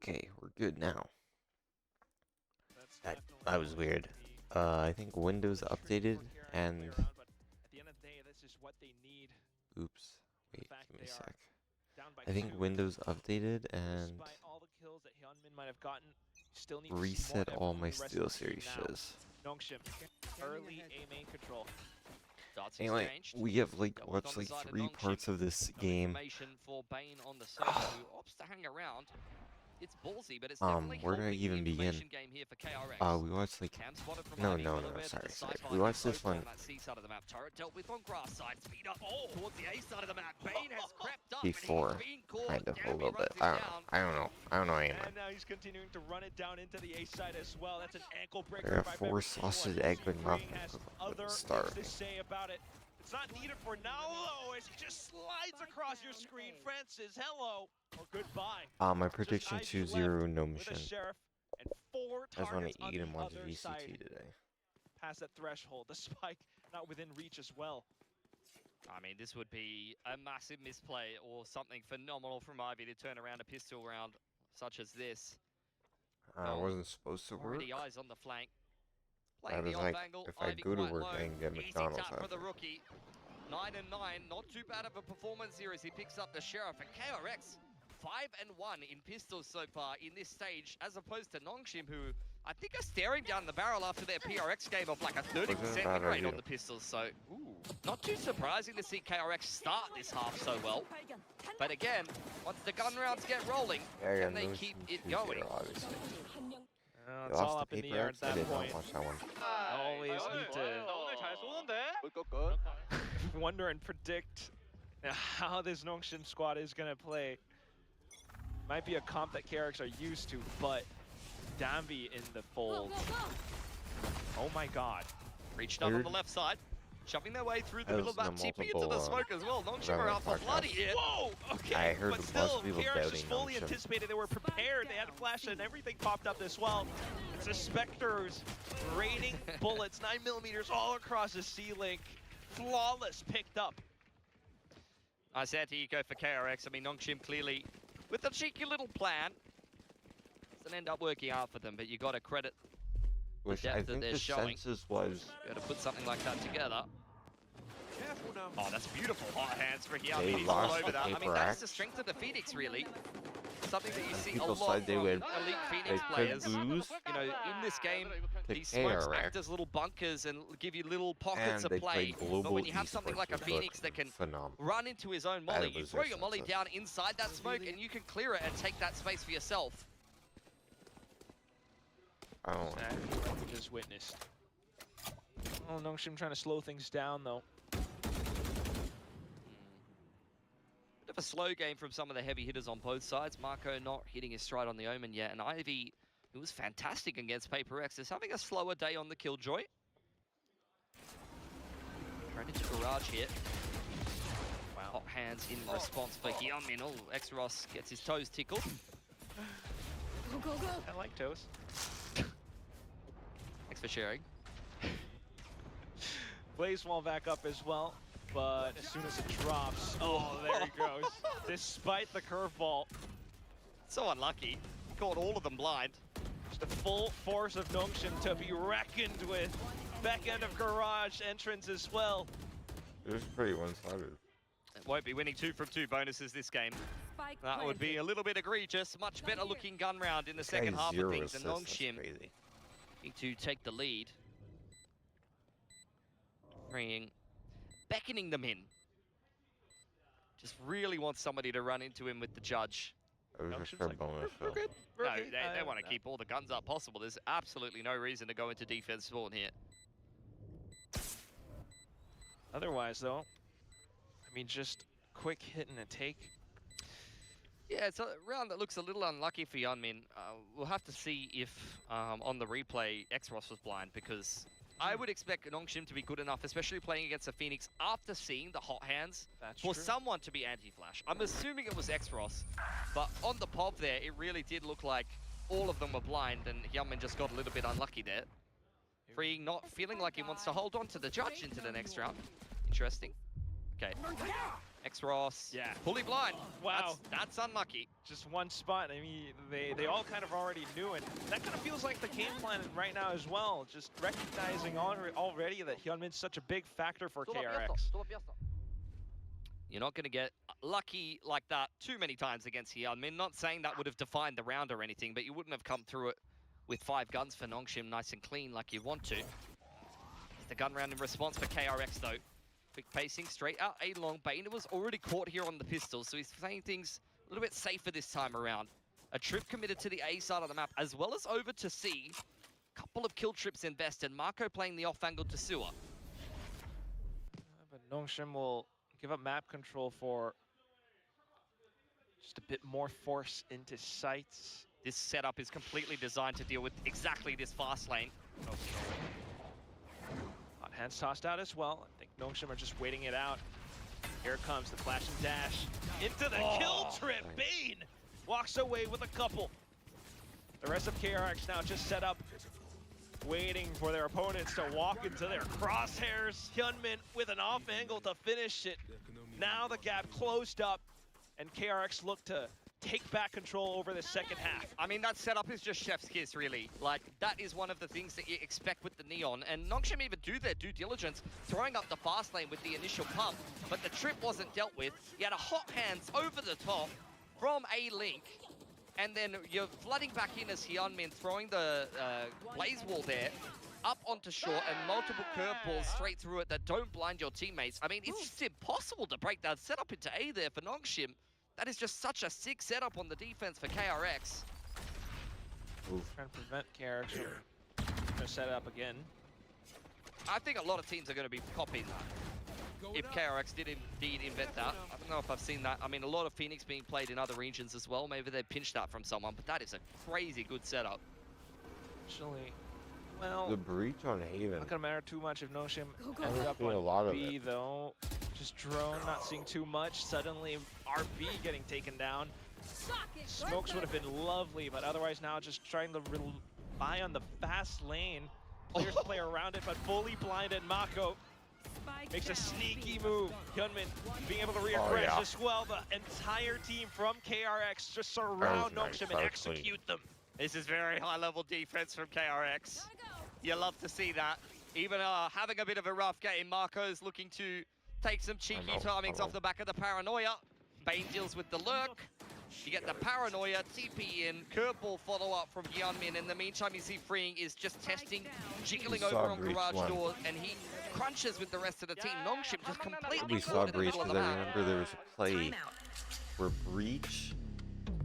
Okay, we're good now. That was weird. I think Windows updated and... Oops. Wait, give me a sec. I think Windows updated and reset all my SteelSeries shiz. Early A main control. Anyway, we have like watched like 3 parts of this game. For Bane on the server who opts to hang around. It's ballsy, but it's definitely Where do I even begin? game here for KRX. We watched like... Cam spotted from No, Ivy, no, well no, aware that sorry, the sorry. side We line watched is this open one on that C side of the map. Turret dealt with on grass side. Speed up towards the A side of the map. Bane has crept up. before, kind of, a little bit. I don't know aim. And now he's continuing to run it down into the A side as well. That's an ankle breaker. There are 4 sausage, egg, but not other starving. things to say about it. It's not needed for now, though, as he just slides across your screen. Francis, hello or goodbye. My prediction 2-0, no With a mission. sheriff and 4 I just want targets to on eat the and watch other VCT side. today. Past that threshold, the spike not within reach as well. I mean, this would be a massive misplay or something phenomenal from Ivy to turn around a pistol round such as this. Wasn't supposed to work. Already eyes on the flank. I Playing was the like, off angle. if I Ivy go to quite work, low. I can get Easy McDonald's tap for after. the rookie. 9 and 9, not too bad of a performance here as he picks up the sheriff. And KRX 5 and 1 in pistols so far in this stage, as opposed to Nongshim, who I think are staring down the barrel after their PRX game of like a 30% win rate on the pistols. So, not too surprising to see KRX start this half so well. But again, once the gun rounds get rolling, can they keep it going? Obviously. It's all up in the air at that point. Watch that one. Always need to wonder and predict how this Nongshim squad is going to play. Might be a comp that KRX are used to, but Dambi in the fold. Oh my god. Reached up on the left side, shoving their way through the middle of that TP into the smoke as well. Nongshim are out for bloody here. Whoa! Okay, I heard but the still, people KRX doubting just fully Nongshim. anticipated. They were prepared. They had a flash and everything popped up as well. It's the Spectres raining bullets, 9mm all across the C-Link. Flawless picked up. Nice anti-eco for KRX. I mean, Nongshim clearly with a cheeky little plan. Doesn't end up working out for them, but you got to credit Which depth I that think they're the showing. census was... Got to put something like that together. Oh, that's beautiful hot hands for Hyun. They He's all lost over the that. I mean, paper that's act. the strength of the Phoenix, really. Something that you see a People lot said they from would- elite Phoenix they could players. lose. You know, in this game, to these smokes KRX. act as little bunkers and give you little pockets And of they play. played global But when you have something esports, like a which Phoenix looked that can phenomenal. run into his own molly, That you was throw their your molly success. down inside that smoke and you can clear it and take that space for yourself. Oh, Exactly what we just witnessed. Oh, Nongshim trying to slow things down, though. Bit of a slow game from some of the heavy hitters on both sides. Marco not hitting his stride on the Omen yet, and Ivy, who was fantastic against Paper X, is having a slower day on the Killjoy. Right into garage here. Wow. Hot hands in response for Hyunmin. Oh, X-Ross gets his toes tickled. I like toast. Thanks for sharing. Blaze wall back up as well, but as soon as it drops, oh, there he goes. Despite the curveball, So unlucky. Caught all of them blind. just the full force of Nongshim to be reckoned with. Back end of garage entrance as well. it was pretty one-sided. It won't be winning 2 from 2 bonuses this game. That would be a little bit egregious. Much better looking gun round in the second half of things, and Nongshim Crazy. need to take the lead. Beckoning them in. Just really wants somebody to run into him with the judge. It was Nongshim's just for like, bonus, we're though. good. No, Okay, they want to keep all the guns up possible. There's absolutely no reason to go into defense spawn here. Otherwise, though, I mean, just quick hit and a take. Yeah, it's a round that looks a little unlucky for Yeonmin. We'll have to see if on the replay X-Ross was blind, because I would expect Nongshim to be good enough, especially playing against a Phoenix after seeing the hot hands, That's for true. someone to be anti-flash. I'm assuming it was X-Ross, but on the pop there, it really did look like all of them were blind, and Yeonmin just got a little bit unlucky there. Freeing not feeling like he wants to hold on to the judge into the next round. Interesting. Okay. X-Ross. Yeah. Fully blind. Wow. That's unlucky. Just one spot. I mean, they all kind of already knew it. That kind of feels like the game plan right now as well. Just recognizing already that Hyunmin's such a big factor for KRX. You're not going to get lucky like that too many times against Hyunmin. Not saying that would have defined the round or anything, but you wouldn't have come through it with 5 guns for Nongshim nice and clean like you want to. It's the gun round in response for KRX though. Quick pacing, straight out A long. Bainer was already caught here on the pistol, so he's playing things a little bit safer this time around. A trip committed to the A side of the map, as well as over to C. Couple of kill trips invested. Marco playing the off angle to Sewer. But Nongshim will give up map control for just a bit more force into sights. This setup is completely designed to deal with exactly this fast lane. Hot hands tossed out as well. I think Nongshim are just waiting it out. Here comes the flash and dash into the kill trip. Bane walks away with a couple. The rest of KRX now just set up, waiting for their opponents to walk into their crosshairs. Hyunmin with an off angle to finish it. Now the gap closed up, and KRX look to take back control over the second half. I mean, that setup is just chef's kiss, really. Like, that is one of the things that you expect with the Neon. And Nongshim even do their due diligence, throwing up the fast lane with the initial pump, but the trip wasn't dealt with. You had a hot hands over the top from A-Link, and then you're flooding back in as Hyunmin, throwing the blaze wall there, up onto short, and multiple curveballs straight through it that don't blind your teammates. I mean, it's just impossible to break that setup into A there for Nongshim. That is just such a sick setup on the defense for KRX. Trying to prevent KRX from set up again. I think a lot of teams are going to be copying that. If KRX did indeed invent that. I don't know if I've seen that. I mean, a lot of Phoenix being played in other regions as well. Maybe they pinched that from someone, but that is a crazy good setup. Actually, well, The breach on Haven. not gonna matter too much if Nongshim I ended up seen a on lot of B it. though. Just drone, not seeing too much. Suddenly, RB getting taken down. Smokes would have been lovely, but otherwise now just trying to rely on the fast lane. Players play around it, but fully blinded. Mako makes a sneaky move. Hyunmin being able to rearrange as well. The entire team from KRX just surround nice, Nongshim and that was execute them. This is very high-level defense from KRX. You love to see that. Even having a bit of a rough game, Marco's looking to take some cheeky timings off the back of the paranoia. Bane deals with the lurk. You get the paranoia, TP in, curveball follow-up from Hyunmin. In the meantime, you see Freeing is just testing, jiggling over on garage doors, and he crunches with the rest of the team. Nongshim just completely We caught saw in the Breach middle of because the I map. remember there was a play where Breach,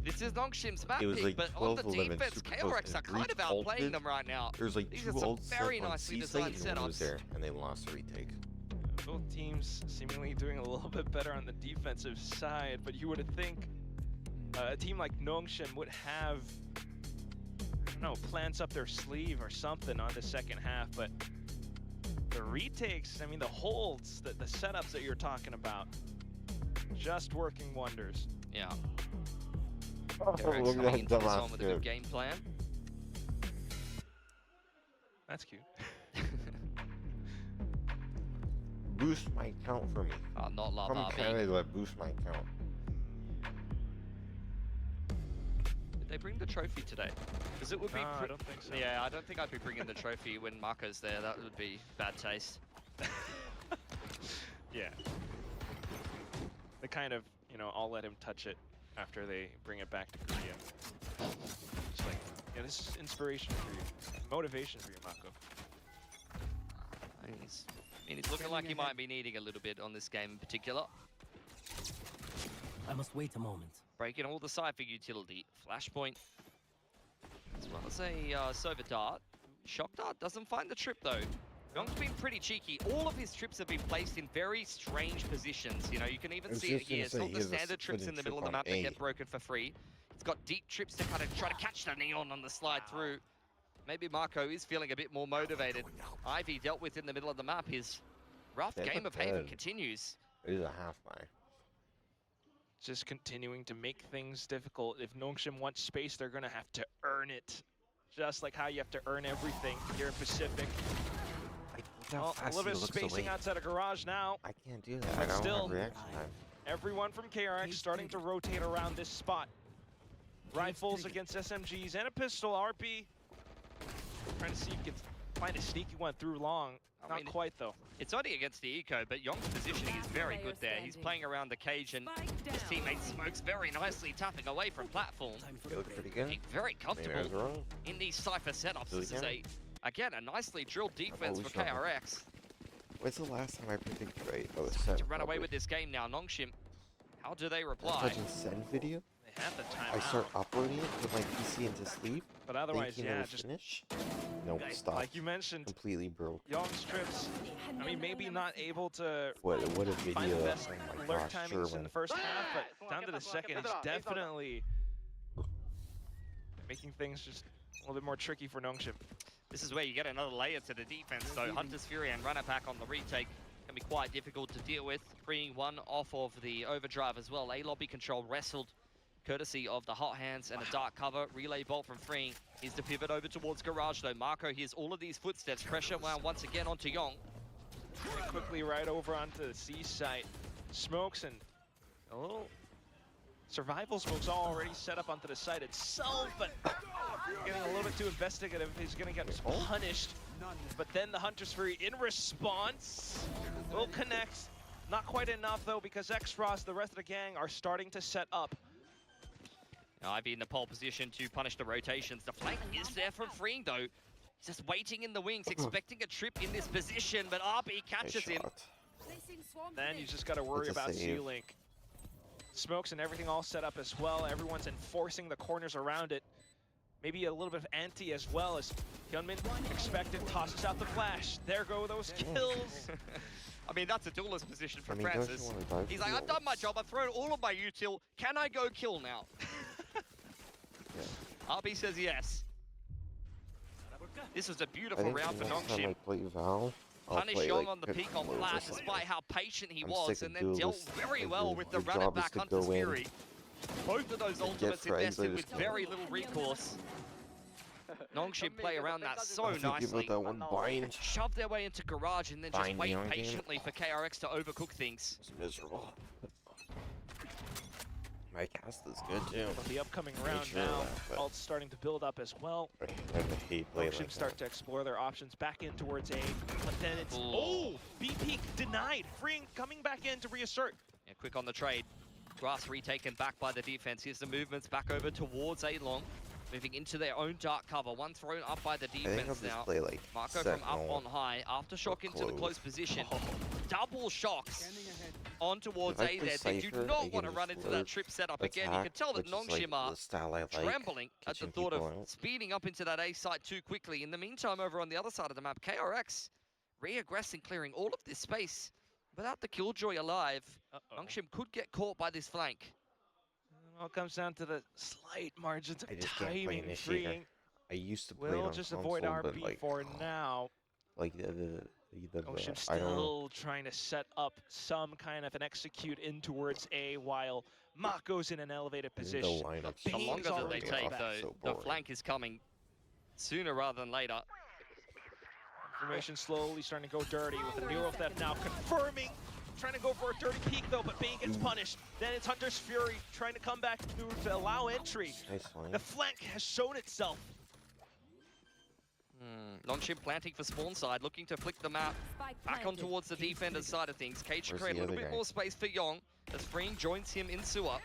This is Nongshim's map it was pick, like but on the 12-11 defense, super close, KRX are and kind of Breach outplaying ulted. them right now. there was like These 2 are some ults very set on nicely C designed site and one was setups. there, and they lost the retake. Both teams seemingly doing a little bit better on the defensive side, but you would think a team like Nongshim would have, I don't know, plans up their sleeve or something on the second half, but the retakes, I mean, the holds, the setups that you're talking about, just working wonders. Yeah. Oh, KRX look at coming that into this dumbass one with a good kid. game plan. That's cute. Boost my count for me. Not love From RB. Canada, boost my count. Did they bring the trophy today? Because it would be. No, I don't think so. Yeah, I don't think I'd be bringing the trophy when Marco's there. That would be bad taste. Yeah. The kind of, you know, I'll let him touch it after they bring it back to Korea. Just like, yeah, this is inspiration for you. Motivation for you, Mako. I mean, he's looking like he might be needing a little bit on this game in particular. I must wait a moment. Breaking all the Cypher utility. Flashpoint. As well as a Sova Dart. Shock Dart doesn't find the trip though. Young's been pretty cheeky. All of his trips have been placed in very strange positions. You know, you can even I was see it just gonna here. It's say, not he the has a standard trips in splitting the middle of trip the on map that A. get broken for free. It's got deep trips to kind of try to catch the Neon on the slide through. Maybe Marco is feeling a bit more motivated. Ivy dealt with in the middle of the map. His rough That's game of okay. Haven continues. It is a half buy. Just continuing to make things difficult. If Nongshim wants space, they're gonna have to earn it. Just like how you have to earn everything here in Pacific. Look how Oh, a fast little he bit of looks spacing away. outside of garage now. I can't do that. But I don't still- have reaction time. Everyone from KRX starting to rotate around this spot. Rifles against SMGs and a pistol. RP trying to see if he can find a sneaky one through long. I Not mean, quite though. It's only against the eco, but Young's positioning is very good there. He's playing around the cage, and his teammate Smokes very nicely tapping away from platform. They look pretty good. Being very Maybe I was comfortable wrong. in these Cypher setups. This is again, a nicely drilled defense for always wrong. KRX. When's the last time I predicted right? Oh, it's 7. To run away probably. with this game now, Nongshim. How do they That reply? Legend Send video. They have the time I start out, uploading it, put my PC into sleep, but otherwise, thinking it yeah, would just finish. Nope, stop. like you mentioned, Completely broke. Young's trips. I mean, maybe not able to What a find the video. best Oh my alert gosh, timings sure in when the first half, but down to the second, it's definitely making things just a little bit more tricky for Nongshim. This is where you get another layer to the defense, though. Hunter's Fury and Runner Pack on the retake can be quite difficult to deal with. Freeing one off of the overdrive as well. A lobby control wrestled, courtesy of the hot hands and a dark cover. Relay bolt from Freeing is to pivot over towards Garage, though. Marco hears all of these footsteps. Pressure wound once again onto Yong. And quickly right over onto the C site. Smokes and a little survival smokes already set up onto the site itself, but getting a little bit too investigative. He's gonna get punished. But then the Hunter's Fury in response will connect. Not quite enough though, because X-Frost, the rest of the gang are starting to set up. Now Ivy in the pole position to punish the rotations. The flank is there from Freeing, though. He's just waiting in the wings, expecting a trip in this position, but RB catches him. Then you just gotta worry It's a about save. C-Link. Smokes and everything all set up as well. Everyone's enforcing the corners around it. Maybe a little bit of anti as well as Hyunmin expected, tosses out the flash. There go those kills. I mean, that's a duelist position for I mean, don't you Francis. wanna die for He's like, the I've done my ults? job, I've thrown all of my util. Can I go kill now? RB says yes. This was a I beautiful think round the for next time Nongshim. I play Val, I'll Punish play, Yong like, on the peak on Pitbull or flat, something. despite how patient he I'm was, sick and of then dealt duelists. very Like, well your- with the your runner job is back to Hunter's go in, Fury. Both of those ultimates frags, invested they with just very little recourse. Nongshim play around that so I think about nicely. that one bind. Shove their way into Garage and then just Bind wait Young game. patiently for KRX to overcook things. It's miserable. My cast is good too. But the upcoming round sure now, that, but- ult's starting to build up as well. I hate playing Nongshim like start that. to explore their options back in towards A, but then it's, Ooh. oh, B peak denied. Freeing coming back in to reassert. Yeah, quick on the trade. Grass retaken back by the defense. Here's the movements back over towards A-Long. Moving into their own dark cover. One thrown up by the I think I'll defense just now. play like Marco from up Sentinel. on high. Aftershock into the close. close position. Double shocks on towards If I A play there. They do Cypher, not I want can to run just into that lurk, trip setup again. You can attack, tell that which is, like, Nongshim are the style I like, trembling at the catching thought of people out. speeding up into that A site too quickly. In the meantime, over on the other side of the map, KRX re-aggressing, clearing all of this space without the Killjoy alive. Nongshim could get caught by this flank. It all comes down to the slight margins of I just can't play timing. Initiator. Freeing I used to play it will on just console, avoid but RB like, for now. like Nongshim I don't know. still trying to set up some kind of an execute in towards A while Mako's in an elevated I think position. the lineups The Beans longer that they already take, off. though, So the boring. flank is coming sooner rather than later. Information slowly starting to go dirty with the Neural Theft now confirming. Trying to go for a dirty peek though, but Bane gets punished. Then it's Hunter's Fury trying to come back through to allow entry. Nice line. The flank has shown itself. Nongshim planting for spawn side, looking to flick the map back on towards the defender's side of things. Cage to Where's create a the little other bit guy? more space for Yong as Freeing joins him in sewer.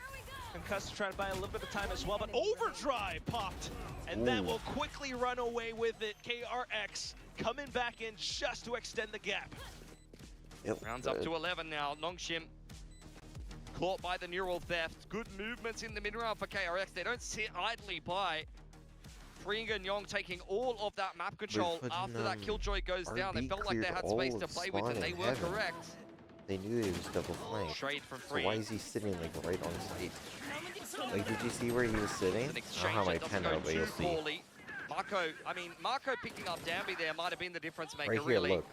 Concussed trying to buy a little bit of time as well, but Overdrive popped. And that Ooh. will quickly run away with it. KRX coming back in just to extend the gap. It Rounds up good. to 11 now. Nongshim caught by the Neural Theft. Good movements in the mid-round for KRX. They don't sit idly by. Freeing and Yong taking all of that map control fucking, after that Killjoy goes down. They RB felt like they cleared had space all to of play with, and spawn they in were heaven. correct. They knew it was double flank. Trade from So Freeing. why is he sitting like right on site? Like, did you see where he was sitting? It's an I exchange don't have my that doesn't pen go out, but too you'll see. poorly. Marco picking up Danby there might have been the difference maker, Right here, really. look.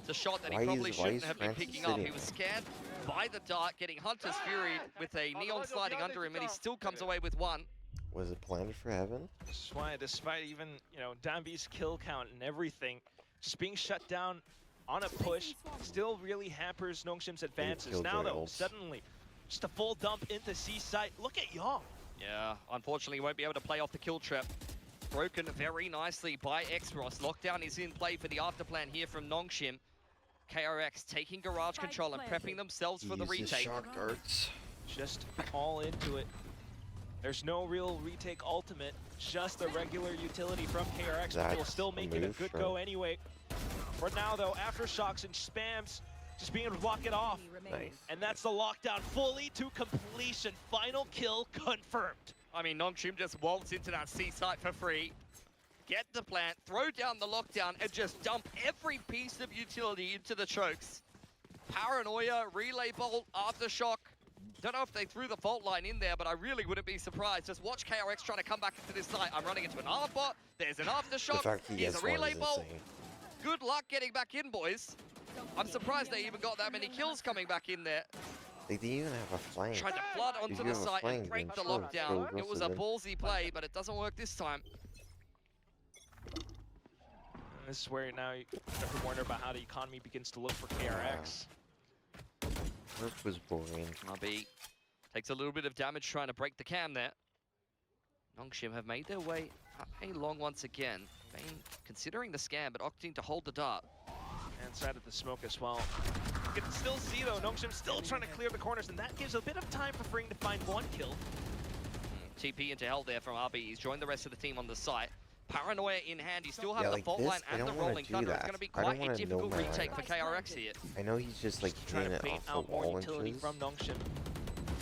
It's a shot that Why he probably is- why shouldn't is have been Francis picking up. He sitting? was scanned by the dart, getting Hunter's Fury with a Neon sliding under him, and he still comes away with one. Was it planned for heaven? That's why, despite even, Danby's kill count and everything, just being shut down on a push still really hampers Nongshim's advances. Killjoy Now though, ults. suddenly, Just a full dump into C site. Look at Yong. Yeah, unfortunately, he won't be able to play off the kill trap. Broken very nicely by Xros. Lockdown is in play for the afterplan here from Nongshim. KRX taking garage control and prepping themselves for the Uses retake. shock darts. Just all into it. There's no real retake ultimate, just a regular utility from KRX, but will still make it a good go anyway. For now though, Aftershocks and spams, just being able to block it off. Nice. And that's the lockdown fully to completion. Final kill confirmed. I mean, Nongshim just waltz into that C site for free, get the plant, throw down the lockdown, and just dump every piece of utility into the chokes. Paranoia, Relay Bolt, Aftershock. Don't know if they threw the fault line in there, but I really wouldn't be surprised. Just watch KRX trying to come back into this site. I'm running into an Arbot. There's an The Aftershock. fact he Here's gets a one Relay is Bolt. insane. Good luck getting back in, boys. I'm surprised they even got that many kills coming back in there. They didn't even have a flame. Tried to flood onto you the have a site flame, and break the then sure, lockdown. go It was a for it. ballsy play, but it doesn't work this time. And this is where now you have to wonder about how the economy begins to look for KRX. Work was boring. RB takes a little bit of damage trying to break the cam there. Nongshim have made their way up a long once again. Bane considering the scam, but opting to hold the dart. And side of the smoke as well. You can still see though, Nongshim still trying to clear the corners, and that gives a bit of time for Fring to find one kill. TP into hell there from RB. He's joined the rest of the team on the site. Paranoia in hand. You still have Yeah, the like fault this, line I and the don't wanna rolling do thunder. It's that. going to be I don't quite a wanna difficult nomad. retake for KRX here. I know he's just like Trying hitting to it bait off the out more wall utility inches. from Nongshim.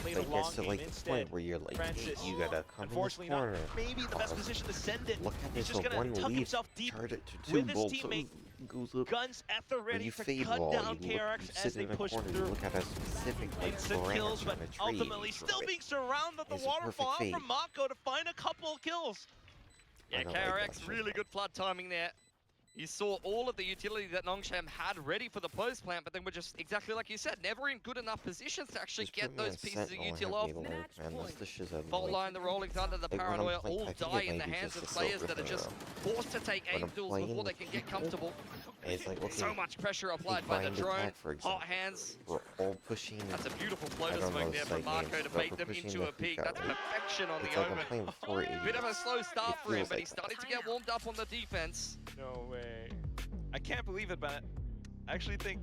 Played Like a long gets to game like the instead. point where you're like, Francis, hey, you gotta come in unfortunately this corner. not maybe the best position to send it. Look at He's this just gonna one tuck leaf. himself deep Charge it to with two his bolts. teammate. Goes up. Guns at the When ready you to fade cut wall, down you KRX sit as they in a push corner, you through. look at a specific like Instant branch kills, on but a tree. ultimately and still drop being surrounded the It's a waterfall out perfect from Mako to find a couple of kills. Yeah, I don't like that KRX shit. really good flood timing there. You saw all of the utility that Nongshim had ready for the post plant, but then we're just, exactly like you said, never in good enough positions to actually Just get put me those on pieces of Sentinel and util have off. me lurk, man. That's the shit that Fault like, line, the rolling thunder, the Like, when I'm paranoia playing- all I think die it in the might be hands just of a players silver that are thing, just though. forced to take When I'm aim duels playing before they with can get people, comfortable. and it's like, okay, So much pressure applied by the blind drone. attack, for example. Hot hands. we're all pushing. That's a beautiful I floater don't know smoke there from site Marco names, to but bait we're them pushing into the a peak. peak That's out, right? perfection on It's the like I'm omen. playing with 480. Bit of a slow start for him, feels but like he's that. starting to get warmed up on the defense. No way. I can't believe it, but I actually think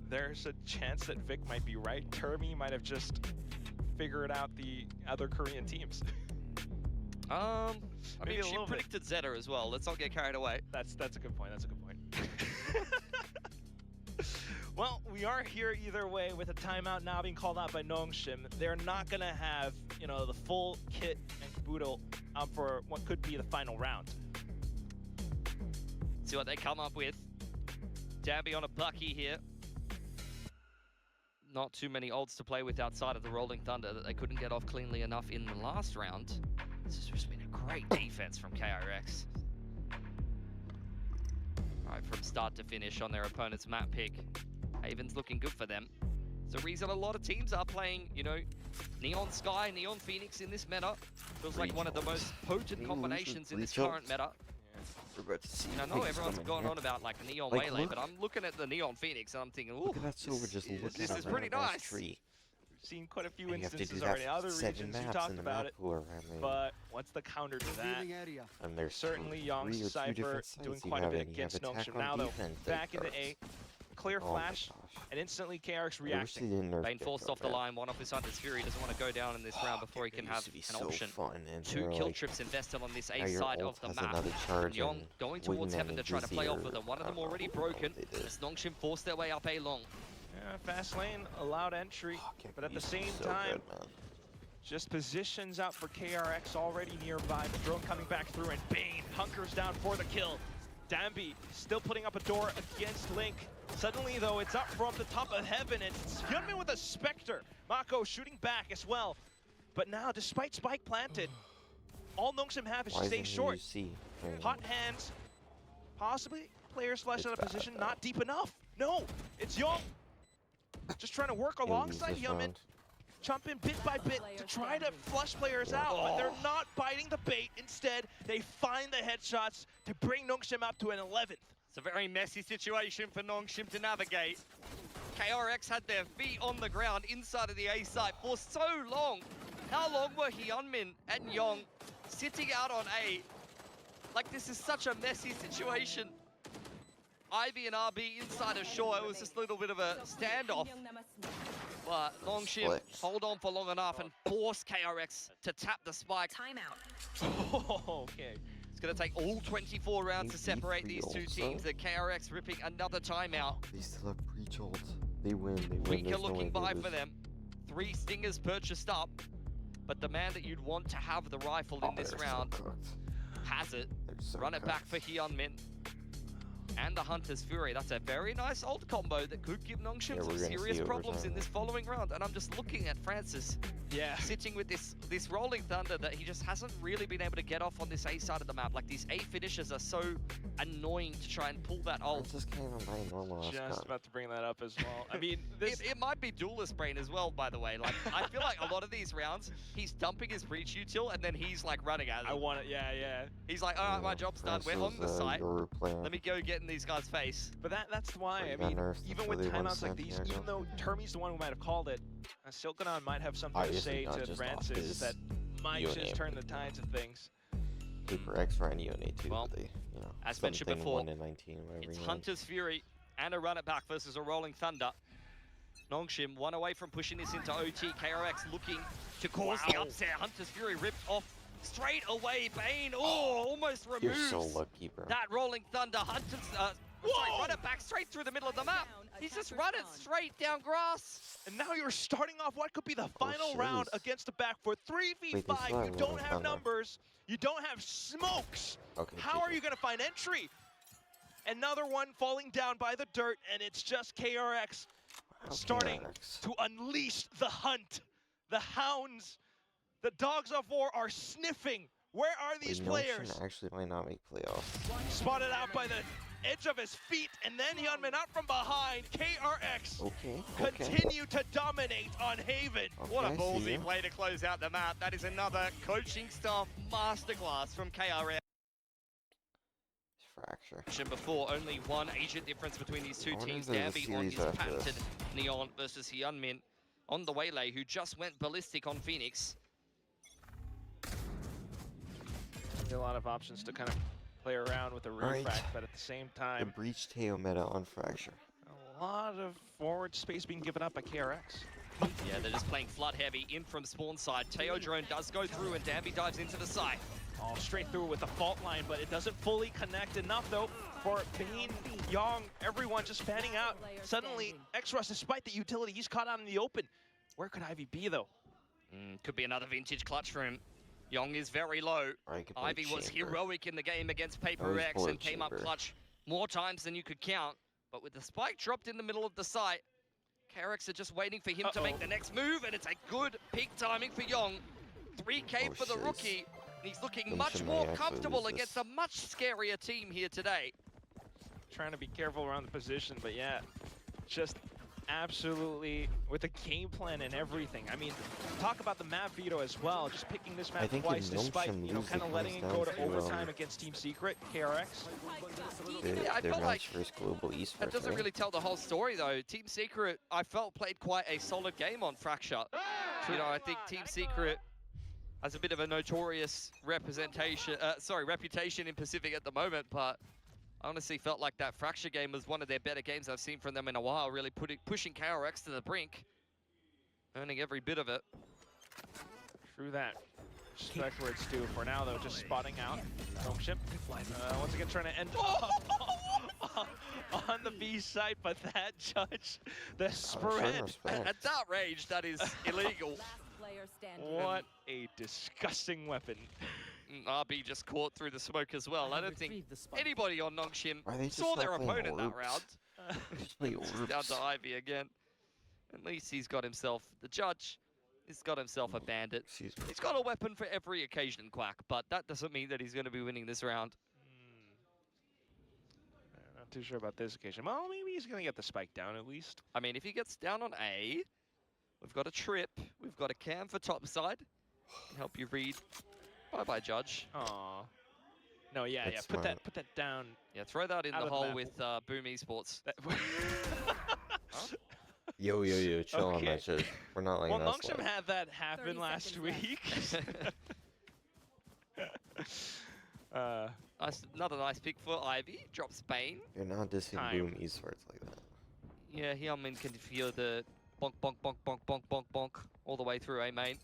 there's a chance that Vic might be right. Termi might have just figured out the other Korean teams. I Maybe mean, a she little bit. predicted Zeta as well. Let's not get carried away. That's a good point. That's a good point. Well, we are here either way with a timeout now being called out by Nongshim. They're not gonna have, you know, the full kit and caboodle for what could be the final round. See what they come up with. Dabby on a Bucky here. Not too many ults to play with outside of the Rolling Thunder that they couldn't get off cleanly enough in the last round. This has just been a great defense from KRX. Right, from start to finish on their opponent's map pick. Haven's looking good for them. It's the reason a lot of teams are playing, you know, Neon Sky, Neon Phoenix in this meta. Feels like one of the most potent combinations in this current meta. We're about to see And I know things everyone's coming gone here. on about like Neon Like, Waylay, look- but I'm looking at the Neon Phoenix and I'm thinking, ooh, Look at that silver just looking this up is around pretty that nice. tree. We've seen quite a few And you have to do instances that already. for Other 7 regions, you maps talked in the about map it. pool around there. But what's the counter to that? And there's Certainly three Young or two Cypher different doing sites you quite a have, bit and you have against attack Nongshim. on Now though, defense, back those into A, darts. clear Oh my flash, gosh. and instantly KRX I wish reacting. they didn't nerf Bane forced Gecko, off the man. line, one off his Hunter's Fury, doesn't want to go down in this round before he Gecko can used have to be an so option. fun, and 2 they're kill like, trips invested on this now A your side ult of the has map. another charge Young and going towards Wingman Heaven to and try to play off Dizzy with them. One of or- them already I don't know what broken. they did. As Nongshim forced their way up A long. Yeah, fast lane allowed entry, Gecko but at the used to be same so time, good, man. just positions out for KRX already nearby. The drone coming back through, and Bane hunkers down for the kill. Dambi still putting up a door against Link. Suddenly, though, it's up from the top of Heaven, and it's Hyunmin with a Spectre. Mako shooting back as well. But now, despite Spike planted, all Nongshim have is Why to stay isn't short. UC? Hot hands, possibly players flash out of bad, position, though. not deep enough. No, it's Young. Just trying to work He'll lose alongside this Hyunmin. round. Jump in bit by bit to try to flush players out, but they're not biting the bait. Instead, they find the headshots to bring Nongshim up to an 11th. It's a very messy situation for Nongshim to navigate. KRX had their feet on the ground inside of the A site for so long. How long were Hyunmin and Yong sitting out on A? Like, this is such a messy situation. Ivy and RB inside of Shaw, it was just a little bit of a standoff. But Nongshim Flex. hold on for long enough and force KRX to tap the spike. Timeout. Oh, okay. It's going to take all 24 rounds to separate these two also. teams. The KRX ripping another timeout. They still have breach ult. They win. They win. Weaker There's no way looking they buy lose. for them. 3 stingers purchased up. But the man that you'd want to have the rifle in this they're round So cooked. has it. They're so Run it back for cooked. Hyunmin. And the Hunter's Fury. That's a very nice old combo that could give Nongshim Yeah, some we're gonna serious see problems overtime. in this following round. And I'm just looking at Francis Yeah. sitting with this Rolling Thunder that he just hasn't really been able to get off on this A side of the map. Like, these A finishes are so annoying to try and pull that I ult. just can't even buy a normal ass Just gun. about to bring that up as well. I mean, this. It might be duelist brain as well, by the way. Like, I feel like a lot of these rounds, he's dumping his breach util and then he's like running at I it. want it. Yeah, yeah. He's like, all right, my job's done. We're on the site. Let me go get in these guys' face. But that's why. Bring I that mean, nerf even before with they won timeouts like these, Santiago. even though Termi's the one who might have called it, Silkanon might have something to Obviously say not to just off Francis his that might UNA just turn the tides of things. Paper X ran UNA too, Well, but they, you know, as mentioned something before, 1 in 19, whatever It's he won. Hunter's Fury and a run it back versus a Rolling Thunder. Nongshim one away from pushing this into OT. KRX looking to cause the Wow. upset. Hunter's Fury ripped off straight away. Bane, almost You're removes so lucky, bro. that Rolling Thunder. Hunter's, sorry, Whoa! run it back straight through the middle of the map. He's just run it straight down grass. And now you're starting off what could be the final round shiz. against the back for 3v5. Wait, they still You have don't Rolling have Thunder. numbers. You don't have smokes. Okay, How are GG. you going to find entry? Another one falling down by the dirt, and it's just KRX Wow, starting KRX. to unleash the hunt. The hounds, the dogs of war are sniffing. Where are these Wait, players? Nongshim actually might not make playoffs. Spotted out by the edge of his feet, and then Hyunmin out from behind. KRX Okay, okay. continue to dominate on Haven. What a Okay, I see ballsy you. play to close out the map. That is another coaching staff masterclass from KRX. Fracture. Before, only one agent difference between these two I wonder teams. if there's a Danby on his series after patented this. Neon versus Hyunmin on the Waylay, who just went ballistic on Phoenix. A lot of options to kind of play around with the Right. refract, but at the same The time, breach Teo meta on Fracture. a lot of forward space being given up by KRX. Yeah, they're just playing flood heavy in from spawn side. Teo drone does go through and Danby dives into the site. Oh, straight through with the fault line, but it doesn't fully connect enough though for Bane, Yong, everyone just fanning out. Suddenly, X-Rust, despite the utility, he's caught out in the open. Where could Ivy be though? Could be another vintage clutch for him. Yong is very low. Or I could play Ivy was Chamber. heroic in the game against I Paper always X pull and out came up Chamber. clutch more times than you could count. But with the spike dropped in the middle of the site, KRX are just waiting for him to make the next move, and it's a good peak timing for Yong. 3K Oh, for the shiz. rookie, and he's looking Then much should more they actually comfortable lose against this? a much scarier team here today. Trying to be careful around the position, but yeah, just absolutely with the game plan and everything. I mean, talk about the map veto as well, just picking this I map think twice if despite, Nongshim you know, lose, kind it of letting it comes go down to to, overtime against Team Secret, KRX. Yeah, I Their felt match like versus Global Esports, that doesn't right? really tell the whole story though. Team Secret, I felt, played quite a solid game on Fracture. You know, I think Team Secret has a bit of a notorious reputation in Pacific at the moment, but I honestly felt like that Fracture game was one of their better games I've seen from them in a while, really pushing KRX to the brink, earning every bit of it. True that. Respect where it's due. For now, though, just spotting out. Nongshim. Once again, trying to end on the B side, but that judge, the spread. Respect. At that range, that is illegal. What a disgusting weapon. RB just caught through the smoke as well. I don't think anybody on Nongshim Why they just saw their start playing opponent that orbs? round. Just play Down orbs. to Ivy again. At least he's got himself, the judge, he's got himself a bandit. Excuse me. He's got a weapon for every occasion, Quack, but that doesn't mean that he's going to be winning this round. Not too sure about this occasion. Well, maybe he's going to get the spike down at least. I mean, if he gets down on A, we've got a trip, we've got a cam for topside. Can help you read. Bye-bye, judge. Aw. No, yeah, That's put smart. that down. Yeah, throw that in Out the of the hole map. with Boom Esports. That Yo, chill on Okay. that shit. We're not like Well, that. Nongshim had that happen 30 last seconds week. Nice, another nice pick for Ivy. Drops Bane. You're not dissing Time. Boom esports like that. Yeah, Hyunmin can feel the bonk, bonk, bonk, bonk, bonk, bonk, bonk all the way through, eh, mate?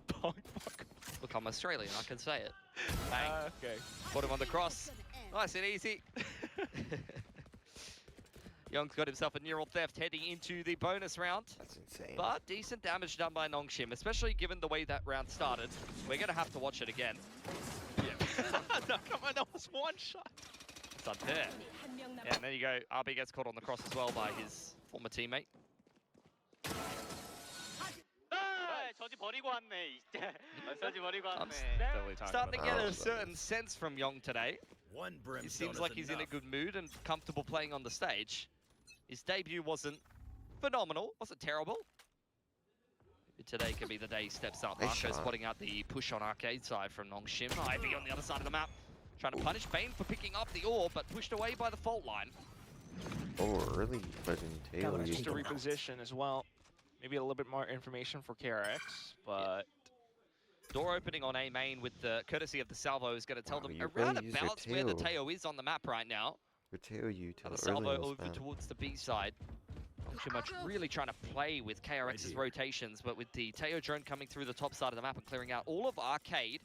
Bonk, bonk. Look, I'm Australian, I can say it. Bang. Okay. Put him on the cross. Nice and easy. Young's got himself a neural theft heading into the bonus round. That's insane. But decent damage done by Nongshim, especially given the way that round started. We're going to have to watch it again. Yeah. No, come on, that was one shot. It's unfair. Yeah, and there you go. RB gets caught on the cross as well by his former teammate. I'm Totally talking starting to about get that. a certain sense from Young today. One He brimstone seems is like he's in a enough. good mood and comfortable playing on the stage. His debut wasn't phenomenal, wasn't terrible. Maybe today could be the day he steps up. Nice Marco shot. spotting out the push on arcade side from Nongshim. Ivy on the other side of the map, trying to punish Bane for picking up the orb, but pushed away by the fault line. Oh, really putting tail. Just You to reposition as well. Maybe a little bit more information for KRX, but Door opening on A main with the courtesy of the salvo is going to tell Wow, them you around really use your about where the tail. Teo is on the map right now. Tail you Now till the early salvo in the over span. towards the B side. Nongshim really trying to play with KRX's here. rotations, but with the Teo drone coming through the top side of the map and clearing out all of Arcade,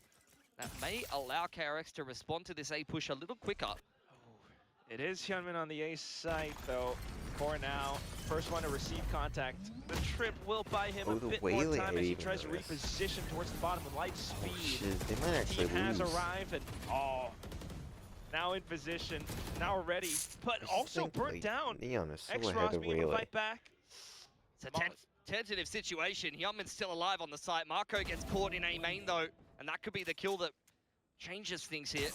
that may allow KRX to respond to this A push a little quicker. it is Hyunmin on the ace side, though. For now, first one to receive contact. The trip will buy him Oh, a the bit more Waylay time I as he didn't tries to notice. reposition towards the bottom with light Oh speed. shit, they might actually Team has lose. arrived and now in position, now ready, but I just also think, burnt like, down. Neon is so X ahead Ross of being able to Waylay. fight back. It's a tentative situation. Hyunmin's still alive on the site. Marco gets caught in A main though, and that could be the kill that changes things here.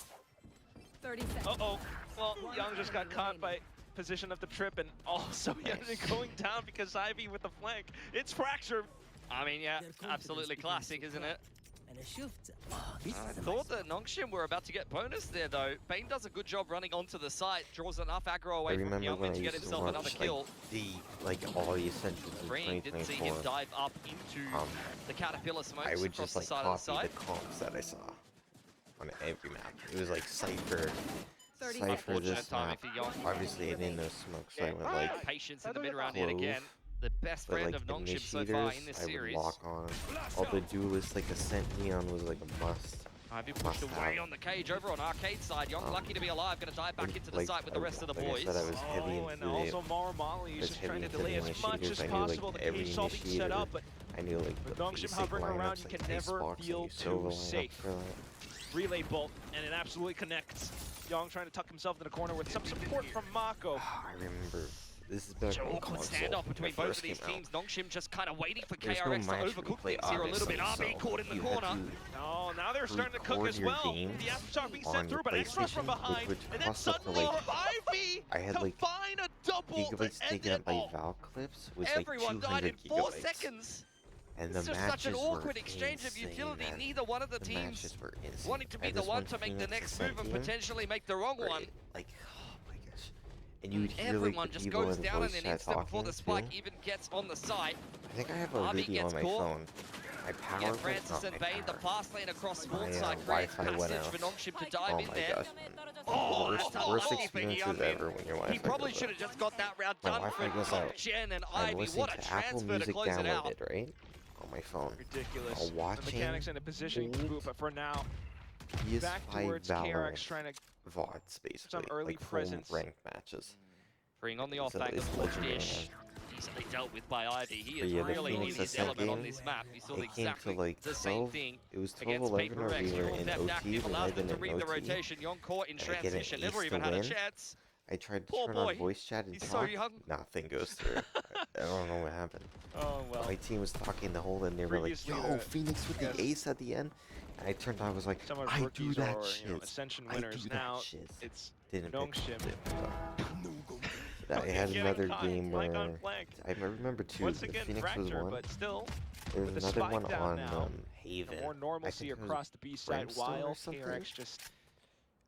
30 seconds. Uh-oh. Well, Young just got caught by position of the trip, and also Nice. going down because Ivy with the flank. It's fractured. I mean, yeah, Their confidence absolutely begins classic, to isn't crack. it? And a shift. I thought that Nongshim were about to get bonus there, though. Bane does a good job running onto the site, draws enough aggro I away from remember when Hyunmin I to get used to himself watch another kill. all the Essentials in Green didn't see him 2024. dive up into Um, the Caterpillar smokes I would across just the like side of the copy site. the comps that I saw on every map. It was like Cypher, 30 Cypher Unfortunate this timing map. for Young. Obviously, I didn't know Smoke, so I went Yeah. like, Patience in the mid-round yet Clove. again. The best but friend like of Nongshim so far in this I would series. lock on. All the duelists, like Ascent Neon was like a must. Ivy pushed Must away have. on the cage over on arcade side. Young lucky to be alive, going to dive back And, into the like, site with the rest of the like boys. I said, I was heavy Oh, into and also the, Mara Molly is was just heavy trying to into delay the as much initiators. as I knew, like, possible. The every cage all being set initiator. up, but I knew like with the Nongshim basic hovering around, lineups, you like can never Icebox, I feel used too Sova lineup safe. for that. relay bolt, and it absolutely connects. Young trying to tuck himself in the corner with some support from Mako. I remember this is back Such an on awkward console standoff when between it both first of these came out. teams. Nongshim just kind of waiting for There's no KRX to match overcook replay, things here a little bit. obviously, RB so caught in the you had corner. to Oh, now they're starting to cook record as your well. games The aftershock being on sent through, but X-Rush from PlayStation, behind. which And then cost up to, suddenly like, Ivy I had to like find a double to gigabytes end taken it up by all. Val clips was Everyone like died 200 in 4 gigabytes. seconds. And It's the just such an matches awkward were exchange of insane, utility. man. Neither one of the The teams matches were insane. wanting to be I the just one went to make the Phoenix next Ascent move and team, potentially make the wrong where one. it, like, oh my gosh. And you would hear Everyone like the just people goes in down in voice an chat instant before the talking, spike too. even gets on the site. I think I have a RB video gets on my caught. phone. My power, Yeah, but Francis not and my Bane, the power. fast lane across My, spawn side creates Wi-Fi went passage out. for Nongshim to Oh dive in my there. gosh. Oh, Worst, that's worst unlucky for experiences Hyunmin. ever when your He Wi-Fi probably goes should out. have just got that round My done Wi-Fi for goes out. Jen and I'm Ivy. listening What a to Apple transfer to Music close it out. downloaded, right? On my phone. Ridiculous. While The watching mechanics and the positioning old boot, but for now, back PS5 towards KRX Valorant trying to VODs, basically. early like full presence. ranked matches. Bring on the So off-back it's of Watch legendary, Dish. Easily dealt with by Ivy. He But is yeah, the really in Phoenix his Ascent element on game, this map. You saw it came to exactly like the same 12. thing It was 12-11 against Paper or X. we were Neural in Theft OT, active allows them 11 to in read the OT. rotation. Young caught in And I get an transition. Never ace even to had a win. chance. I tried to Poor turn boy. on voice chat and He's so talk. young. Nothing goes through. I don't know what happened. Oh, well. My team was talking the whole and they were like, Previously, yo, the- Phoenix with yes. the ace at the end. And I turned on, I was like, Some of I do rookies that or shit. Ascension I winners do now. that shit. It's Didn't pick Nongshim. I had Getting another caught game flank where on flank. I remember two. Once the again, Phoenix was fracture, one. but still, There with was the another spike one down on now, Haven. more I normalcy think it was across the B side, Brimstone or while something. KRX just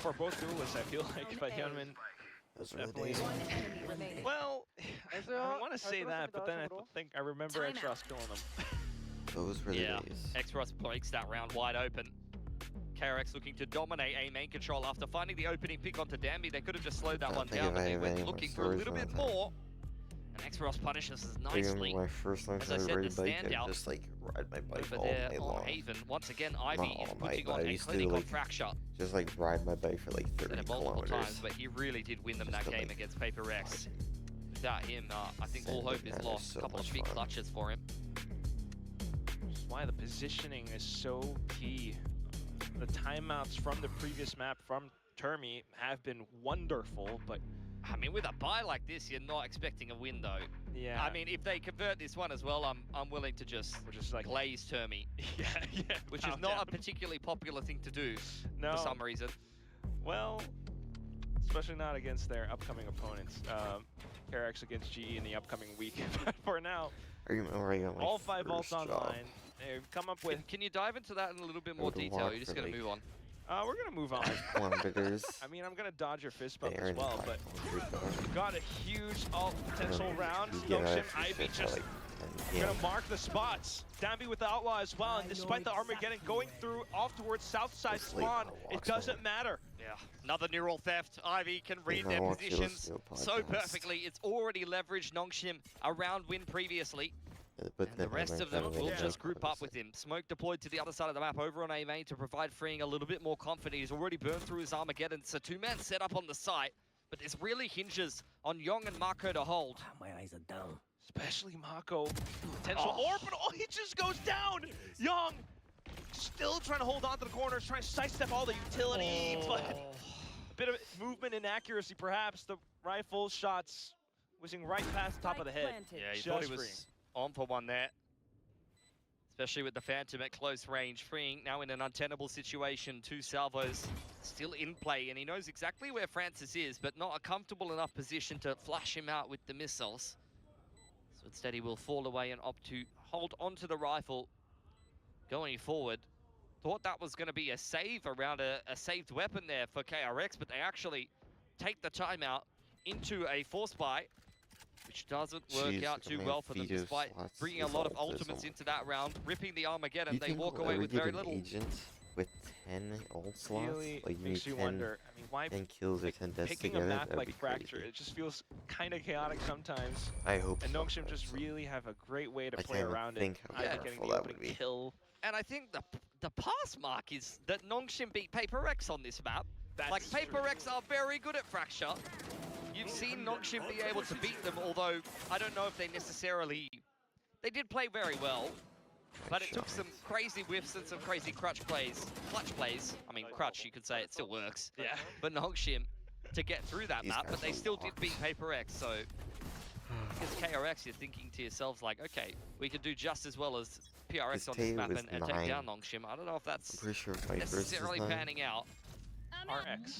For both duelists, I feel like, but Hyunmin Those were the definitely. days. One enemy remaining. Well, I don't want to say that, but then I remember Time X-Ross killing him. Those were the Yeah, days. X-Ross breaks that round wide open. KRX looking to dominate A main control after finding the opening pick onto Danby. They could have just slowed that Don't one think down, if but I they have went any more looking for a stories little bit about that. more. And X-Ross punishes us I remember nicely. my first time As I I said, rode a the bike, I standout would just like ride my bike Over all there night on long. Haven. Once again, Not Ivy all is night, putting but on I a used to, clinic on like, Fracture. Just like ride my bike for like 30 Said it multiple kilometers. times, but he really did win them Just that to, game like, against Paper Rex. Without him, I think all Send hope it, is man, lost. it's A so couple of much big fun. clutches for him. Which is why the positioning is so key. The timeouts from the previous map from Termi have been wonderful, but I mean, with a buy like this, you're not expecting a win, though. yeah, I mean, if they convert this one as well, I'm willing to just we're just like, glaze Termi, yeah, which is pound not down. a particularly popular thing to do No, for some reason. well, especially not against their upcoming opponents. KRX against GE in the upcoming week. But for now, I remember I got my all 5 vaults first job. online. They've come up with. Can you dive into that in a little bit Go more to detail? walk You're just for, going to like, move on. We're gonna move on. Kilometers. I mean, I'm gonna dodge your fist bump there as and well, but 500 got a huge alt potential round. You get Noxim, out Ivy at, just like, 10 gonna p.m. mark the spots. Danby with the Outlaw as well, and despite the Armageddon going through off towards south side Just like spawn, how it it walks doesn't away. matter. Yeah, another neural theft. Ivy can read how their it walks, you listen positions to a so podcast. perfectly. It's already leveraged Nongshim a round win previously. But And the then rest I'm of them like, will yeah. just group up with him. Smoke deployed to the other side of the map over on A main to provide Freeing a little bit more confidence. He's already burned through his Armageddon. It's a two-man setup on the site, but this really hinges on Yong and Marco to hold. My eyes are down. Especially Mako. Potential orbital. Oh, he just goes down. Young still trying to hold on to the corners, trying to sidestep all the utility, but a bit of movement inaccuracy perhaps. The rifle shots whizzing right past the top of the head. Yeah, he Just thought he freeing. was on for one there. Especially with the Phantom at close range. Freeing now in an untenable situation. 2 salvos still in play, and he knows exactly where Francis is, but not a comfortable enough position to flash him out with the missiles. So instead he will fall away and opt to hold onto the rifle going forward. Thought that was going to be a save around a saved weapon there for KRX, but they actually take the timeout into a force buy, which doesn't work Jeez, out look too at my well for them, Fido despite slots. bringing a His lot of ult is ultimates on. into that round, ripping the Armageddon. You They think walk we'll away ever with get very an little. agent with 10 ult slots? Really Like you makes need you 10, wonder. I mean, why 10 kills or 10 deaths picking together? a map That'd like be Fracture? crazy. It just feels kind of chaotic sometimes. I hope And so, Nongshim but just so- really have a great way to I play can't around it. think how Either powerful getting the that opening would be. kill. And I think the pass mark is that Nongshim beat Paper Rex on this map. That's Like, Paper true. Rex are very good at Fracture. You've seen Nongshim be able to beat them, although I don't know if they necessarily... They did play very well, but it took some crazy whiffs and some crazy clutch plays. I mean, crutch, you could say, it still works. Yeah. But Nongshim to get through that These map, guys but they are still did locked. beat Paper X, so... As KRX, you're thinking to yourselves like, okay, we could do just as well as PRX His on this tail map was and take 9. down Nongshim. I don't know if I'm that's pretty sure Vipers is necessarily 9. panning out. RX.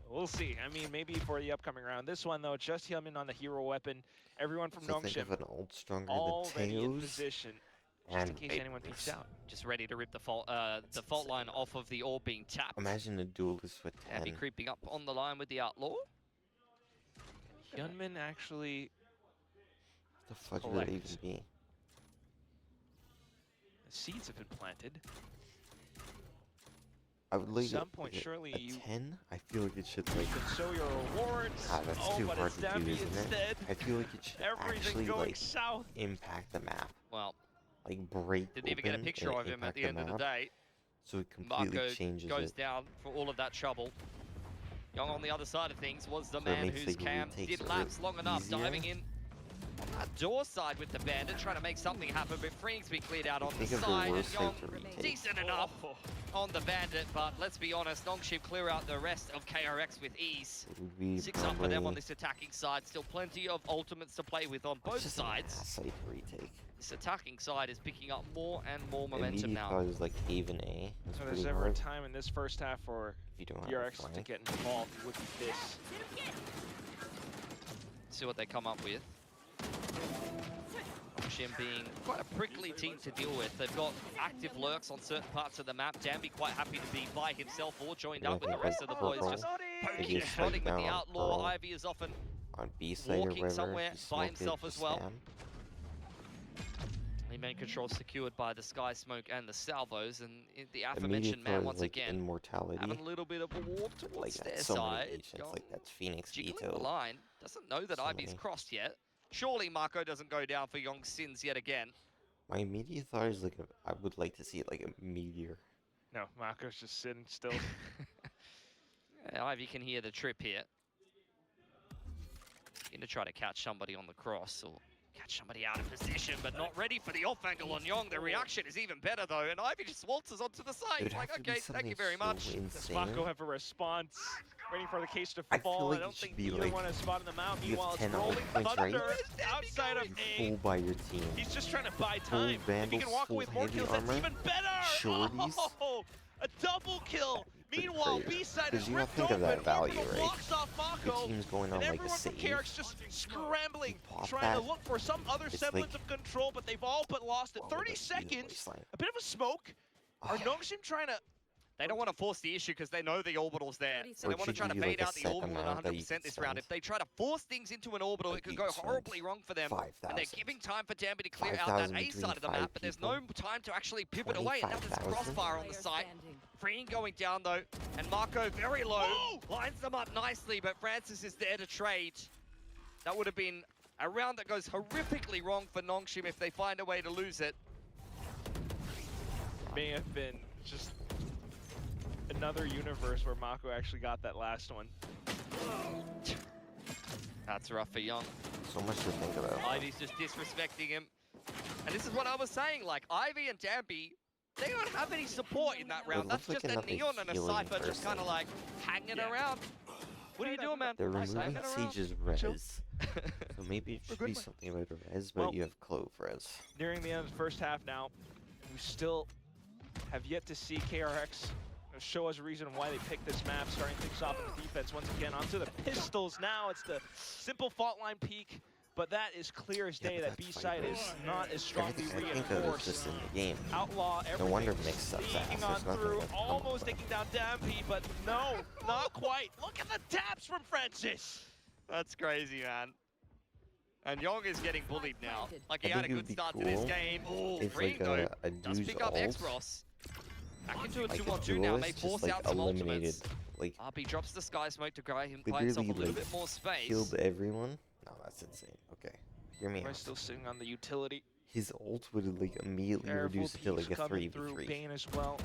We'll see. I mean, maybe for the upcoming round. This one, though, just Hillman on the hero weapon. Everyone from So think Nongshim of an ult stronger already than in Tails position, just in and case anyone peeks Vipers. out. Just ready to rip the fault line off of the orb being tapped. Imagine a duelist with 10. Abby creeping up on the line with the Outlaw. Hyunmin actually, What the fuck would it even collect. be? the seeds have been planted. I would like some point, a surely you 10. I feel like it should like. can show your rewards. That's Oh, too but hard it's to do, Danby isn't it? instead. I feel like it should Everything actually going like south. impact the map, Well, like break. didn't even get a open picture and of him at impact the end of the map, day. So it completely Marco changes goes it. down for all of that trouble. Young on the other side of things was the So it man makes whose the cam retakes did a laps bit long enough, easier. diving in on that door side with the Bandit, trying to make something happen, but Freeing's been cleared out on the Think of the side, and worst Young side to retake. decent enough Oh. on the Bandit, but let's be honest, Nongshim clear out the rest of KRX with ease. It would be 6 up for them on probably- this attacking side, still plenty of ultimates to play with on it's both just an sides. ass side to retake. This attacking side is picking up more and more And momentum maybe now. causes like Haven A. That's So pretty there's ever a hard time in this first half for if you don't have a DRX to flank. get involved, it would be this. See what they come up with. Nongshim being quite a prickly team to deal with. They've got active lurks on certain parts of the map. Danby quite happy to be by himself or joined up with the rest of the boys. Just poking and prodding with the Outlaw. Pearl Ivy is often on B side or walking whatever. somewhere if you by smoke himself it, as just well. spam. main control secured by the Sky Smoke and the Salvos. And the And maybe aforementioned it man was, once like again immortality. having a little bit of a walk Like towards their that's so many side. agents, Going- like that's Phoenix jiggling Vito. the line. Doesn't know that So Ivy's many. crossed yet. Surely Marco doesn't go down for Young's sins yet again. My immediate thought is like I would like to see it like a meteor. No, Mako's just sitting still. Ivy can hear the trip here. Going to try to catch somebody on the cross or catch somebody out of position, but not ready for the off angle on Yong. The reaction is even better though, and Ivy just waltzes onto the side. It would He's like, have to be okay, thank you very something much. so Does insane. Mako have a response? Waiting for the case to I feel fall. like I it don't should think be either like one has spotted them out. you have Meanwhile, it's 10 rolling points, right? Thunder outside of A. Full by your team. He's just trying to buy Full time. If he Vandal, can walk full away with more heavy kills, that's armor, even better. shorties. Oh, a double kill. Pretty Meanwhile, crazy. B-side Because is you don't ripped think of open. that value, Orbital right? blocks off Your Mako. team's going on And like a everyone from save. KRX just scrambling, pop trying to that, look for some other it's semblance like- of control, but they've all but lost it. What would 30 that be, the seconds, wasteland? a bit of a smoke. Are Oh. Nongshim trying to... They don't want to force the issue because they know the orbital's there. 30 So they Or want to should try to you, like, bait a out the set orbital amount that you 100% can this round. spend? If they try to force things into an orbital, Like it could you go spend horribly wrong for them. And they're 5,000. giving time for Danby to clear out that 5,000 A between side of the 5 map, but there's no people. time to actually pivot away. And now there's 25,000? Crossfire on the Player site. standing. Freen going down though, and Mako very low. Whoa! Lines them up nicely, but Francis is there to trade. That would have been a round that goes horrifically wrong for Nongshim if they find a way to lose it. May have been just another universe where Mako actually got that last one. That's rough for Young. So much to think about. Ivy's just disrespecting him. And this is what I was saying, like, Ivy and Danby, they don't have any support in that round. That's looks just like a another Neon and a healing Cypher just person. kind of like hanging Yeah. around. What are you doing, man? They're Nice, removing hanging around. Siege's Chill. res. So maybe it should good, be man. something about a res, but Well- you have Clove res. Nearing the end of the first half now, we still have yet to see KRX show us a reason why they picked this map, starting things off in the defense once again. Onto the pistols now. It's the simple fault line peak, but that is clear as Yeah, day but that that's B-side is Vipers. not as strongly Everything I think of is reinforced. just in the game. Outlaw everything. No wonder Mix sucks ass. Sneaking on There's nothing through, that can come almost of it. taking down Dampy, but no, not quite. Look at the taps from Francis. That's crazy, man. And Yong is getting bullied now. Like, he I had a think it good would be start to this cool game. Oh, If Freen, like though, a does dude's pick up ult, X-Ross. Back into a like 2-on-2 now, may duelist force just like out some eliminated, ultimates. like RB drops the Sky Smoke to buy himself a literally little like bit more space. killed everyone. No, that's insane. Okay, hear me We're out. still sitting on the utility. His ult would like immediately Careful reduce it to like peeks a coming through 3v3. Bane as well.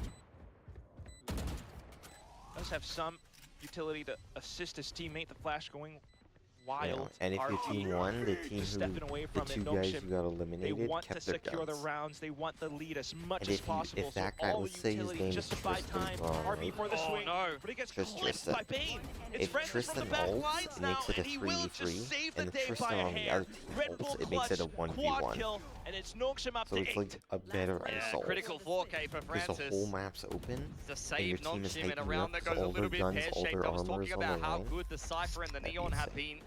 Does have some utility to assist his teammate. The flash going You know, wild. and if your RP team won, the team just who stepping away the from two it. guys Nongshim, who got they eliminated want to kept their secure the guns. rounds. They want the lead as much And as if you- possible. if that guy, so all let's the say his utility name just is to buy Tristan time. Braun, RB right? for the Oh, swing, no. but he gets Tristan clipped said- by Bane. It's If Francis from the Tristan back ults, lines it now, makes it a and he will just 3v3, save the and day Tristan by a on the hair. other team Red ults, Bull it makes it a clutch, 1v1. quad kill, and it's Nongshim up So to it's 8. like a better Yeah, assault. critical 4K for Because Francis. the whole map's open, To your save team is Nongshim in a hyping you round up, that so goes a all little their bit guns, all pear-shaped. their I was armor talking is on about the how line. good the Cypher and the That'd be Neon have insane. been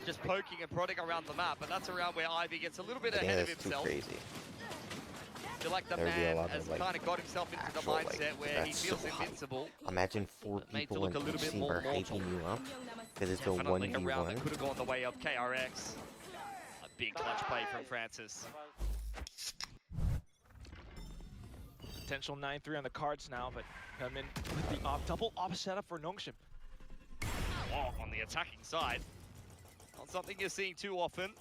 just poking and prodding around the map, but that's a round where Ivy gets a little bit I think ahead of that's too himself. crazy. I feel like the There would be a man lot of, has like, kind of got himself into the actual, like, mindset where he that's feels so hype. invincible. Imagine 4 But made to people look in a little each bit team more are mortal. hyping you up, because it's a Definitely a round that 1v1. could have gone the way of KRX. A big clutch play from Francis. Potential 9-3 on the cards now, but come in with the double op setup for Nongshim. Oh, on the attacking side. Not something you're seeing too often.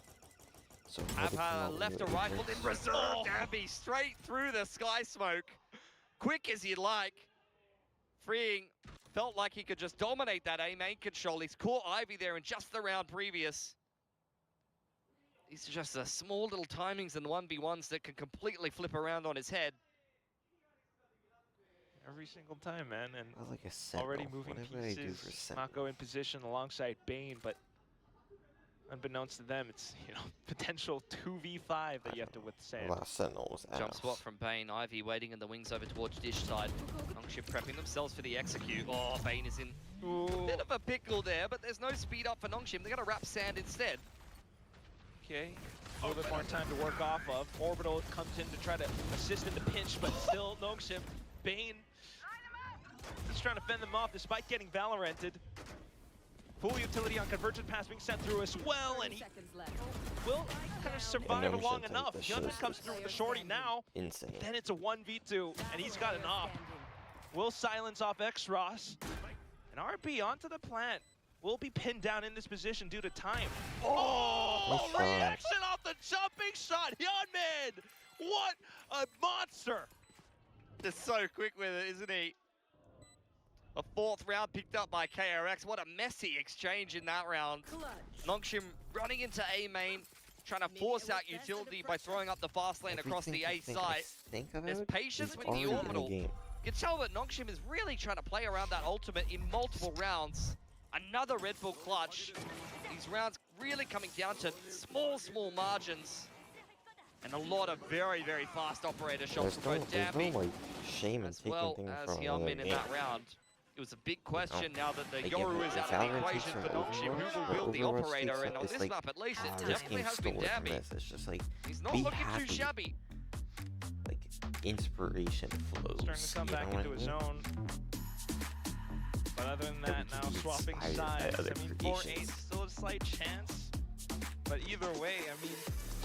So how they come Abha out with left a new rifle agents. in reserve. Oh. Danby straight through the Sky Smoke. Quick as you'd like. Freeing felt like he could just dominate that A main control. He's caught Ivy there in just the round previous. These are just small little timings and 1v1s that can completely flip around on his head. Every single time, man, and Well, like a sentinel. already moving What would I do for pieces. sentinel? Mako in position alongside Bane, but unbeknownst to them, it's potential 2v5 that you have to withstand. A lot of sentinels. Jump spot from Bane. Ivy waiting in the wings over towards Dish side. Nongshim prepping themselves for the execute. Oh, Bane is in Ooh. a bit of a pickle there, but there's no speed up for Nongshim. They're going to wrap sand instead. Okay, a little bit more time to work off of. Orbital comes in to try to assist in the pinch, but still Nongshim. Bane, he's trying to fend them off despite getting Valoranted. Full utility on Convergent Pass being sent through as well, and 30 he seconds left. will kind of survive Nongshim long take enough. the Hyunmin shit. comes through with the shorty now, Insane. then it's a 1v2, and he's got an op. Standing. Will silence off X-Ross. And RP onto the plant. Will be pinned down in this position due to time. Oh, Nice shot. reaction off the jumping shot. Hyunmin What a monster! Just so quick with it, isn't he? A 4th round picked up by KRX. What a messy exchange in that round. Clutch. Nongshim running into A main, trying to force out utility by throwing up the fast lane across the A site. There's patience with the orbital. You can tell that Nongshim is really trying to play around that ultimate in multiple rounds. Another Red Bull clutch. These rounds really coming down to small margins. And a lot of very fast operator shots from both Dambi like shame in as taking well things as from Yeomin another in game. that round. It was a big question now that the Like, Yoru if is out of the Valorant equation takes for from Nongshim. Overwatch, Who will wield the Overwatch operator? takes And on it's this like, map, at least, it this definitely game has been stole it from Dambi. this. It's just like, He's not be looking happy. too shabby. like inspiration flows. Starting to come you back know into what his I mean? own. But other than that, now Everything swapping inspired by sides. other I mean, creations. 4-8 still a slight chance. But either way, I mean,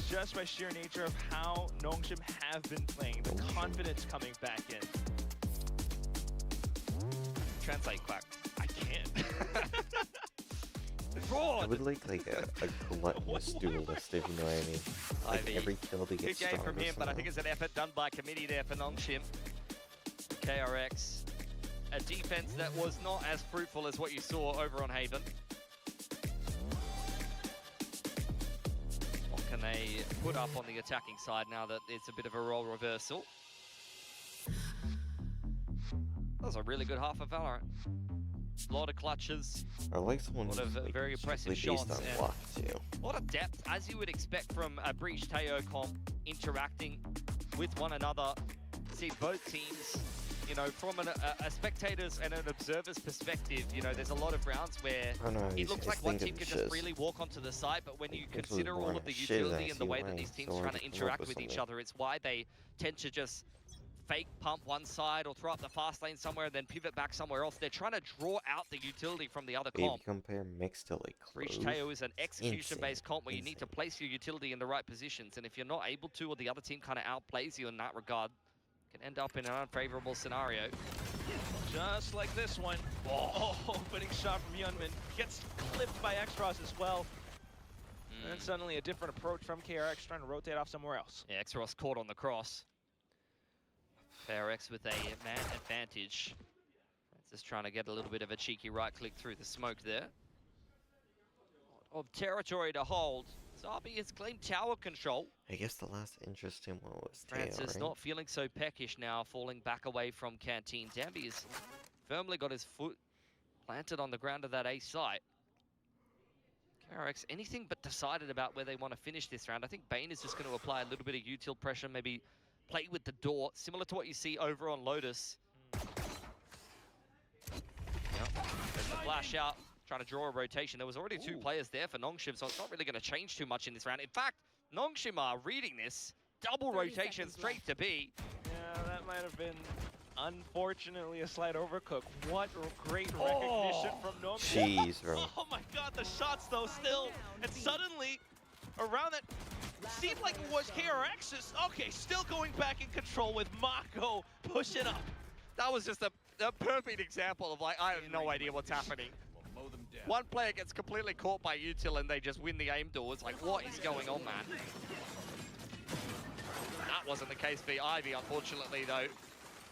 just by sheer nature of how Nongshim have been playing, the confidence coming back in. Translate, Quack. I can't. I Fraud! would like a gluttonous duelist, if you know what I mean. Like Ivy. every kill to get Good game stronger from him, but I somehow. think it's an effort done by committee there for Nongshim. KRX. A defense that was not as fruitful as what you saw over on Haven. What can they put up on the attacking side now that it's a bit of a role reversal? That was a really good half of Valorant. A lot of clutches, I like someone lot who's of, like, very impressive strictly based shots on and- luck too. a lot of depth, as you would expect from a Breach Teo comp interacting with one another. See both teams, you know, from a spectator's and an observer's perspective, you know, there's a lot of rounds where Oh no, it he's looks like one team can just really walk onto the site, but when you This was consider more all like of the a shiz utility and the way that ICY, these teams so trying hard to to come up interact with with each something. other, it's why they tend to just fake pump one side or throw up the fast lane somewhere and then pivot back somewhere else. They're trying to draw out the utility from the other If you comp. compare mixed to like Breach Clove, Teo is an execution-based insane, comp where you need to insane. place your utility in the right positions, and if you're not able to, or the other team kind of outplays you in that regard, can end up in an unfavorable scenario. Just like this one. Oh, opening shot from Yunmin. Gets clipped by Xros as well. And then suddenly a different approach from KRX trying to rotate off somewhere else. Yeah, Xros caught on the cross. KRX with a man advantage. Francis trying to get a little bit of a cheeky right click through the smoke there. Lot of territory to hold. Zabi has claimed tower control. I guess the last interesting one was Teo, Francis right? not feeling so peckish now, falling back away from Canteen. Dambi has firmly got his foot planted on the ground of that A site. KRX anything but decided about where they want to finish this round. I think Bane is just going to apply a little bit of util pressure, maybe play with the door, similar to what you see over on Lotus. Yep. There's the flash out, trying to draw a rotation. There was already two players there for Nongshim, so it's not really going to change too much in this round. In fact, Nongshim are reading this. Double 30 rotation seconds straight left. to B. Yeah, that might have been, unfortunately, a slight overcook. What great recognition from Nongshim. Jeez, bro. Oh my god, the shots though still. And suddenly, around that, seemed like it was KRX's. Okay, still going back in control with Mako pushing up. That was just a perfect example of like, I have no idea what's happening. One player gets completely caught by util and they just win the aim doors. Like, what is going on, man? That wasn't the case for Ivy, unfortunately, though.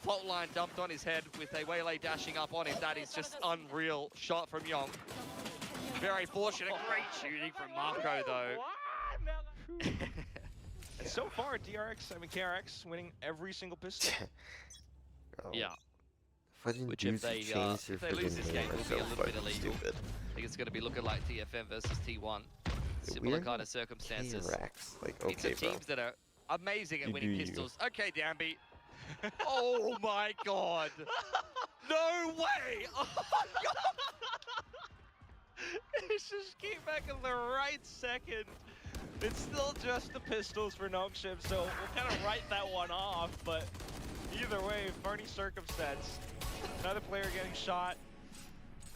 Fault line dumped on his head with a Waylay dashing up on him. That is just unreal shot from Yong. Very fortunate. Great shooting from Marco, though. And so far, KRX winning every single pistol. Oh, Yeah. Fucking Which dudes if who they, changed their if they lose friggin' this name game, are will be so a little bit fucking illegal. stupid. I think it's going to be looking like TFM versus T1. Similar We're kind not of circumstances. KRX. Like, These okay, are bro. teams that are amazing at You winning do you. pistols. Okay, Dambi. Oh my god. No way! Oh my god! It's just came back in the right second. It's still just the pistols for Nongshim, so we'll kind of write that one off, but either way, funny circumstance. Another player getting shot.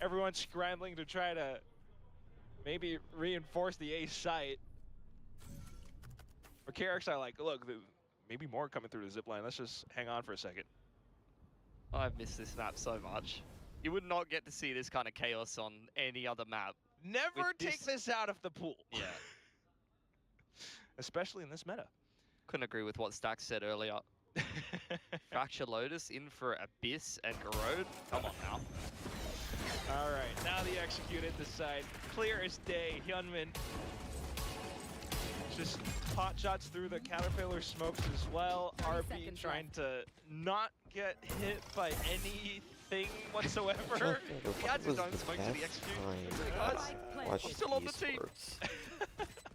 Everyone scrambling to try to maybe reinforce the A site. For KRX, I like, look, maybe more coming through the zipline. Let's just hang on for a second. I've missed this map so much. You would not get to see this kind of chaos on any other map. Never With take this out of the pool. Yeah. Especially in this meta. Couldn't agree with what Stack said earlier. Fracture Lotus in for Abyss and Garrode. Come on now. All right, now the executed the side. Clear as day, Hyunmin. Just pot shots through the Caterpillar smokes as well. 30 RB seconds trying to not get hit by anything whatsoever. He adds his own smoke to the execute. Guys, Watch I'm still on the team. esports.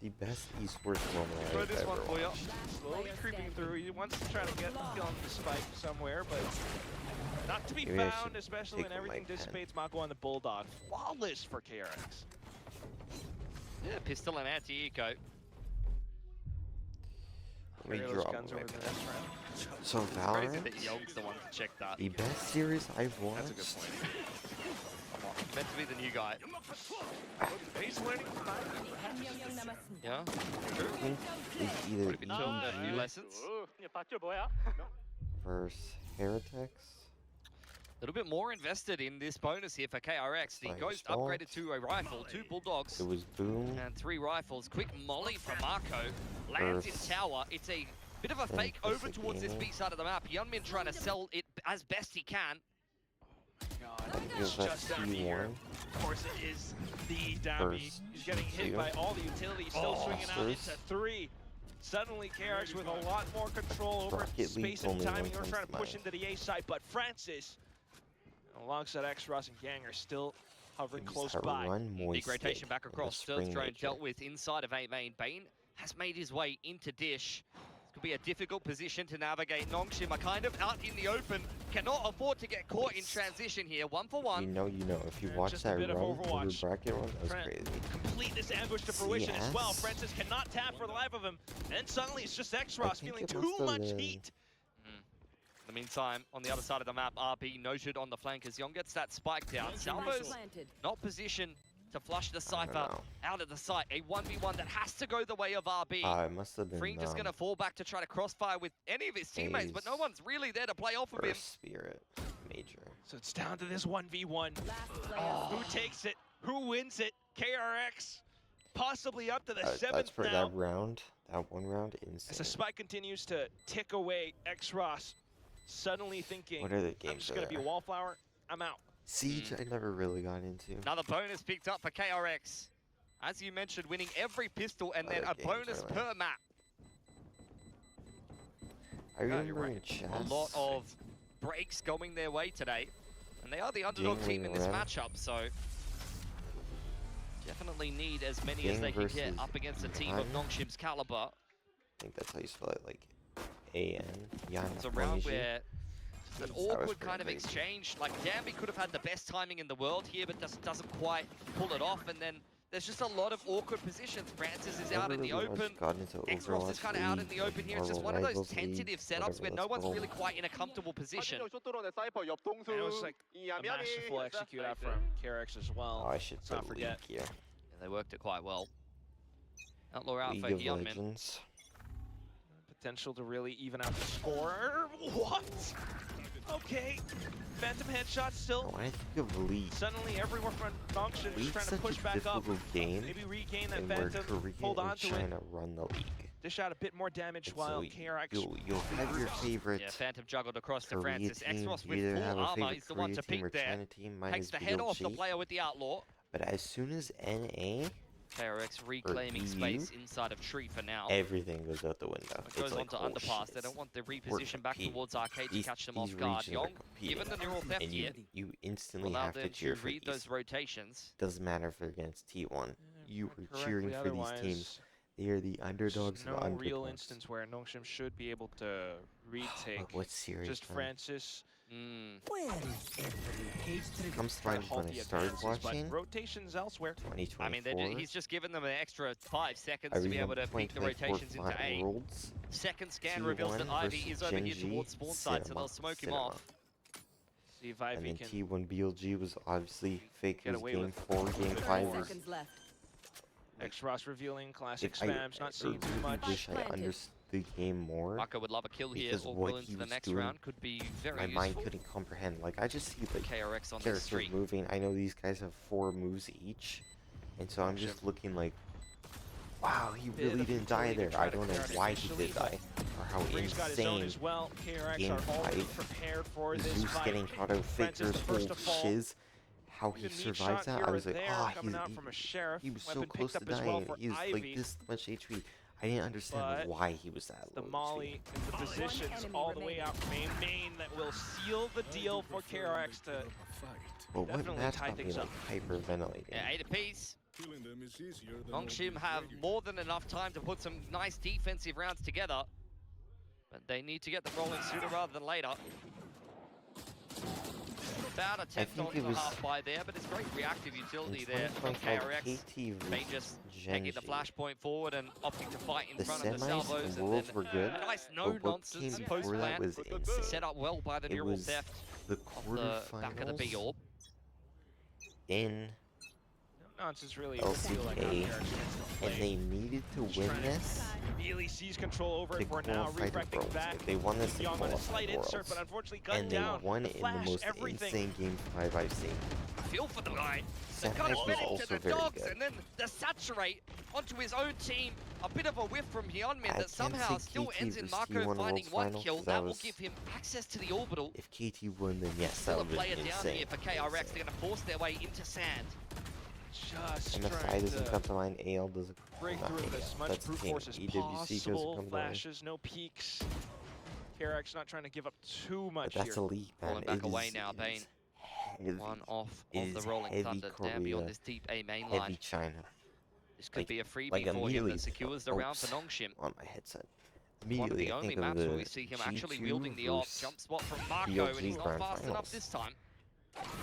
The best esports moment Throw I've this ever one for you. watched. Slowly creeping through. He wants to try to get on the spike somewhere, but not to be Maybe I found, should especially when take everything my pen. dissipates. Mako on the Bulldog. Flawless for KRX. Yeah, pistol and anti-eco. Let me Carry those drop guns my over the pen. next round. So Crazy Valorant, that Young's the one to check that. the best series I've watched. That's a good point. Meant to be the new guy. He's learning from that. 한 명령 남았습니다. Yeah. I think is either Would have been shown a few EG lessons. versus Heretics. A little bit more invested in this bonus here for KRX. The Fire Ghost Stalk. upgraded to a rifle, 2 Bulldogs, It was Boom. and 3 rifles. Quick molly from Marco. Lands in Burst. tower. It's a bit of a Then fake over Pussy towards this Gaming. B side of the map. Hyunmin trying to sell it as best he can. God, Gives it's us just Dambi here. T1. Of course, it is the Dambi. First, He's getting hit T2. by all the utilities, still Oh, swinging out first. into 3. Suddenly, KRX with a lot more control over Rocket League space and only timing. one We're comes trying to to push mind. into the A side, but Francis, alongside X-Ross and Gang, are still hovering Gives close a by. Run Big moist rotation stick back in the across. Surge spring drone nature. dealt with inside of A main. Bane has made his way into Dish. This could be a difficult position to navigate. Nongshim are kind of out in the open. Cannot afford to get caught in transition here. 1 for 1. You know. If you And watch just a that bit of run, the Overwatch. bracket run, that was Fran- crazy. Complete this ambush to fruition as well. CS. Francis cannot tap for the life of him. And suddenly it's just X-Ross think feeling it too must have much been- heat. In the meantime, on the other side of the map, RB noted on the flank as Young gets that spike down. Salvo's Planted. not positioned to flush the I Cypher don't know. out of the site. A 1v1 that has to go the way of RB. It must have been Freeing just going to fall back to try to crossfire with any of his teammates, but no Ace. one's really there to play off of him. First Spirit Major. So it's down to this 1v1. Last player Who takes it? Who wins it? KRX, possibly up to the That's 7th for now. that round. That one round, insane. As the spike continues to tick away, X-Ross suddenly thinking, What are the I'm games just going to be a there? wallflower. I'm out. Siege, I never really got into. Another bonus picked up for KRX. As you mentioned, winning every pistol and then Other a games bonus are per like- map. I you're remember right. in chess. A lot of breaks going their way today. And they are the underdog team in this Jingling matchup, so definitely need as many as Jing they can get versus up against a team of Yan. Nongshim's caliber. I think that's how you spell it, like A-N. Yan. It's a round Oniji. where it's an That was awkward pretty kind of big. exchange. Like, Dambi could have had the best timing in the world here, but just doesn't quite pull it off. And then there's just a lot of awkward positions. Francis is out in the Never really open. got into X-Ross is Overwatch kind of out in the League, open here. It's just Marvel one of those Rivals League, tentative setups whatever where no that's one's called. really quite in a comfortable position. And it was like a masterful execute out from KRX as well. Oh, I should Let's not put League forget. here. Yeah, they worked it quite well. Outlaw out League for of Hyunmin. Legends. Potential to really even out the score. What? Okay. Phantom headshot still. Oh, when I think of League, Suddenly everyone from Nongshim is League's trying to such push a back up. difficult game, Maybe regain that and where Phantom, Korea hold on and to China it, run the league. dish out a bit more damage And while so KRX you'll have your favorite Yeah, Phantom juggled across to Korea Francis. team. X-Ross You with either full have a armor favorite is the one Korea to team or pick there. China team. Mine Takes is the head off the BLG. player with the Outlaw. But as soon as NA, KRX reclaiming EU? space inside of Tree for now. everything goes out the window. It It's goes like, on to oh, underpass. shit, They don't want the we're reposition back competing. towards Arcade to These- catch them these off guard. regions are Young, competing. given the neural theft and here, you instantly allow have to them cheer to for read these. those rotations. Doesn't matter if they're against T1. You were Correctly cheering for these otherwise, teams. They are the there's underdogs no of underdogs. real instance where Nongshim should be able to retake. What series? Just man? Francis Mm. Comes to trying mind to when halt I the started advances, watching. but rotations elsewhere. 2024. I mean, he's just given them an extra 5 seconds I to be able remember to peek the 2024 rotations into Flat A. Worlds. Second scan reveals that T1 Ivy versus is over here Gen G towards spawn side, so they'll Cinema. smoke him off. See if And Ivy then can T1 BLG was obviously fake. Get It was away game with 4, game 30 5 30 was seconds left. X-Ross revealing classic if I spams, not seeing too really much. wish I Planted. understood the game more. Mako would love a kill here, Because or what go into he the was next doing, round could be very My mind useful. couldn't comprehend. Like, I just see like KRX on this characters streak. moving. I know these guys have 4 moves each, and so I'm just looking like, Wow, he Bit really of didn't die utility to there. try I to don't know clear it why he initially, did but die, or how Breeze got his own insane. as well. KRX Game are already 5. prepared for this Zeus fight. getting caught out, Francis Faker's the first whole to fall. shiz. How he Good neat survived shot that, here I or was like, there coming out he, from a Sheriff. he was so Weapon close picked to up as well dying. for He was Ivy. like this much HP. I didn't understand But why he was that The low Molly and the positions enemy all the way remaining. out main that will seal the deal for KRX to But what definitely match tie got me things like up. hyperventilating? Yeah, 8 apiece. Nongshim have more than enough time to put some nice defensive rounds together. But they need to get them rolling sooner rather than later. About attempt think on it the was- half by there, but it's great reactive utility In there from 2020 called KRX. KT They versus just taking the Genji. flashpoint forward and opting to fight in The front of the semis salvos, and and worlds then were good, a nice but what no-nonsense came before that post-plant was insane. set up well by the It neural was theft the of the back of the B quarterfinals orb. in no nonsense really LCK, feel like how KRX gets to and play. they needed to He's win trying to this Really sees control over to it for now, qualify the redirecting Worlds. back. If they won this, they Young on a qualified slight the insert, Worlds. but unfortunately gunned And they down. won The it in flash, the most everything. insane Game 5 I've seen. I feel for the guy. The Seth gun Nice was fed into also the very dogs, good. and then the saturate onto his own team. A bit of a whiff from Hyunmin I that somehow can't say still KT ends in versus Marco T1 finding Worlds one final, kill. 'cause That that will was- give him access to the orbital. If KT won, then yes, that Still a would have player been down insane. here for KRX. They're going to force their way into sand. Just MSI trying doesn't to come to mind, AL doesn't break not through with AL, as much that's brute King. force as EWC doesn't possible. come to mind. Flashes, no peaks. KRX not trying to give up too But much that's here. elite, man. Falling back It away is- now, it Bane. is heavy, One off It of the is Rolling heavy Thunder. Dambi on Korea, this deep A main heavy line. China This could like- be a freebie like for him immediately that secures the the round for ops Nongshim. on my headset. One of the Immediately, I only think of maps the where we see him actually G2 wielding the op. versus, Jump spot from Marco, BLG and he's not Grand fast enough Finals. this time.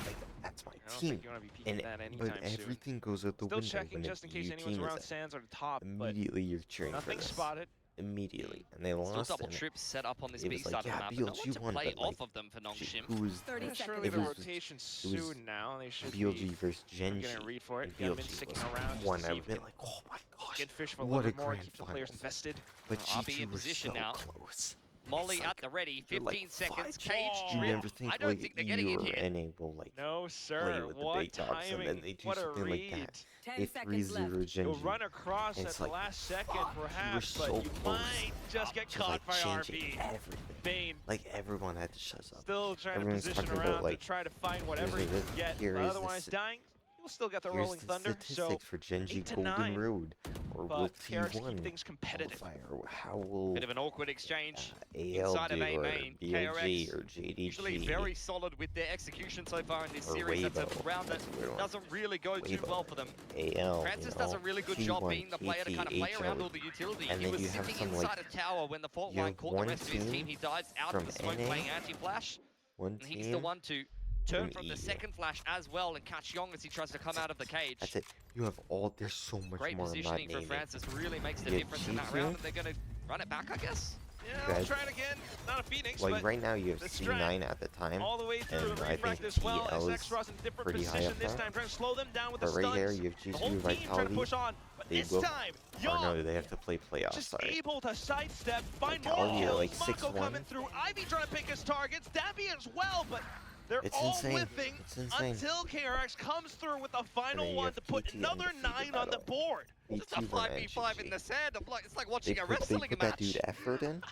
like, that's my I don't team. think you want to be peeking And that but anytime soon. everything goes out the Still window checking when just in case your anyone's team around is sands or the top, but immediately you're cheering for nothing this. spotted. Immediately, and they Still lost. double And trips set up on this it B was like, side of the yeah, map, but no one BLG to won, play but, like, off of them for Nongshim. who was 30 Yeah, seconds surely it the was- rotation was soon now. They should BLG be versus Genji. getting a read for it. and Gunman BLG sticking was around just one. to I see would if be he like, oh my gosh, can fish for a what little a bit more, grand keep the players finals. invested. But RB G2 in was position so now. close. Molly It's at like- the ready, you're 15 like, seconds, fuck. cage You drip. never think I don't like think they're getting in you're here. unable like No, play sir. with the What big dogs, and then timing. they do What a something like read. that. 10 A seconds 3-0 left. You'll Genji. run across And at it's the like, last second, fuck, you were perhaps, so but you close. might just get Just caught like by changing RB. everything. Bane Like everyone had to shut up. still trying Everyone's to position talking about, around like, to try to find whatever he here's can the- get, here but is the otherwise st- dying, he'll still get the Here's Rolling the Thunder, so statistics for Genji 8 to Golden 9, Road, or will but KRX keep T1 things competitive. qualify, or how will Bit of an awkward exchange. AL inside of do, A or main, BLG, KRX or JDG, Usually very solid with their execution so far in this or series. That's a Weibo. round that That's a weird one. doesn't really go too Weibo. well for them. AL, Francis you does a know, really good job T1, being the player to kind of play KT, around HO. all the utility. And He then was you have sitting some, inside like, a tower when the fault you line have caught the one rest of his team. team He dies out from of the smoke NA, playing anti-flash, one and he's the team. one to turn from from the EU. second flash as well and catch Yong as he tries to come out of the cage. That's it. You have all. There's so much Great more. I'm not positioning for naming. Francis really makes the You difference in have that G2. round, and they're going to run it back, I guess. Yeah, Okay. I'll try it again. Not a Phoenix, Like but right now, you have the C9 at the time, all the way through and the I refract think as well. TL as is X-Ross in different pretty high position up this there. time, trying to slow them down with the but right stuns. here you have The G2 whole team trying to Vitality. push on, but They this will- time, Or Young no, they have to play playoffs. just Sorry. able to sidestep, find more Vitality are kills. like Mako 6-1. coming through, Ivy trying to pick his targets, Dambi as well, but they're It's all insane. whiffing It's insane. until KRX comes through with the then final you one have to put KT another undefeated, 9 by on the the way. board. Just a B2 5v5 in the sand. It's like watching a they wrestling put that match. dude effort in.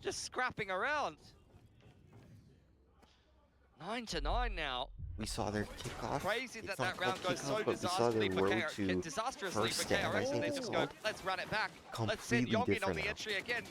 Just scrapping around. 9 to 9 now. We saw their kickoff. Crazy It's that not that round called goes so kickoff, but we saw disastrously their for road to disastrously first for stand, I KRX, and think they it's just go, called. let's run it back. Let's send Completely Yong in on different the now. entry again.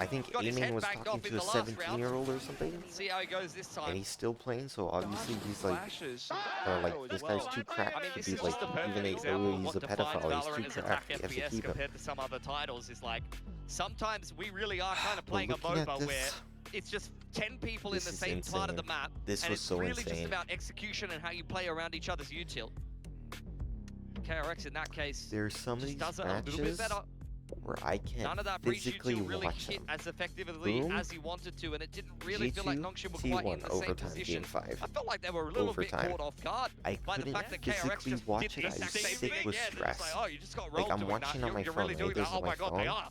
I think Got his Eamon head was banged talking off in to a the last round. 17-year-old or something, See how he goes this and time. he's still playing. So obviously he's like, Flashes. or like as this well. guy's too cracked I mean, to this be is like, just a perfect even though example of he's what a defines pedophile, Valorant he's as too attack cracked. You have to FPS keep him. compared to some other titles. Is like, sometimes we really are kind of But playing a looking at MOBA this, where it's just 10 people in this the is same part of the insane. map, This and was it's so really just insane. about execution and how you play around each other's util. KRX in that case There's some of just these does it a little bit matches better. where I can't None of that breach physically util really watch hit them. as effectively Boom. as he wanted to, and it didn't really feel like G2, Nongshim were quite in T1 the same overtime position. game 5. I felt like they were a little bit Overtime. caught off guard I by the couldn't fact that KRX physically just watch did it. the I was exact same sick thing with again. And it's stress. like, oh, you just got rolled I'm doing watching that. on my You're really phone, doing right? that. Oh There's my my god, they phone. are.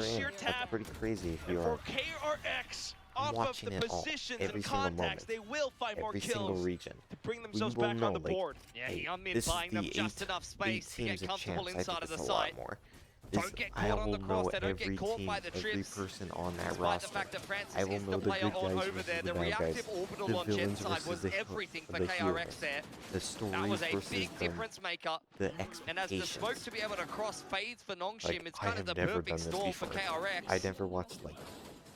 4 sheer in. tap. That's pretty crazy if And you for are. KRX, off of watching the it all, positions every and single contacts, moment, they will find more every single kills region. to bring We themselves will back know, on the like, board. Yeah, hey, Hyunmin this is buying them the just enough eight space to get teams of comfortable champs. I inside think of the it's a lot site. more. Don't get I caught on will the cross, know they don't get every caught team, by the every trips. person on that Despite roster. the fact that Francis I will is the know the player good on guys over versus there, the the bad guys, reactive the orbital on villains Genside was versus the everything for the KRX heroes, there. the That stories was a versus big difference maker. the And as the expectations. smoke to be able to cross fades for Nongshim, Like, it's I kind of have the never perfect done this storm for before. KRX. I never watched like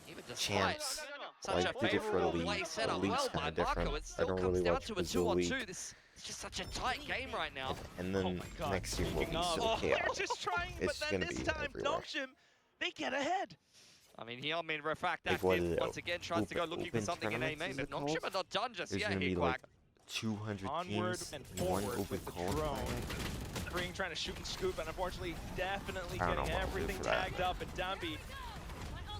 Even despite champs. such Like, a did it for favorable the play league. set The up league's well by kinda different. Marco, it I still don't comes really down watch to a Brazil 2-on-2. League. This it's just such a tight game right now. And then my God, next year will be speaking of- so Oh, chaos. they're just trying, but It's then gonna this be time, everywhere. Nongshim, they get ahead. I mean, Hyunmin Refract Like, what active is it, once again tries to go looking for open something in A tournaments, main, is but it called? Nongshim are not done just There's yet. gonna be Hequack. like 200 Onward teams and in one forward open with the qualifier. drone. Spring trying to shoot and scoop, and unfortunately, definitely I don't know getting what to do everything for that. tagged up, and Dambi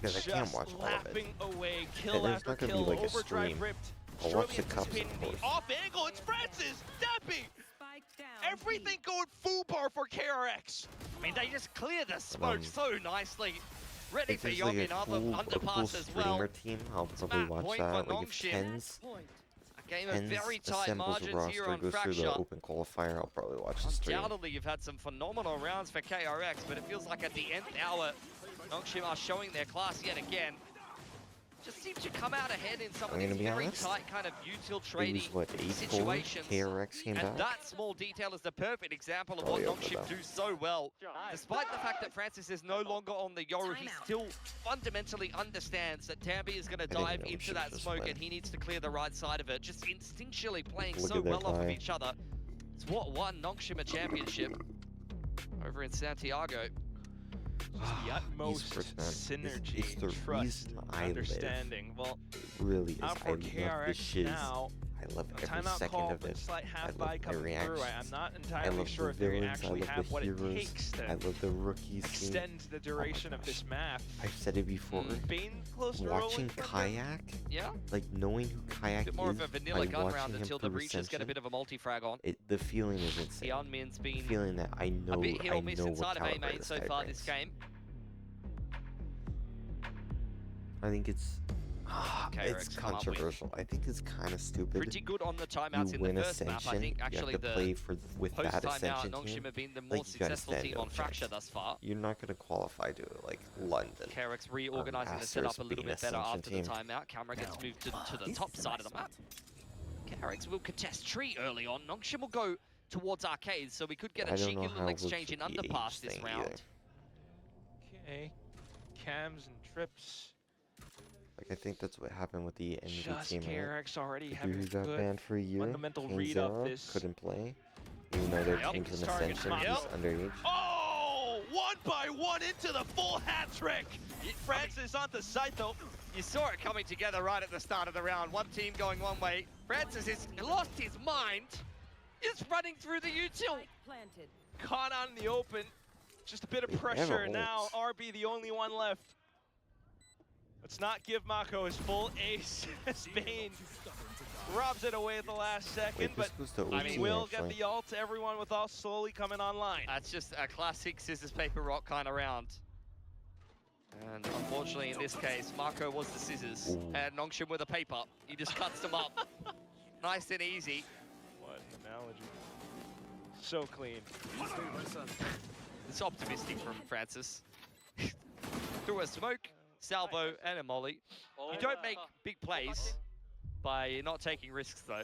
Because I can't just watch all of it. lapping away, And kill there's after not gonna be, kill, like, a overdrive stream. ripped. I'll watch the Surely cups, anticipating of the course. off angle, it's Francis! Dambi! Spike down. Everything going foobar for KRX. I mean, they just clear the smoke so nicely. Ready If for there's like Hyunmin, a other cool underpass as well. streamer team, I'll probably Map watch point for that. Like if Nongshim. Tens, Point. A game of Tens very tight assembles a margins here roster, on goes through the Fracture. open qualifier, I'll probably watch the stream. Undoubtedly, you've had some phenomenal rounds for KRX, but it feels like at the nth hour, Nongshim are showing their class yet again. Just seems to come out ahead in some of I'm these gonna be very honest, tight kind of util It trading was what, 8-4? situations. KRX came And back? that small detail is the perfect example of Oh, what yeah, Nongshim but do so well. Despite the fact that Francis is no longer on the Yoru, he Timeout. still fundamentally understands that Dambi is going to I didn't dive know into Nongshim that just smoke went. and he needs to clear the right side of it. Just instinctually playing Look so at their well off of tie. each other. It's what won Nongshim a championship over in Santiago. The utmost Esports, man. synergy, It's the trust, reason I live. understanding. Well, It really is. now I for love the KRX shiz. now, I love a every timeout second call, of but it. slight I half love by my coming through. reactions. I'm not I entirely love sure the if they villains, I actually love have the what heroes, it takes to I love the rookies. extend the duration of this map. I've said it before. Bane close to Watching rolling thunder. Kayak, Yeah, like knowing who Kayak a bit more is of a vanilla by gun watching round him until the through breaches get a Ascension, bit of a multi-frag on. the feeling is insane. Hyunmin's The been feeling that I know, a bit hit I or miss know inside what of A caliber main this so guy far brings. this game. I think it's KRX come up with controversial. I think it's kind of stupid. pretty good on the timeouts You in win the first map. Ascension, I think you actually have to the play with that post-timeout, Ascension Nongshim team. have been the more Like, you gotta successful stand team no on Fracture chance. thus far. You're not gonna qualify to like London. KRX reorganizing the Asterisk setup a little being bit better Ascension after team. the timeout. Camera gets moved to the top side of the map. KRX will contest tree early on. Nongshim will go towards arcades, so we could get I a don't cheeky know little how it works exchange in with the underpass age this thing round. either. Okay, cams and trips. Like I think that's what happened with the NV Just team. Right? KRX already The having dude who got good banned for a year, fundamental King read of Zero, this. couldn't play. Even though their Yep. team's an Target Ascension, he's Yep. underage. Oh, one by one into the full hat trick. Francis on the site though. You saw it coming together right at the start of the round. One team going one way. Francis has lost his mind. He's running through the util. Spike planted. Caught out in the open. Just a bit of They never pressure. Now hold. RB the only one left. Let's not give Mako his full ace. Spain robs it away at the last second, Wait, but this was the OT I mean, will get actually. the ult. Everyone with all slowly coming online. That's just a classic scissors, paper, rock kind of round. And unfortunately, in this case, Marco was the scissors, Ooh. and Nongshim with the paper. He just cuts them up. Nice and easy. What an analogy. So clean. It's optimistic from Francis. Through a smoke, salvo, and a molly. You don't make big plays by not taking risks, though.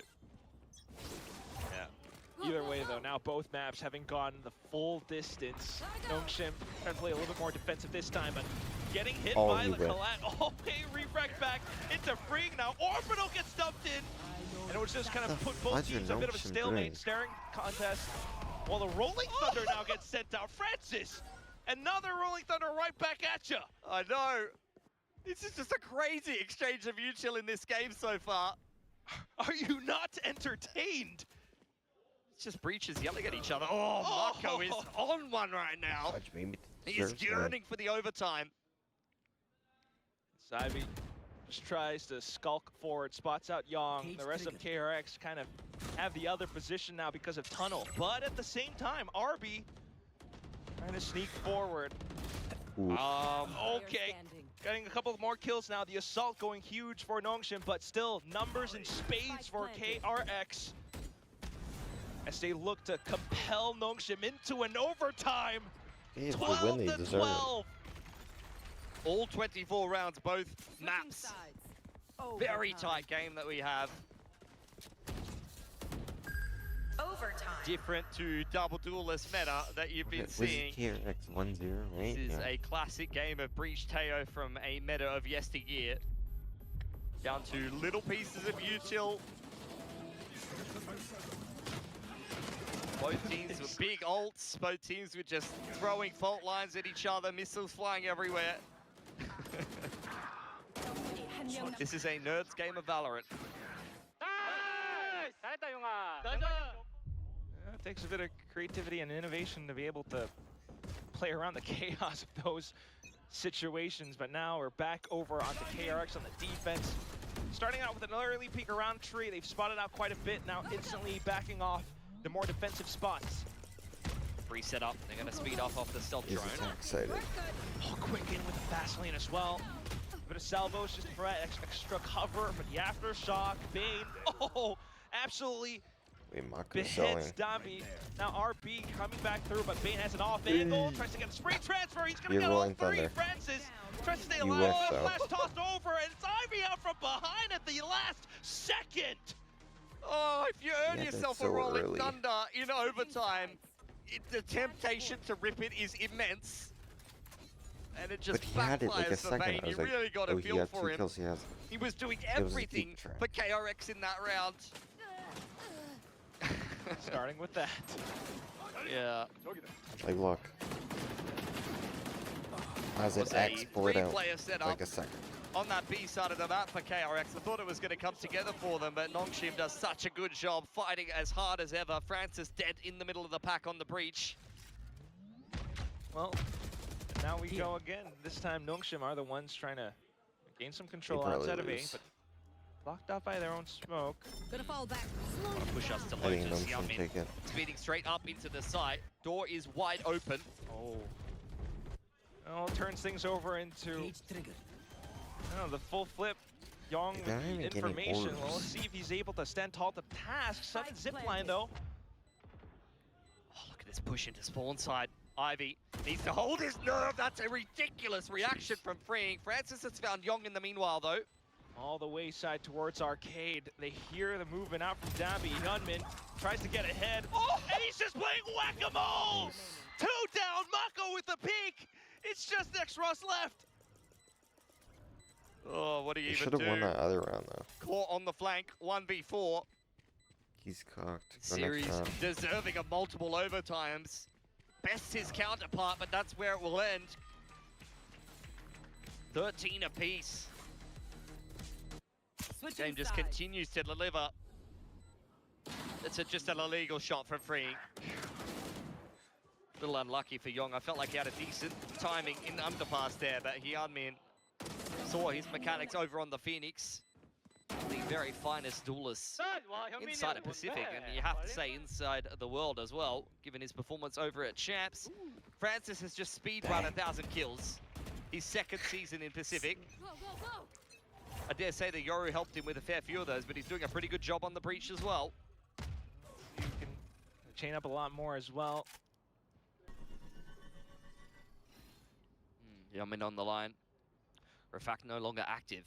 Either way, though, now both maps having gone the full distance. Nongshim trying to play a little bit more defensive this time, but getting hit All by you the with. collat. Oh, hey, refract back into Freeing now. Orbital gets dumped in. And it was just kind of The put both fudge teams are a bit of a Nongshim stalemate, doing? staring contest. While the Rolling Thunder now gets sent out. Francis, another Rolling Thunder right back at you. I know. This is just a crazy exchange of util in this game so far. Are you not entertained? It's just breaches yelling at each other. Oh, Marco is on one right now. Fudge maybe He is deserves one. yearning for the overtime. Ivy just tries to skulk forward, spots out Yong. The rest of KRX kind of have the other position now because of Tunnel. But at the same time, RB trying to sneak forward. Ooh. Okay, Player standing. getting a couple more kills now. The assault going huge for Nongshim, but still numbers in spades for KRX as they look to compel Nongshim into an overtime. Hey, if they 12 win, they to deserve 12. All 24 rounds, both Switching maps. sides. Very Overtime. tight game that we have. Overtime. Different to double duelist meta that you've been Was it seeing. KRX 1-0, right? This is Yeah. a classic game of Breach Teo from a meta of yesteryear. Down to little pieces of util. Both teams with big ults, both teams were just throwing fault lines at each other, missiles flying everywhere. This is a nerds game of Valorant. It takes a bit of creativity and innovation to be able to play around the chaos of those situations, but now we're back over onto KRX on the defense. Starting out with an early peek around tree, they've spotted out quite a bit, now instantly backing off the more defensive spots. Reset up, they're gonna speed off the stealth He's drone. attack excited. Oh, quick in with the fast lane as well. A bit of salvos just to provide extra cover, but the aftershock, Bane, oh, absolutely Wait, Mako's selling. beheads Dambi. Now RB coming back through, but Bane has an off angle, tries to get a spring transfer, he's gonna You're get all rolling three. thunder. Francis tries to stay You alive, whiffed, though. flash tossed over, and it's Ivy out from behind at the last second. Oh, if you earn Yeah, that's yourself so a rolling early. thunder in overtime, the temptation to rip it is immense. And it just But he had it like a backfires for second. Bane. I You was like, really got oh, to he feel had for 2 him. kills, he has. He was doing was a deep everything trap. for KRX in that round. Starting with that. Yeah. Like, look. As it Was a export out three-player setup like a second. on that B side of the map for KRX. I thought it was going to come together for them, but Nongshim does such a good job fighting as hard as ever. Francis dead in the middle of the pack on the breach. Well, now we go again. This time Nongshim are the ones trying to gain some control probably outside of A, lose. but blocked out by their own smoke. Gonna fall back. Wanna push us to I think Lotus. Nongshim Yamin take it. speeding straight up into the site. Door is wide open. Oh. Oh, turns things over into the full flip. Young with They're not the even getting information. Well, orders. let's see if he's able to stand tall to task. Sudden Spike zipline planted. though. Oh, look at this push into spawn side. Ivy needs to hold his nerve. That's a ridiculous reaction from Freeing. Francis has found Young in the meanwhile, though. All the way side towards Arcade. They hear the movement out from Dambi. Yunmin tries to get ahead. Oh, and he's just playing whack-a-mole! 2 down, Mako with the peek! It's just next Russ left. Oh, what do you He even should have do? won that other round, though. Caught on the flank, 1v4. He's cocked. Go Series next round. deserving of multiple overtimes. Best his counterpart, but that's where it will end. 13 apiece. Switching Game just sides. continues to deliver. It's just an illegal shot from Freeing. Little unlucky for Young. I felt like he had a decent timing in the underpass there, but Hyunmin saw his mechanics over on the Phoenix. The very finest duelist inside of Pacific, and you have to say inside the world as well, given his performance over at Champs. Francis has just speed run 1,000 kills. His second season in Pacific. Go, go, go. I dare say that Yoru helped him with a fair few of those, but he's doing a pretty good job on the breach as well. You can chain up a lot more as well. Yamin on the line. Rafak no longer active.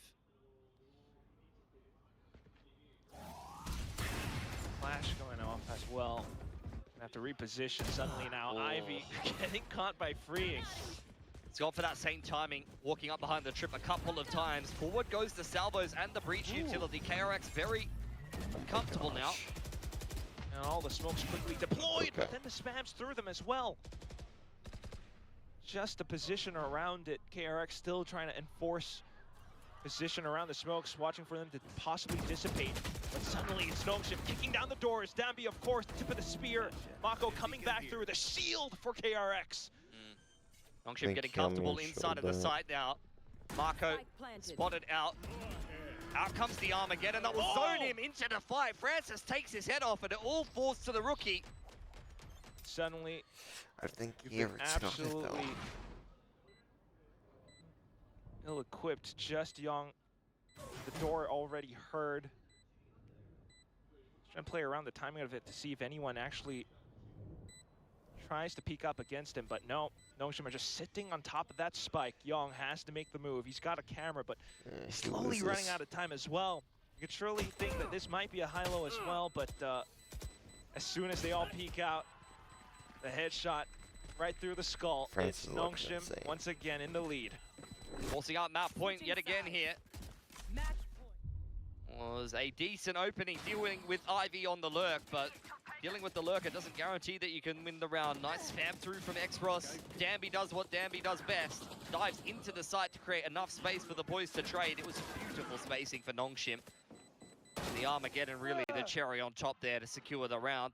Flash going off as well. Have to reposition suddenly now. Oh. Ivy getting caught by Freeing. He's gone for that same timing, walking up behind the trip a couple of times. Forward goes the salvos and the breach utility. KRX very comfortable now. And all the smokes quickly deployed, but Okay. then the spams through them as well. Just the position around it. KRX still trying to enforce position around the smokes, watching for them to possibly dissipate. But suddenly it's Nongshim kicking down the doors. Dambi, of course, the tip of the spear. Mako coming back through the shield for KRX. Nongshim Think getting comfortable Yamin inside of the should, site now. Marco Spike planted. spotted out. Out comes the Armageddon that will zone him into the fight. Francis takes his head off and it all falls to the rookie. Suddenly, I think you've been KRX got it, though. absolutely ill-equipped, just young. The door already heard. Trying to play around the timing of it to see if anyone actually tries to peek up against him, but no. Nongshim are just sitting on top of that spike. Young has to make the move. He's got a camera, but he's slowly running out of time as well. You could surely think that this might be a high-low as well, but as soon as they all peek out, the headshot right through the skull. It's Nongshim once again in the lead. Forcing out map point yet again here. Was a decent opening dealing with Ivy on the lurk, but dealing with the lurker doesn't guarantee that you can win the round. Nice spam through from Xros. Danby does what Danby does best. Dives into the site to create enough space for the boys to trade. It was beautiful spacing for Nongshim. And the Armageddon really the cherry on top there to secure the round.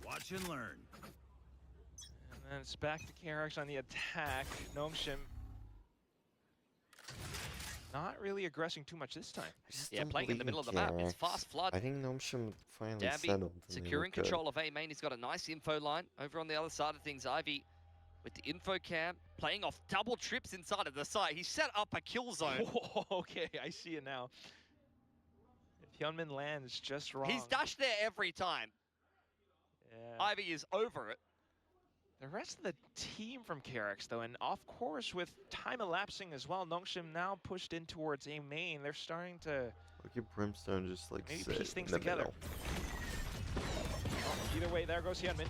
Watch and learn. And then it's back to KRX on the attack. Nongshim not really aggressing too much this time. Yeah, playing in the middle of the map. It's fast flood. I think Nongshim finally Danby settled. securing control of A main. He's got a nice info line. Over on the other side of things, Ivy with the info cam, playing off double trips inside of the site. He set up a kill zone. Okay, I see it now. If Hyunmin lands just wrong. He's dashed there every time. Yeah. Ivy is over it. The rest of the team from KRX though, and of course with time elapsing as well, Nongshim now pushed in towards A main. They're starting to Look at Brimstone just like maybe sit piece things in the together. middle. Either way, there goes Hyunmin.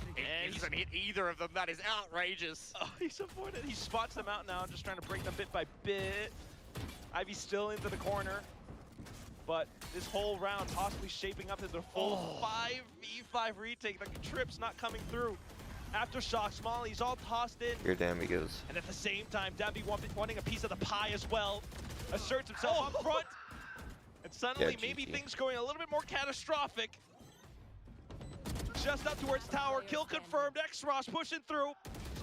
He doesn't hit either of them. That is outrageous. Oh, he's avoided. He spots them out now, just trying to break them bit by bit. Ivy's still into the corner, but this whole round possibly shaping up into a full 5v5 retake. The trip's not coming through. Aftershock, Smalley's all tossed in. Here Danby goes. And at the same time, Danby wanting a piece of the pie as well. Asserts himself up front. And suddenly, maybe things going a little bit more catastrophic. Just up towards tower, kill confirmed. Xros pushing through.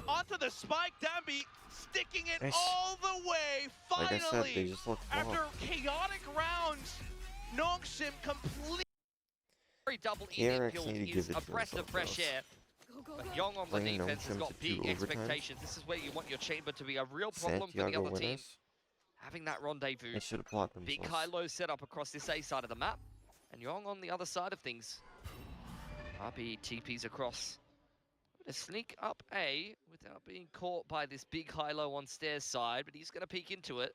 Onto the spike, Danby sticking it all the way. Finally, like I said, they just look after chaotic rounds, Nongshim completely. Very double in kill need to is give a it to breath of themselves. fresh air. But Young on the Playing defense has Nongshim got to big do overtime. expectations. This is where you want your chamber to be a real problem for the Santiago other team. winners. Having that rendezvous. They should applaud themselves. Big high-low setup across this A side of the map. And Young on the other side of things. RB TPs across. To sneak up A without being caught by this big high-low on stairs side, but he's going to peek into it.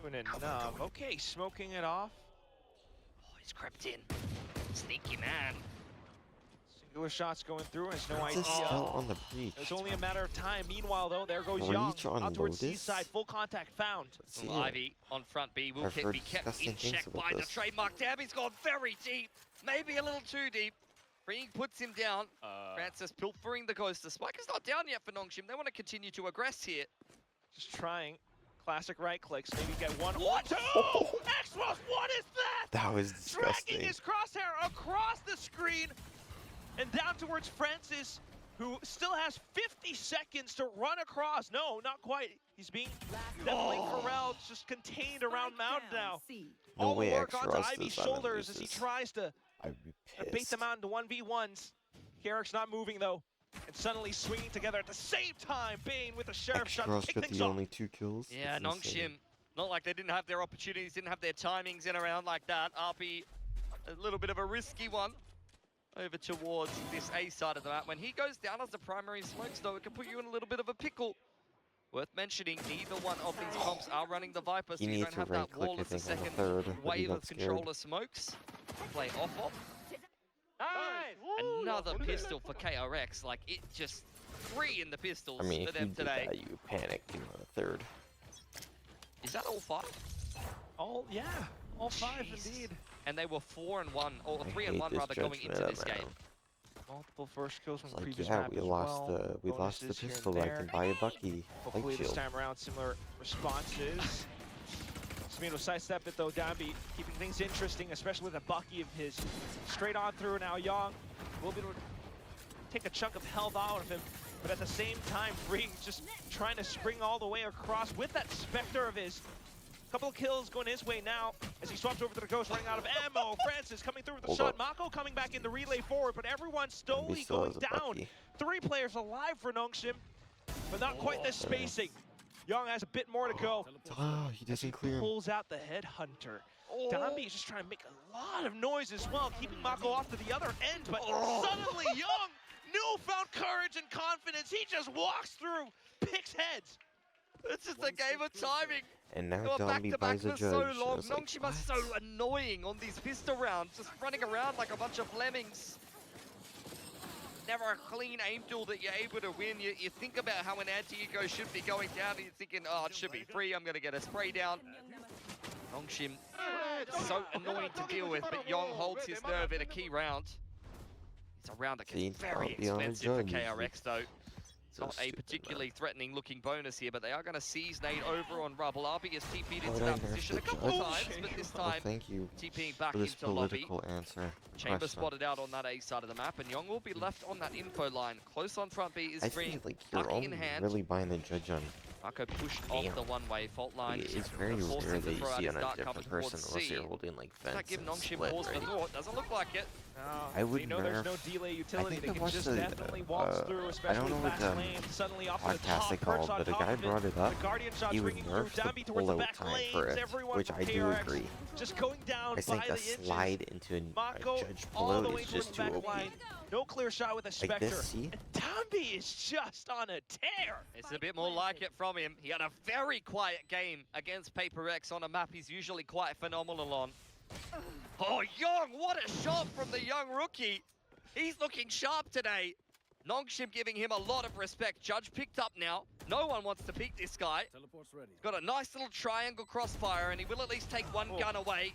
Soon enough. Okay, smoking it off. Oh, he's crept in. Sneaky man. Singular shots going through, and it's no Just idea. fell on the breach. It's only a matter of time. Meanwhile, though, there goes Breach Young. on Out towards Lotus? C-side, full contact found. Let's see Well, it. Ivy on front B will I've heard be kept disgusting in things check about by the this. trademark. Danby's gone very deep. Maybe a little too deep. Ring puts him down. Francis pilfering the ghost. The spike is not down yet for Nongshim. They want to continue to aggress here. Just trying. Classic right clicks. Maybe get one. What? Two! Xros, what is that? That was Dragging disgusting. his crosshair across the screen and down towards Francis, who still has 50 seconds to run across. No, not quite. He's being definitely corralled, just contained around Mound now. No All way the work onto Xros Ivy's does that shoulders on as he Lucis. tries to I'd be bait pissed. them out into 1v1s. KRX not moving though, and suddenly swinging together at the same time. Bane with a sheriff shot to Xros kick got things the off. only 2 kills. Yeah, That's insane. Nongshim. Not like they didn't have their opportunities, didn't have their timings in around like that. RP, a little bit of a risky one. Over towards this A side of the map. When he goes down as the primary smokes, though, it can put you in a little bit of a pickle. Worth mentioning, neither one of these comps are running the Viper, so He you needs don't to have that right-click, wall I as the think, on the second third, but he wave got of scared. controller smokes. Play off of. Another pistol for KRX. Like, it just 3 in the pistols I mean, for if you them did today. that, you panicked in the third. Is that all 5? Yeah, all 5 Jeez. indeed. And they were 4 and 1, or I 3 and hate 1 this rather, going judgment into up this now. game. Multiple first kills from It's like, previous yeah, map we as lost well. the we lost the Bonuses here and pistol. I there. can buy a Bucky. Hopefully Light this shield. time around, similar responses. Smino sidestep it though, Danby keeping things interesting, especially with a Bucky of his. Straight on through now, Young will be able to take a chunk of health out of him, but at the same time, Free just trying to spring all the way across with that Spectre of his. Couple of kills going his way now as he swaps over to the Ghost, running out of ammo. Francis coming through with the Hold shot. up. Mako coming back in the relay forward, but everyone's slowly still going has a down. Bucky. 3 players alive for Nongshim, but not quite the spacing. Young has a bit more to go. Oh, he As he doesn't clear him. pulls out the headhunter. Dambi is just trying to make a lot of noise as well, keeping Mako off to the other end, but suddenly Young, newfound courage and confidence, he just walks through, picks heads. It's just a game of timing. And now Going back Dambi to back buys a for judge. so I long. was like, Nongshim are so what? annoying on these pistol rounds, just running around like a bunch of lemmings. Never a clean aim duel that you're able to win. You think about how an anti-eco should be going down, and you're thinking, oh, it should be free. I'm going to get a spray down. Nongshim, so annoying to deal with, but Yong holds his nerve in a key round. It's a round that gets See, very I'll be on a expensive for judge. KRX, though. It's So not a stupid, particularly threatening looking bonus here, but they are going to seize nade over on Rubble. RB has TP'd Why into would I that nerf position a the couple of judge? times, but this Oh, time thank you TPing back for this into lobby. political answer. Chamber question. spotted out on that A side of the map, and Young will be left on that info line. Close on front B is I free. think like you're Bucket all in hand. really buying the judge on. Mako pushed off Damn. the one-way fault line. It's very Forced rare him to that you throw out see his on a dart cover different person towards unless C. you're holding like Does fence that give and Nongshim split, pause for right? thought? Doesn't look like it. I would They know there's no nerf- delay utility. think They I can watched just the, definitely waltz through, I especially don't know what fast lane. Suddenly off to the podcast top, they perch called, on but a top guy of brought it up. The Guardian shot's He would ringing through. nerf the Dambi towards the pullout back time for lanes. it, Everyone which from I do KRX agree. just going down I think by a the inches. slide into a Mako judge all the pullout way is towards just the too back OP. line. No clear shot with a Like Spectre. this, see? And Dambi is just on a tear. It's a bit more like it from him. He had a very quiet game against Paper X on a map he's usually quite phenomenal on. Oh, Young, what a shot from the young rookie. He's looking sharp today. Nongshim giving him a lot of respect. Judge picked up now. No one wants to peek this guy. Teleport's ready. Got a nice little triangle crossfire, and he will at least take one gun away.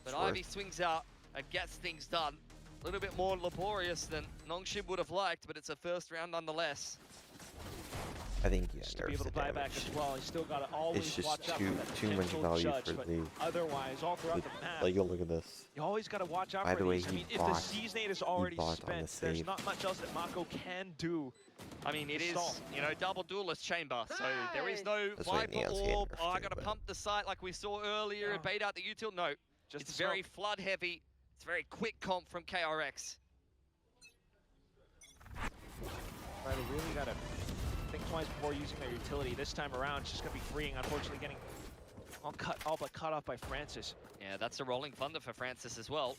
But It's worth- Ivy swings out and gets things done. A little bit more laborious than Nongshim would have liked, but it's a first round nonetheless. I think yeah, Just to be nerfs able the to buy back damage. as well. He's still got to always just watch out too- for that too much potential value judge, for but the- otherwise, all throughout the map, Like, look at this. you always got to watch out By for the way, these. I he mean, if the bought- Seize Nade is already bought on the spent, there's save. not much else that Mako can do. I mean, it is, Stall. you know, double duelist chamber, so there is no That's why Viper Neon's getting orb. nerfed Oh, I too, gotta but- pump the site like we saw earlier and bait out the util. No, Just it's the very smoke. flood heavy. It's very quick comp from KRX. Right, they really got to think twice before using their utility. This time around, it's just going to be freeing. Unfortunately, getting all but cut off by Francis. Yeah, that's a rolling thunder for Francis as well.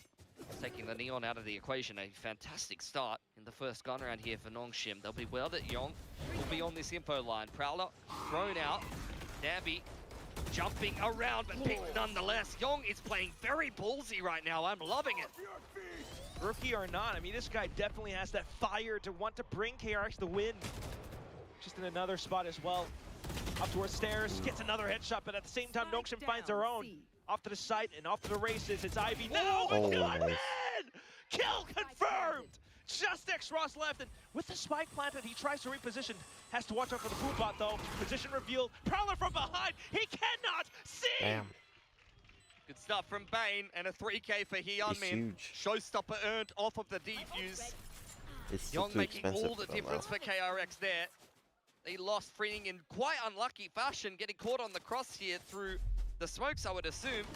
Taking the Neon out of the equation. A fantastic start in the first gun round here for Nongshim. They'll be well that Yong will be on this info line. Prowler thrown out. Dambi jumping around, but picked nonetheless. Yong is playing very ballsy right now. I'm loving it. Rookie or not, I mean, this guy definitely has that fire to want to bring KRX the win. Just in another spot as well. Up towards stairs, gets another headshot, but at the same time, Nongshim finds their own. Off to the side and off to the races. It's Ivy. No, Oh, it's nice. Goodman! Kill confirmed! Just X-Ross left, and with the spike planted, he tries to reposition. Has to watch out for the food bot, though. Position revealed. Prowler from behind. He cannot see! Damn. Good stuff from Bane and a 3K for He's Hyunmin. huge. Showstopper earned off of the defuse. It's still Young too making expensive all the for them, difference though. for KRX there. They lost freeing in quite unlucky fashion, getting caught on the cross here through the smokes, I would assume.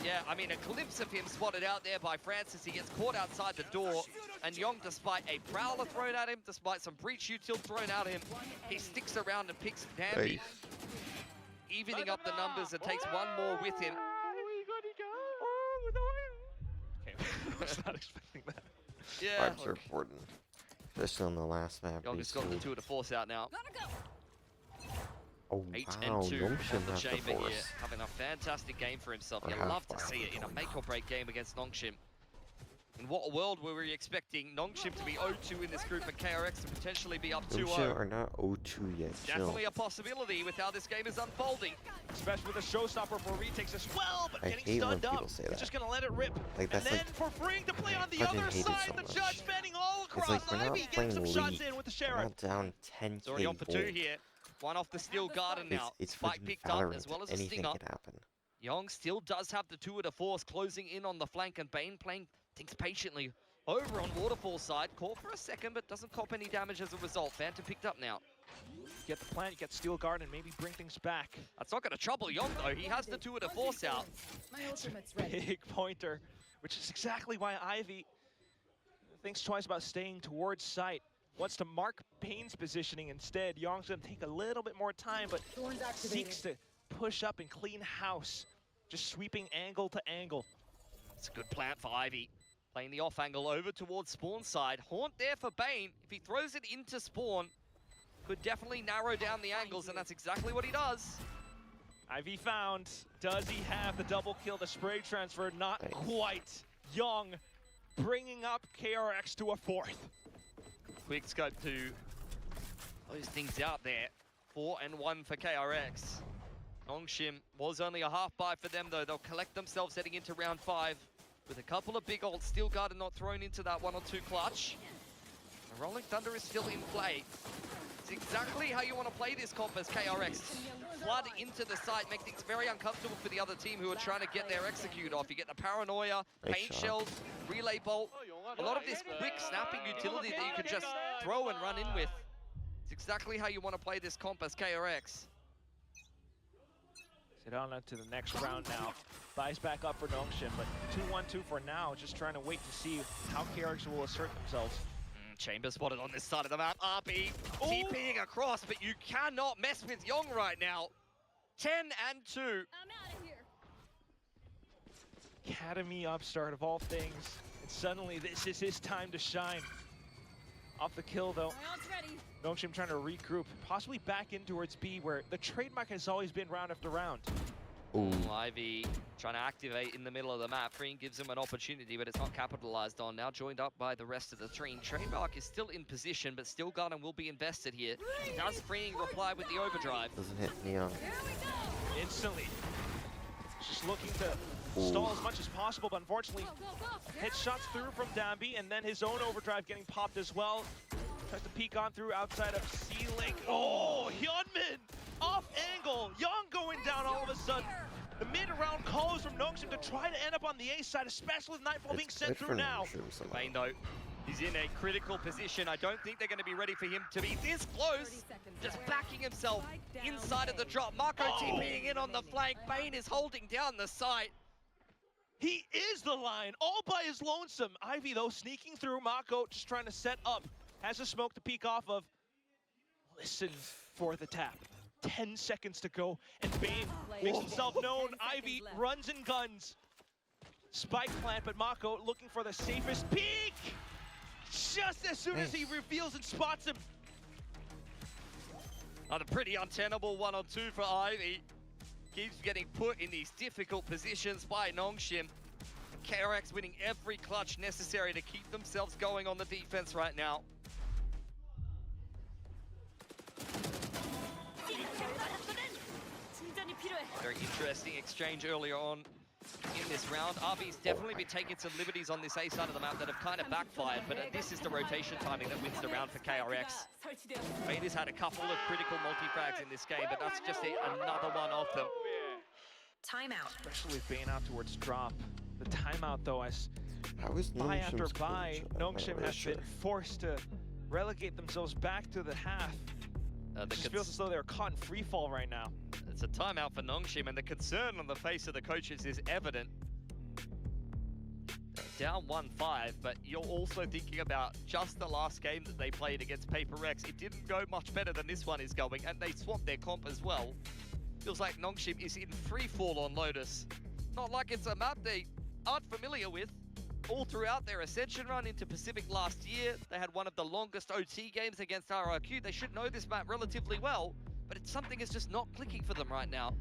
Yeah, I mean, a glimpse of him spotted out there by Francis. He gets caught outside the door, and Young, despite a Prowler thrown at him, despite some Breach util thrown at him, he sticks around and picks Dambi, Nice. evening up the numbers and takes one more with him. Okay, I was not expecting that. Yeah, Vibes are look, important. Especially on the last map. Young has got the he's tour de force out now. Oh, 8 wow. and 2 Nongshim on the has the chamber here, force. having a fantastic game for himself. Or You half love to fire see it in a going make or break game against Nongshim. In what world were we expecting Nongshim to be 0-2 in this group and KRX to potentially be up Nongshim 2-0? are not 0-2 yet. Chill. Definitely a possibility with how this game is unfolding. Especially with a showstopper for retakes as well, but I getting hate when stunned up. people say He's that. just gonna let it rip. Like, that's and then like- for freeing to play on the fucking other hate it side, so the much. judge spanning all across. It's like we're not Ivy getting playing some League. shots in with the We're Sheriff. not down 10k. It's already on for 2 gold. here. One off the Steel Garden now. It's Spike freaking picked up Valorant. as well as a Anything stinger. can happen. Young still does have the tour de force closing in on the flank, and Bane playing things patiently over on Waterfall side. Caught for a second, but doesn't cop any damage as a result. Phantom picked up now. Get the plant, get Steel Guard, and maybe bring things back. That's not going to trouble Young, though. He has the tour de force out. My ultimate's ready. Big pointer, which is exactly why Ivy thinks twice about staying towards site. wants to mark Bane's positioning instead. Young's gonna take a little bit more time, but seeks to push up and clean house. Just sweeping angle to angle. It's a good plant for Ivy. Playing the off angle over towards spawn side. Haunt there for Bane. If he throws it into spawn, could definitely narrow down the angles, and that's exactly what he does. Ivy found. Does he have the double kill? The spray transfer, not Nice. quite. Young bringing up KRX to a 4th. Quick scope to close things out there. 4-1 for KRX. Nongshim was only a half buy for them though. They'll collect themselves heading into round 5 with a couple of big ults. Steel Guard not thrown into that 1 or 2 clutch. The Rolling Thunder is still in play. It's exactly how you want to play this comp as KRX. Flood into the site, make things very uncomfortable for the other team who are trying to get their execute off. You get the Paranoia, Nice Paint shot. Shells, Relay Bolt. A lot of this quick snapping utility that you can just throw and run in with. It's exactly how you want to play this comp as KRX. Sit on to the next round now. Buys back up for Nongshim, but 2-1-2 for now. Just trying to wait to see how KRX will assert themselves. Chamber spotted on this side of the map. RB TPing across, but you cannot mess with Yong right now. 10-2. I'm out of here. Academy upstart of all things. And suddenly this is his time to shine. Off the kill though. My ult's ready. Nongshim trying to regroup, possibly back in towards B where the trademark has always been round after round. Ooh. Ivy trying to activate in the middle of the map. Freen gives him an opportunity, but it's not capitalized on. Now joined up by the rest of the team. Trademark is still in position, but still Garden will be invested here. Does Freen reply with the overdrive? Doesn't hit Neon. Here we go. Instantly. Just looking to stall as much as possible, but unfortunately Go, go, go. hit shots through from Dambi, and then his own overdrive getting popped as well. Tries to peek on through outside of C-Link. Oh, Hyunmin off angle. Young going down all of a sudden. The mid-round calls from Nongshim to try to end up on the A side, especially with Nightfall being sent through now. Bane though, he's in a critical position. I don't think they're going to be ready for him to be this close. Just backing himself inside of the drop. Marco TPing in on the flank. Bane is holding down the site. He is the line, all by his lonesome. Ivy, though, sneaking through. Mako just trying to set up. Has a smoke to peek off of. Listen for the tap. 10 seconds to go, and Bane makes himself known. Ivy runs and guns. Spike plant, but Mako looking for the safest peek. Just as soon as he reveals and spots him. Not a pretty untenable 1-on-2 for Ivy. Keeps getting put in these difficult positions by Nongshim. KRX winning every clutch necessary to keep themselves going on the defense right now. Very interesting exchange earlier on in this round. RB's definitely been taking some liberties on this A side of the map that have kind of backfired, but this is the rotation timing that wins the round for KRX. Bane has had a couple of critical multi-frags in this game, but that's just another one of them. Timeout. Especially with Bane out towards drop. The timeout, though, as How is buy after Nongshim's buy, coach? I'm not Nongshim really has sure. been forced to relegate themselves back to the half. It just feels as though they're caught in free fall right now. It's a timeout for Nongshim, and the concern on the face of the coaches is evident. Down 1-5, but you're also thinking about just the last game that they played against Paper X. It didn't go much better than this one is going, and they swapped their comp as well. Feels like Nongshim is in free fall on Lotus. Not like it's a map they aren't familiar with. All throughout their Ascension run into Pacific last year, they had one of the longest OT games against RRQ. They should know this map relatively well, but something is just not clicking for them right now.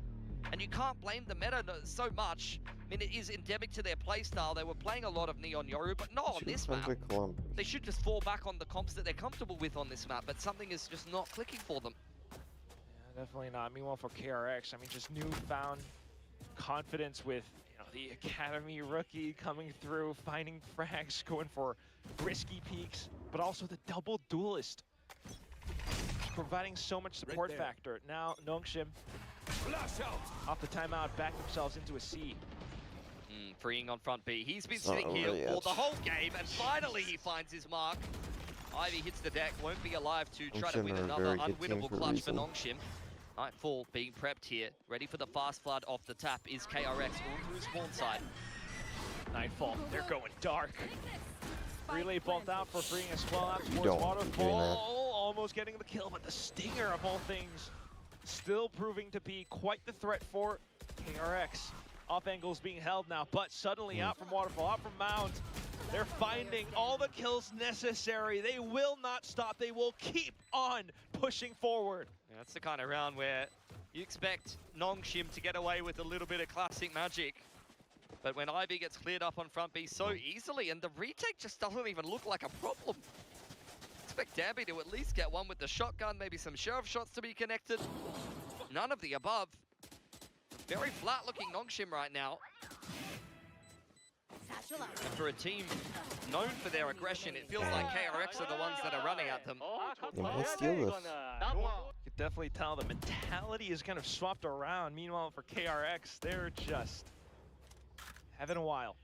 And you can't blame the meta so much. I mean, it is endemic to their playstyle. They were playing a lot of Neon Yoru, but not on this map. 200 kilometers. They should just fall back on the comps that they're comfortable with on this map, but something is just not clicking for them. Yeah, definitely not. Meanwhile, for KRX, I mean, just newfound confidence with the Academy rookie coming through, finding frags, going for risky peaks, but also the double duelist, providing so much support factor. Now, Nongshim, off the timeout, back themselves into a C. Freeing on front B. He's been It's not sitting here over yet. for the whole game, and finally he finds his mark. Ivy hits the deck, won't be alive to try to Nongshim win are a another very good team unwinnable for a clutch for reason. Nongshim. Nightfall being prepped here, ready for the fast flood off the tap is KRX all through spawn side. Nightfall, they're going dark. Relay bolt out for freeing as well out You towards don't want to be doing that. Waterfall. Almost getting the kill, but the stinger of all things still proving to be quite the threat for KRX. Off angles being held now, but suddenly out from Waterfall, out from Mound. They're finding all the kills necessary. They will not stop. They will keep on pushing forward. Yeah, that's the kind of round where you expect Nongshim to get away with a little bit of classic magic. But when Ivy gets cleared up on front B so easily, and the retake just doesn't even look like a problem. Expect Dambi to at least get one with the shotgun, maybe some Sheriff shots to be connected. None of the above. Very flat looking Nongshim right now. Satchel out. And for a team known for their aggression, it feels like KRX are the ones that are running at them. They might steal this. You could definitely tell the mentality is kind of swapped around. Meanwhile, for KRX, they're just having a while.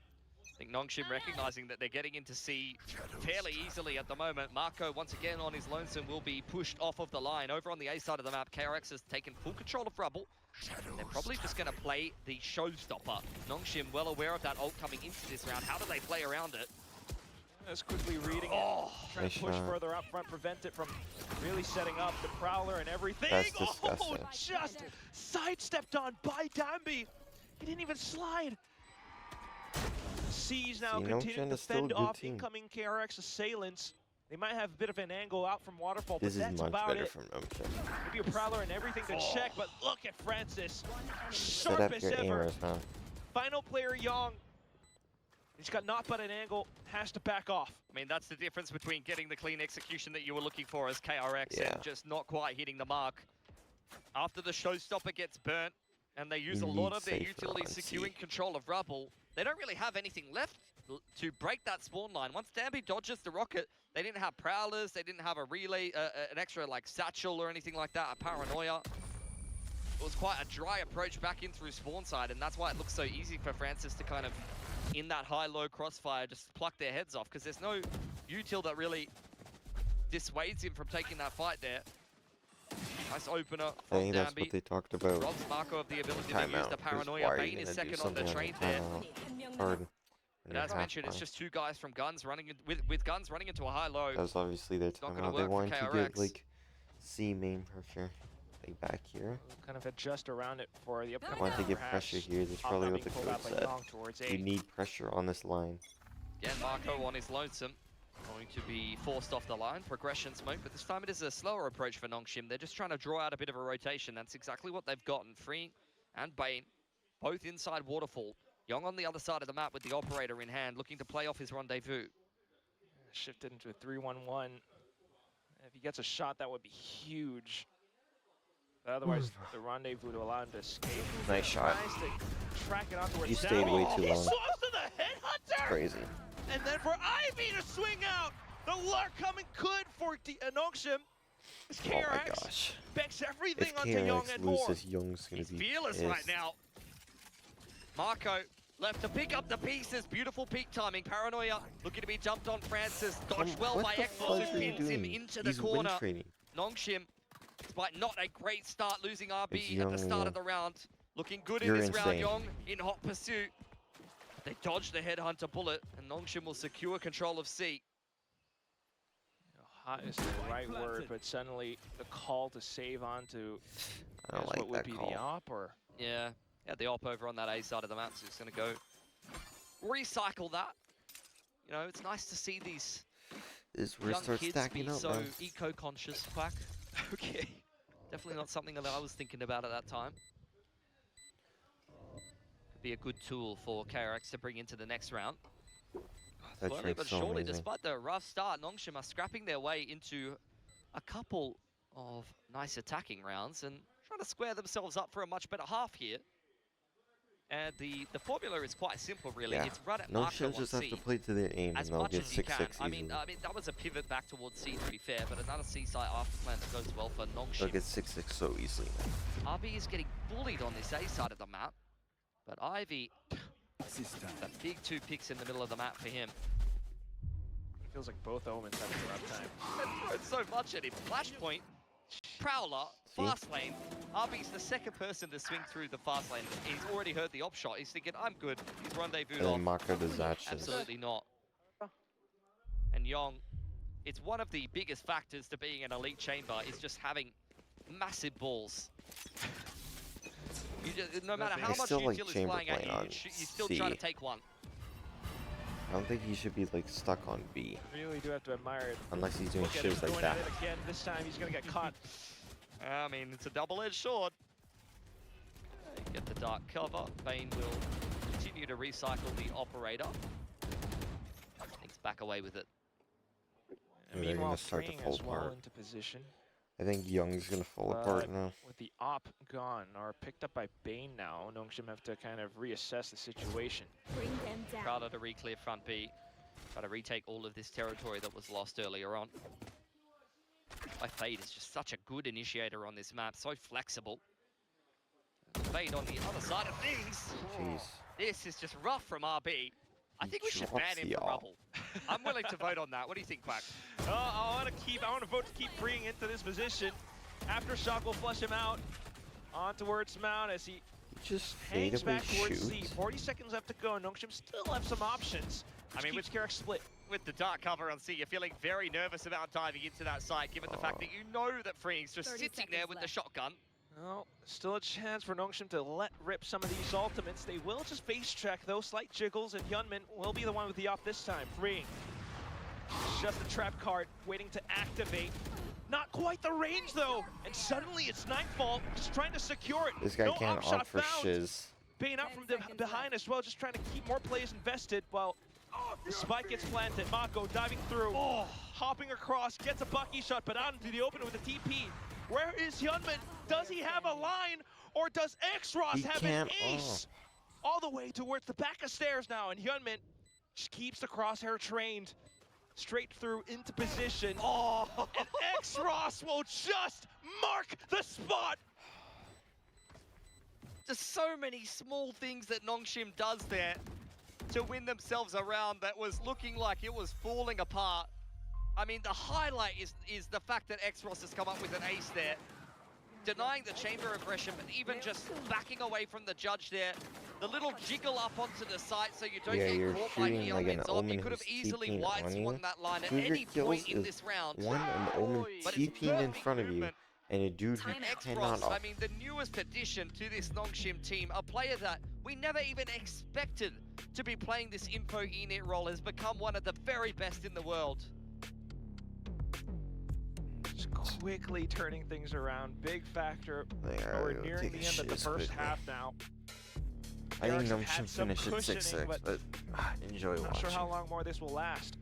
I think Nongshim recognizing that they're getting into C fairly easily at the moment. Marco, once again on his lonesome, will be pushed off of the line. Over on the A side of the map, KRX has taken full control of Rubble. They're probably just going to play the showstopper. Nongshim well aware of that ult coming into this round. How do they play around it? Just quickly reading it, trying to push further up front, prevent it from really setting up the Prowler and everything. That's Oh, disgusting. just sidestepped on by Dambi. He didn't even slide. Siege now See, continuing Nongshim to is still a fend good off team. incoming KRX assailants. They might have a bit of an angle out from Waterfall, This but is that's much about better it. from Nongshim. Maybe a Prowler and everything to check, but look at Francis. Set Sharp up as your ever. aimers, man. Final player Young. He's got not but an angle, has to back off. I mean, that's the difference between getting the clean execution that you were looking for as KRX Yeah. and just not quite hitting the mark. After the showstopper gets burnt, and they use You a lot need of their safer utilities on C. securing control of Rubble, they don't really have anything left to break that spawn line. Once Dambi dodges the rocket, they didn't have Prowlers, they didn't have a relay, an extra like satchel or anything like that, a Paranoia. It was quite a dry approach back in through spawn side, and that's why it looks so easy for Francis to kind of, in that high-low crossfire, just pluck their heads off, because there's no util that really dissuades him from taking that fight there. Nice opener I from think that's what Dambi. they talked about. Robs Marco of the ability to use Timeout. the 'cause Paranoia. why are you Bane is gonna do second on the something train a there. timeout? Hard. And as mentioned, it's just two guys from Guns running in, with Guns running into a high-low. That was obviously their not gonna timeout. They work for wanted to get KRX. like C main pressure. Like back here. Kind of adjust around it for the upcoming Want to round, get perhaps. pressure here. That's Off probably now what being the pulled coach out by said. Young towards You A. need pressure on this line. Again, Marco on his lonesome. Going to be forced off the line. Progression smoke, but this time it is a slower approach for Nongshim. They're just trying to draw out a bit of a rotation. That's exactly what they've gotten. Free and Bane, both inside Waterfall. Young on the other side of the map with the operator in hand, looking to play off his rendezvous. Shifted into a 3-1-1. If he gets a shot, that would be huge. But otherwise, the rendezvous to allow him to escape. Nice shot. Tries to track it onto You stayed way too He long. swaps to the headhunter! Crazy. And then for Ivy to swing out! The lure coming good for Nongshim. It's Oh my KRX. gosh. Banks everything If onto Young KRX and more. loses, Young's gonna He's be fearless pissed. right now. Marco left to pick up the pieces. Beautiful peak timing. Paranoia looking to be jumped on Francis. Dodged well What by the Ekfos, fudge who are you pins him doing? into the He's corner. wind training. Nongshim, despite not a great start, losing RB It's at Young the start again. of the round. Looking good You're in this round, insane. Young in hot pursuit. They dodge the headhunter bullet, and Nongshim will secure control of C. Hot is the right word, but suddenly the call to save onto I don't what like would that be call. the op, or Yeah, the op over on that A side of the map, so he's going to go recycle that. You know, it's nice to see these Is we're young start kids stacking be up, so man. eco-conscious, Quack. okay. Definitely not something that I was thinking about at that time. Could be a good tool for KRX to bring into the next round. That Slowly shake's but so surely, amazing. despite the rough start, Nongshim are scrapping their way into a couple of nice attacking rounds and trying to square themselves up for a much better half here. And the formula is quite simple, really. Yeah. It's run at No Marco on just have C to play to their aim, and as they'll much get as you can. 6-6 I easily. mean, that was a pivot back towards C, to be fair, but another C site after plan that goes well for They'll Nongshim. get 6-6 so easily. RB is getting bullied on this A side of the map, but Ivy, the big two picks in the middle of the map for him. Feels like both Omens having a rough time. Thrown so much at him. Flashpoint, Prowler, See? fast lane. RB's the second person to swing through the fast lane. He's already heard the op shot. He's thinking, I'm good. He's rendezvoused And off. then Marco does that shit. Absolutely not. Yong, it's one of the biggest factors to being an elite chamber is just having massive balls. You just, no matter how I much still like util is chamber flying at playing you, on you still try to C. take one. I don't think he should be like stuck on B Really do have to admire it. unless he's doing Look at him shows like going that. at it again. This time he's gonna get caught. I mean, it's a double-edged sword. Get the dark cover. Bane will continue to recycle the operator. Thinks back away with it. And Yeah, they're meanwhile, gonna start to Freeing fall as well apart. into position. I think Young's gonna fall apart now. With the op gone, or picked up by Bane now, Nongshim have to kind of reassess the situation. Bring them down. Prada to re-clear front B. Try to retake all of this territory that was lost earlier on. My Fade is just such a good initiator on this map, so flexible. Fade on the other side of things. Jeez. This is just rough from RB. I He think we should drops ban him the for op. rubble. I'm willing to vote on that. What do you think, Quack? I want to vote to keep Freeing into this position. Aftershock will flush him out. On towards Mount as he Just hangs natively back towards C. shoot. 40 seconds left to go. Nongshim still have some options. I mean, Keeps Carrick split. With the dark cover on C, you're feeling very nervous about diving into that site, given the fact that you know that Freeing's just 30 sitting there seconds with the left. shotgun. Well, still a chance for Nongshim to let rip some of these ultimates. They will just face check though. Slight jiggles, and Yunmin will be the one with the op this time. Freeing. Just the trap card waiting to activate. Not quite the range though. And suddenly it's Nightfall just trying to secure it. This guy No can't upshot opt for found. shiz. Bane out 10 from seconds behind left. as well, just trying to keep more players invested while the spike gets planted. Mako diving through, hopping across, gets a Bucky shot, but out into the open with a TP. Where is Hyunmin? Does he have a line, or does X-Ross He have an can't- ace? All the way towards the back of stairs now, and Hyunmin just keeps the crosshair trained. Straight through into position. And X-Ross will just mark the spot. Just so many small things that Nongshim does there to win themselves a round that was looking like it was falling apart. I mean, the highlight is the fact that X-Ross has come up with an ace there, denying the chamber aggression, but even just backing away from the judge there. The little jiggle up onto the site so you don't Yeah, get you're caught by shooting like an Neon's op. Omen You could have who's easily TPing wide on you. swung that line at 2 of your any kills point in is this round. One, an Omen But it's TPing in perfect front of you, movement. and a dude Time who out. cannot X-Ross, I off. mean, the newest addition to this Nongshim team, a player that we never even expected to be playing this info unit role, has become one of the very best in the world. Just quickly turning things around. Big factor. There, We're we'll nearing take the a end of the shiz first quickly. half now. I think Carrick's Num had should some finish at cushioning, 6-6, but enjoy Not watching. sure how long more this will last.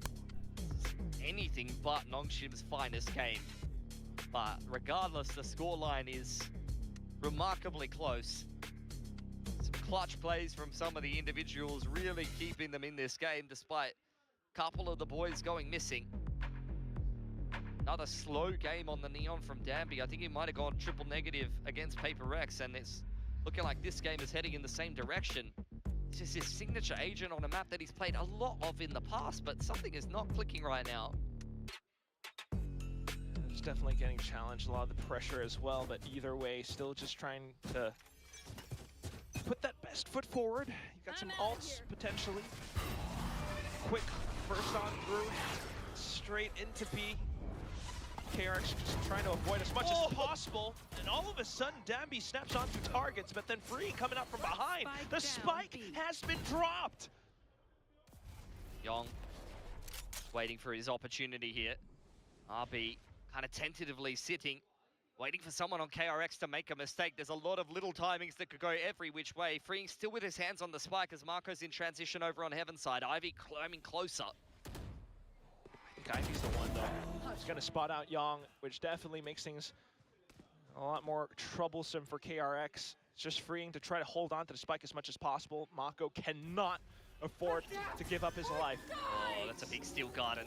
Anything but Nongshim's finest game. But regardless, the scoreline is remarkably close. Some clutch plays from some of the individuals really keeping them in this game, despite a couple of the boys going missing. Another slow game on the Neon from Danby. I think he might have gone triple negative against Paper Rex, and it's looking like this game is heading in the same direction. It's just his signature agent on a map that he's played a lot of in the past, but something is not clicking right now. It's definitely getting challenged, a lot of the pressure as well, but either way, still just trying to put that best foot forward. You got some I'm outta ults here. potentially. Quick burst on through, straight into B. KRX just trying to avoid as much as possible, and all of a sudden Danby snaps onto targets, but then Free coming up from behind. Spike The down, spike B. has been dropped. Yong waiting for his opportunity here. RB kind of tentatively sitting, waiting for someone on KRX to make a mistake. There's a lot of little timings that could go every which way. Freeing still with his hands on the spike as Marco's in transition over on Heaven side. Ivy climbing closer. I think Ivy's the one though. He's gonna spot out Yong, which definitely makes things a lot more troublesome for KRX. It's just Freeing to try to hold on to the spike as much as possible. Mako cannot afford to give up his life. Oh, that's a big steel garden.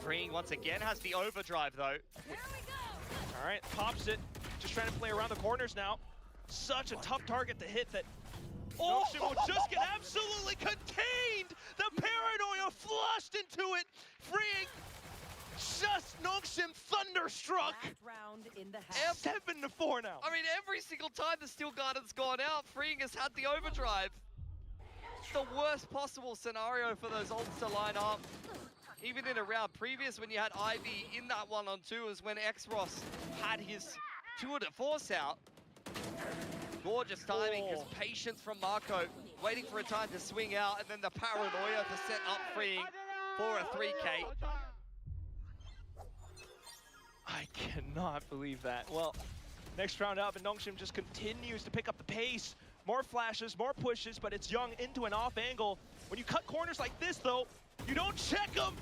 Freeing once again has the overdrive though. Here we go. All right, pops it. Just trying to play around the corners now. Such a tough target to hit that Nongshim will just get absolutely contained. The paranoia flushed into it. Freeing just Nongshim thunderstruck. Last round in the half. 7-4 now. I mean, every single time the steel garden's gone out, Freeing has had the overdrive. It's the worst possible scenario for those ults to line up. even in a round previous when you had Ivy in that 1-on-2 is when X-Ross had his tour de force out. Gorgeous timing, his patience from Marco, waiting for a time to swing out, and then the paranoia to set up freeing for a 3K. I cannot believe that. Well, next round up, and Nongshim just continues to pick up the pace. More flashes, more pushes, but it's Young into an off angle. When you cut corners like this, though, you don't check them.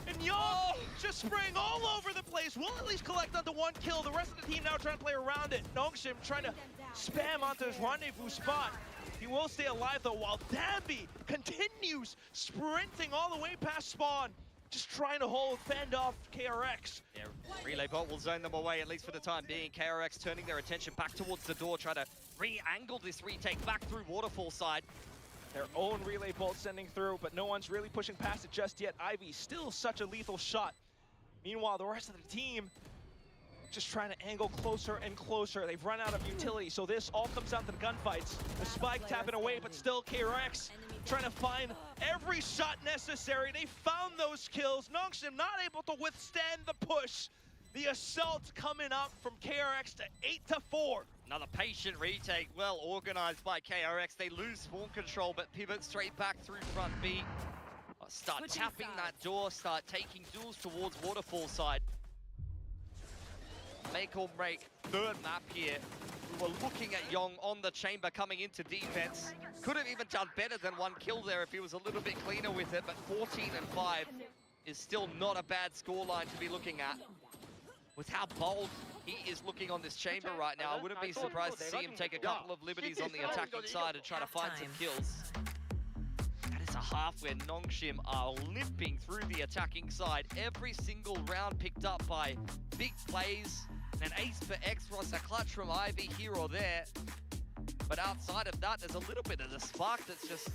And Young just spraying all over the place. Will at least collect onto 1 kill. The rest of the team now trying to play around it. Nongshim trying to spam onto his rendezvous spot. He will stay alive, though, while Danby continues sprinting all the way past spawn. Just trying to fend off KRX. Yeah, Relay Bot will zone them away, at least for the time being. KRX turning their attention back towards the door, trying to re-angle this retake back through Waterfall side. Their own Relay Bolt sending through, but no one's really pushing past it just yet. Ivy still such a lethal shot. Meanwhile, the rest of the team just trying to angle closer and closer. They've run out of utility, so this all comes down to the gunfights. The spike tapping away, but still KRX trying to find every shot necessary. They found those kills. Nongshim not able to withstand the push. The assault coming up from KRX to 8-4. Another patient retake, well organized by KRX. They lose spawn control, but pivot straight back through front B. Start Switching tapping sides. that door, start taking duels towards Waterfall side. Make or break, third map here. We were looking at Young on the chamber coming into defense. Could have even done better than 1 kill there if he was a little bit cleaner with it, but 14-5 is still not a bad scoreline to be looking at. With how bold he is looking on this chamber right now, I wouldn't be surprised to see him take a couple of liberties on the attacking side and try to find some kills. That is a half where Nongshim are limping through the attacking side. Every single round picked up by big plays. An ace for X-Ross, a clutch from Ivy here or there. But outside of that, there's a little bit of the spark that's just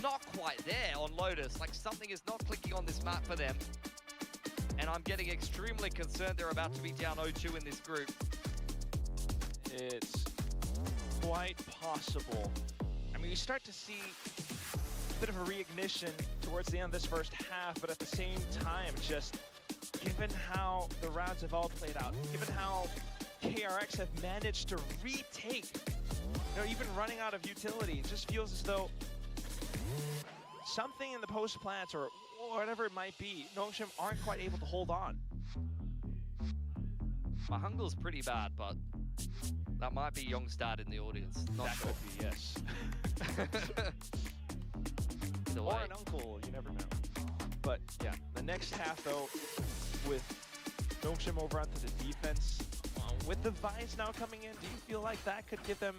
not quite there on Lotus. Like something is not clicking on this map for them. And I'm getting extremely concerned they're about to be down 0-2 in this group. It's quite possible. I mean, you start to see a bit of a reignition towards the end of this first half, but at the same time, just given how the rounds have all played out, given how KRX have managed to retake, even running out of utility, it just feels as though something in the post plants or whatever it might be, Nongshim aren't quite able to hold on. My hunger's pretty bad, but that might be Young's dad in the audience. Not That sure. could be, yes. Either Or way. an uncle, you never know. But yeah, the next half though, with Nongshim over onto the defense, with the Vines now coming in, do you feel like that could give them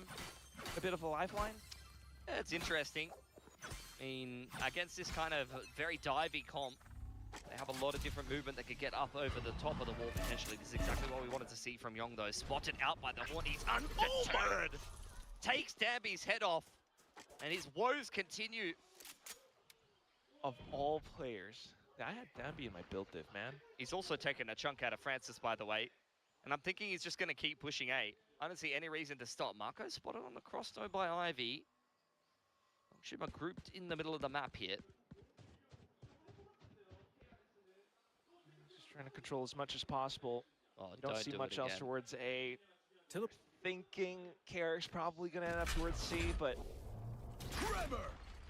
a bit of a lifeline? Yeah, it's interesting. I mean, against this kind of very divey comp, they have a lot of different movement that could get up over the top of the wall potentially. This is exactly what we wanted to see from Young though. Spotted out by the Horn, he's undeterred. Takes Danby's head off, and his woes continue. Of all players, I had Danby in my build div, man. He's also taken a chunk out of Francis, by the way. And I'm thinking he's just going to keep pushing A. I don't see any reason to stop. Marco spotted on the cross though by Ivy. Nongshim are grouped in the middle of the map here. Just trying to control as much as possible. Oh, You don't see do much it else again. towards A. Thinking KRX probably gonna end up towards C, but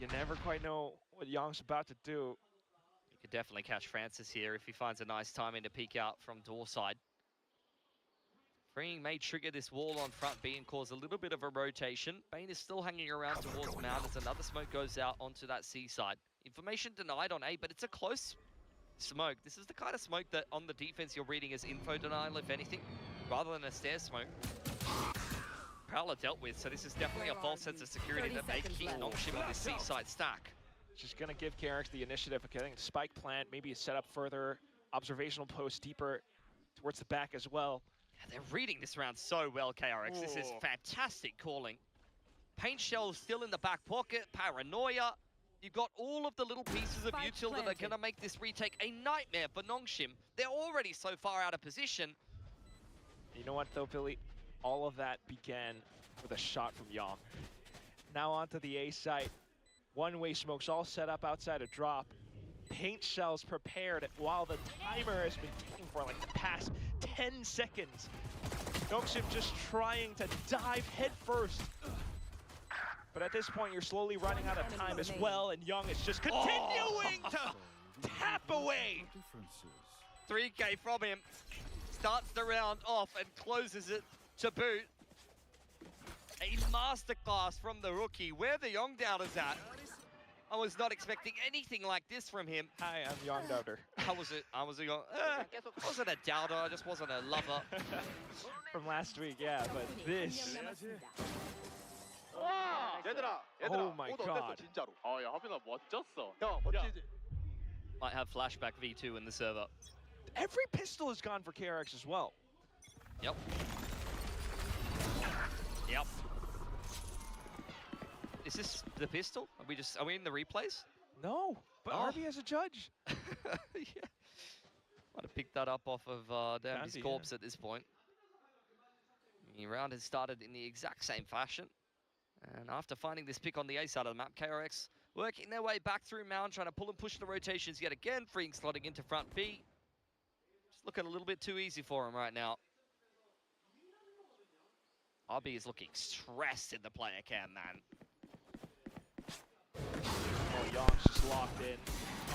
you never quite know what Young's about to do. You could definitely catch Francis here if he finds a nice timing to peek out from door side. Freeing may trigger this wall on front B and cause a little bit of a rotation. Bane is still hanging around towards Mount as another smoke goes out onto that C side. Information denied on A, but it's a close smoke. This is the kind of smoke that on the defense you're reading as info denial, if anything, rather than a stairs smoke. Prowler dealt with, so this is definitely a false sense of security 30 that may seconds keep left. Nongshim on this C side stack. Just gonna give KRX the initiative of getting spike plant, maybe set up further, observational post deeper towards the back as well. Yeah, they're reading this round so well, KRX. This is Ooh. fantastic calling. Paint shell still in the back pocket, paranoia. You've got all of the little pieces of Spike util that are planted. gonna make this retake a nightmare for Nongshim. They're already so far out of position. You know what though, Billy? All of that began with a shot from Young. Now onto the A site. One-way smokes all set up outside a drop. paint shells prepared while the timer has been ticking for like the past 10 seconds. Nongshim just trying to dive headfirst. But at this point, you're slowly running out of time as well, and Young is just continuing to tap away. 3K from him. Starts the round off and closes it to boot. A masterclass from the rookie. Where the Young Doubters at? I was not expecting anything like this from him. Hi, I'm Young Doubter. I wasn't a doubter, I just wasn't a lover. From last week, yeah, but this. 얘들아, Oh my God. 진짜로. 야, 하빈아 멋졌어. 형, 멋지지? Might have flashback V2 in the server. Every pistol is gone for KRX as well. Yep. Yep. Is this the pistol? Are we in the replays? No, but Oh. RB as a judge. Yeah. Might have picked that up off of Danby's Danby, corpse at this point. The round has started in the exact same fashion. And after finding this pick on the A side of the map, KRX working their way back through Mound, trying to pull and push the rotations yet again, freeing slotting into front B. Just looking a little bit too easy for him right now. RB is looking stressed in the player cam, man. Oh, Young's just locked in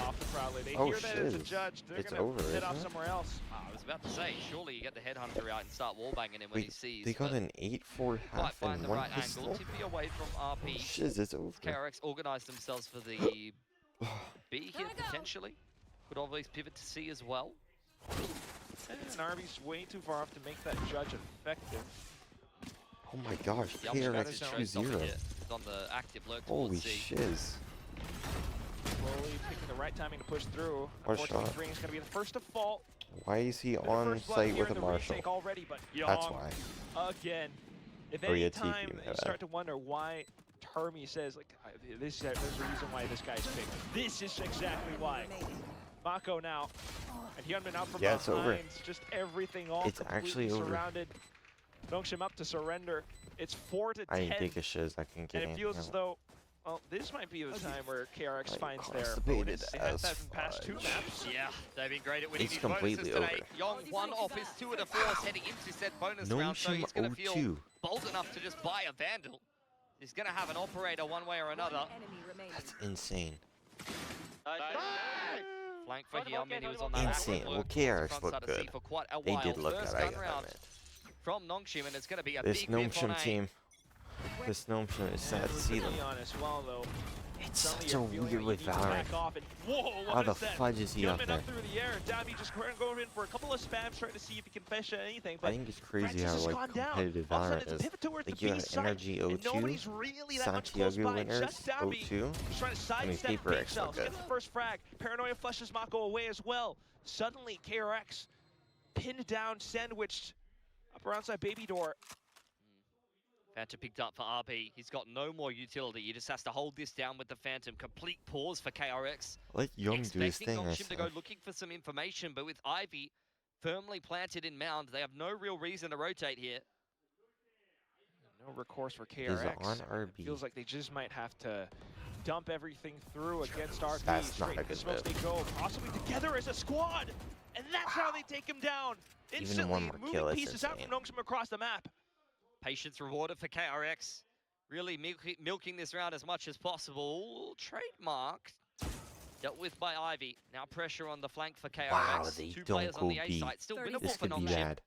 off the Proudly. They Oh, hear that as a shiz. judge. They're It's gonna over, head off isn't it? somewhere else. I was about to say, surely you get the headhunter out and start wallbanging him when he Wait, sees. they got but an 8-4 quite half find and the one right pistol? angle. Tippy away from RP. Shiz, it's over. KRX organised themselves for the B here, potentially. Could always pivot to C as well. And RB's way too far off to make that judge effective. Oh my gosh, The upshot KRX is no stopping 2-0. it. It's on the active lurk Holy towards C. shiz. Slowly picking the right timing to push through. What Unfortunately, shot? Green is going to be the first to fall. Why is he Bit of on first blood site here with in a the marshal? retake already, but That's Young why. again. If Or any yeah, TP, time my you bad. start to wonder why Termi says, like, there's a reason why this guy's picked. This is exactly why. Mako now. And Hyunmin out from Yeah, it's behind. over. Just everything all It's completely actually over. surrounded. Nongshim up to surrender. It's 4-10. I didn't take a shiz, I can get And it anything feels as out. though, well, this might be the time where KRX Like, finds their constipated bonus. It as hasn't passed 2 fudge. maps. Yeah, they've been great at winning It's these bonuses completely today. over. Young one off his 2 of the 4s heading into said bonus round, so Nongshim he's going to feel 0-2. bold enough to just buy a Vandal. He's going to have an operator one way or another. One enemy remaining. That's insane. Flank for Hyunmin, he was on that Insane. active Well, lurk KRX front looked side of C good. for quite a They while. did look First good, I gun gotta round admit. from Nongshim, and it's going to be a This big win for Nongshim team. This Nongshim is sad to see them. Be honest, well though, It's suddenly such you're a feeling weird like with you need to Valorant. back off and, whoa, How what the is that? fudge is he up Hyunmin there? up through the air. Dabby just going in for a couple of spams trying to see if he can fetch anything, I but think it's crazy Francis how has like gone down. competitive All of a sudden Valorant it's a is. pivot towards Like the you B have side, Energy and 0-2, nobody's really that much close Santiago by. winners Just Dabby 0-2. He's trying to sidestep Paper Pink X Cells, look get good. the first frag. Paranoia flushes Mako away as well. Suddenly, KRX pinned down, sandwiched up around side Baby Door. Phantom picked up for RB. He's got no more utility. He just has to hold this down with the Phantom. Complete pause for KRX. Let Young do his Expecting thing, I Nongshim to go say. looking for some information, but with Ivy firmly planted in Mound, they have no real reason to rotate here. No recourse for Is KRX. on It RB. feels like they just might have to dump everything through against RB. That's not Straight a into good smokes move. they go, possibly together as a squad. And that's how they take him down. Even Instantly one more moving kill, that's pieces out from Nongshim across the map. Patience rewarded for KRX. Really milking this round as much as possible. Trademarked. Dealt with by Ivy. Now pressure on the flank for KRX. Wow, they 2 don't players go on the A B. side. Still 30 winnable This for could be Nongshim. bad.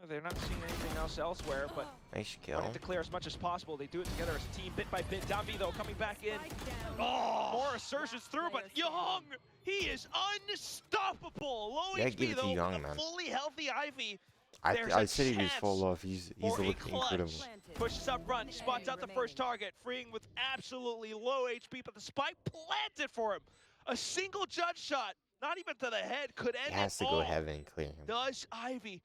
They're not seeing anything else elsewhere, but Nice trying kill. to clear as much as possible. They do it together as a team, bit by bit. Dambi, though, coming back in. Spike down. Oh, more assertions through, but Player Young, he is unstoppable. Low Yeah, HP, give it to though, Young, with a man. fully healthy Ivy. I There's I a said he was chance full off. He's for a looking clutch. incredible. Planted. Pushes up front, One spots out the enemy first remaining. target, freeing with absolutely low HP, but the spike planted for him. A single judge shot, not even to the head, could end He has it to all. go heaven and clear him. Does Ivy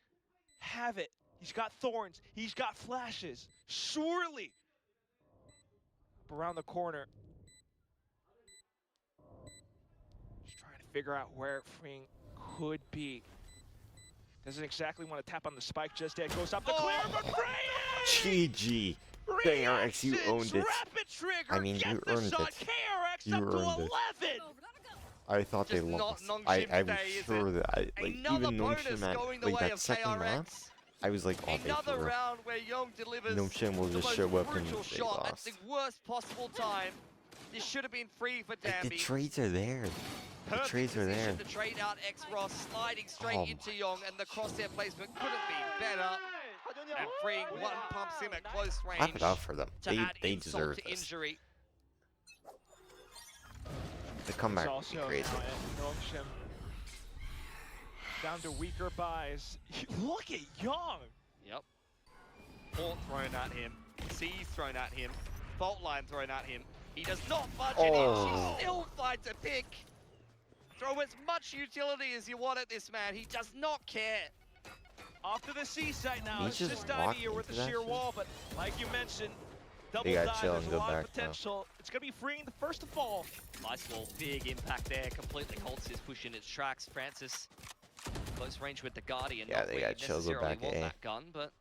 have it? He's got thorns, he's got flashes. Surely. Up around the corner. Just trying to figure out where Freeing could be. Doesn't exactly want to tap on the spike just yet. Goes up the clear, but Freeing! GG. KRX, you Reactions, owned it. Rapid trigger, I mean, get you the earned shot. it. KRX You up to earned 11. it. I thought they Just not lost. I Nongshim was today, is sure it? that like Another even bonus Nongshim at going the like way that of second map, KRX. I was like, oh, they Another for real. round where Young delivers Nongshim will the just most show up and brutal they shot at lost. the worst possible time. This should have been free for Like, the Danby. trades are there. The Perfect trades are there. position to trade out X-Ross, sliding straight Oh into Young, and the crosshair placement couldn't be better. And freeing one pumps him at close Clap range it up for them. to add They insult deserve to this. injury. The comeback It's would also be crazy. Nongshim down to weaker buys. Look at Young. Yep. Port thrown at him. C's thrown at him. Fault line thrown at him. He does not budge an inch. Oh. He still finds a pick. Throw as much utility as you want at this man. He does not care. Off to the C site now. He It's just just walked here with the into that sheer shit? wall, but like you mentioned, double They gotta dive, chill there's and a go lot of back now. potential. It's gonna be freeing the first to fall. Nice wall. Big impact there. Completely halts his push in its tracks. Francis close range with the Guardian. Yeah, Not they where gotta you'd chill, go necessarily back want A. that gun, but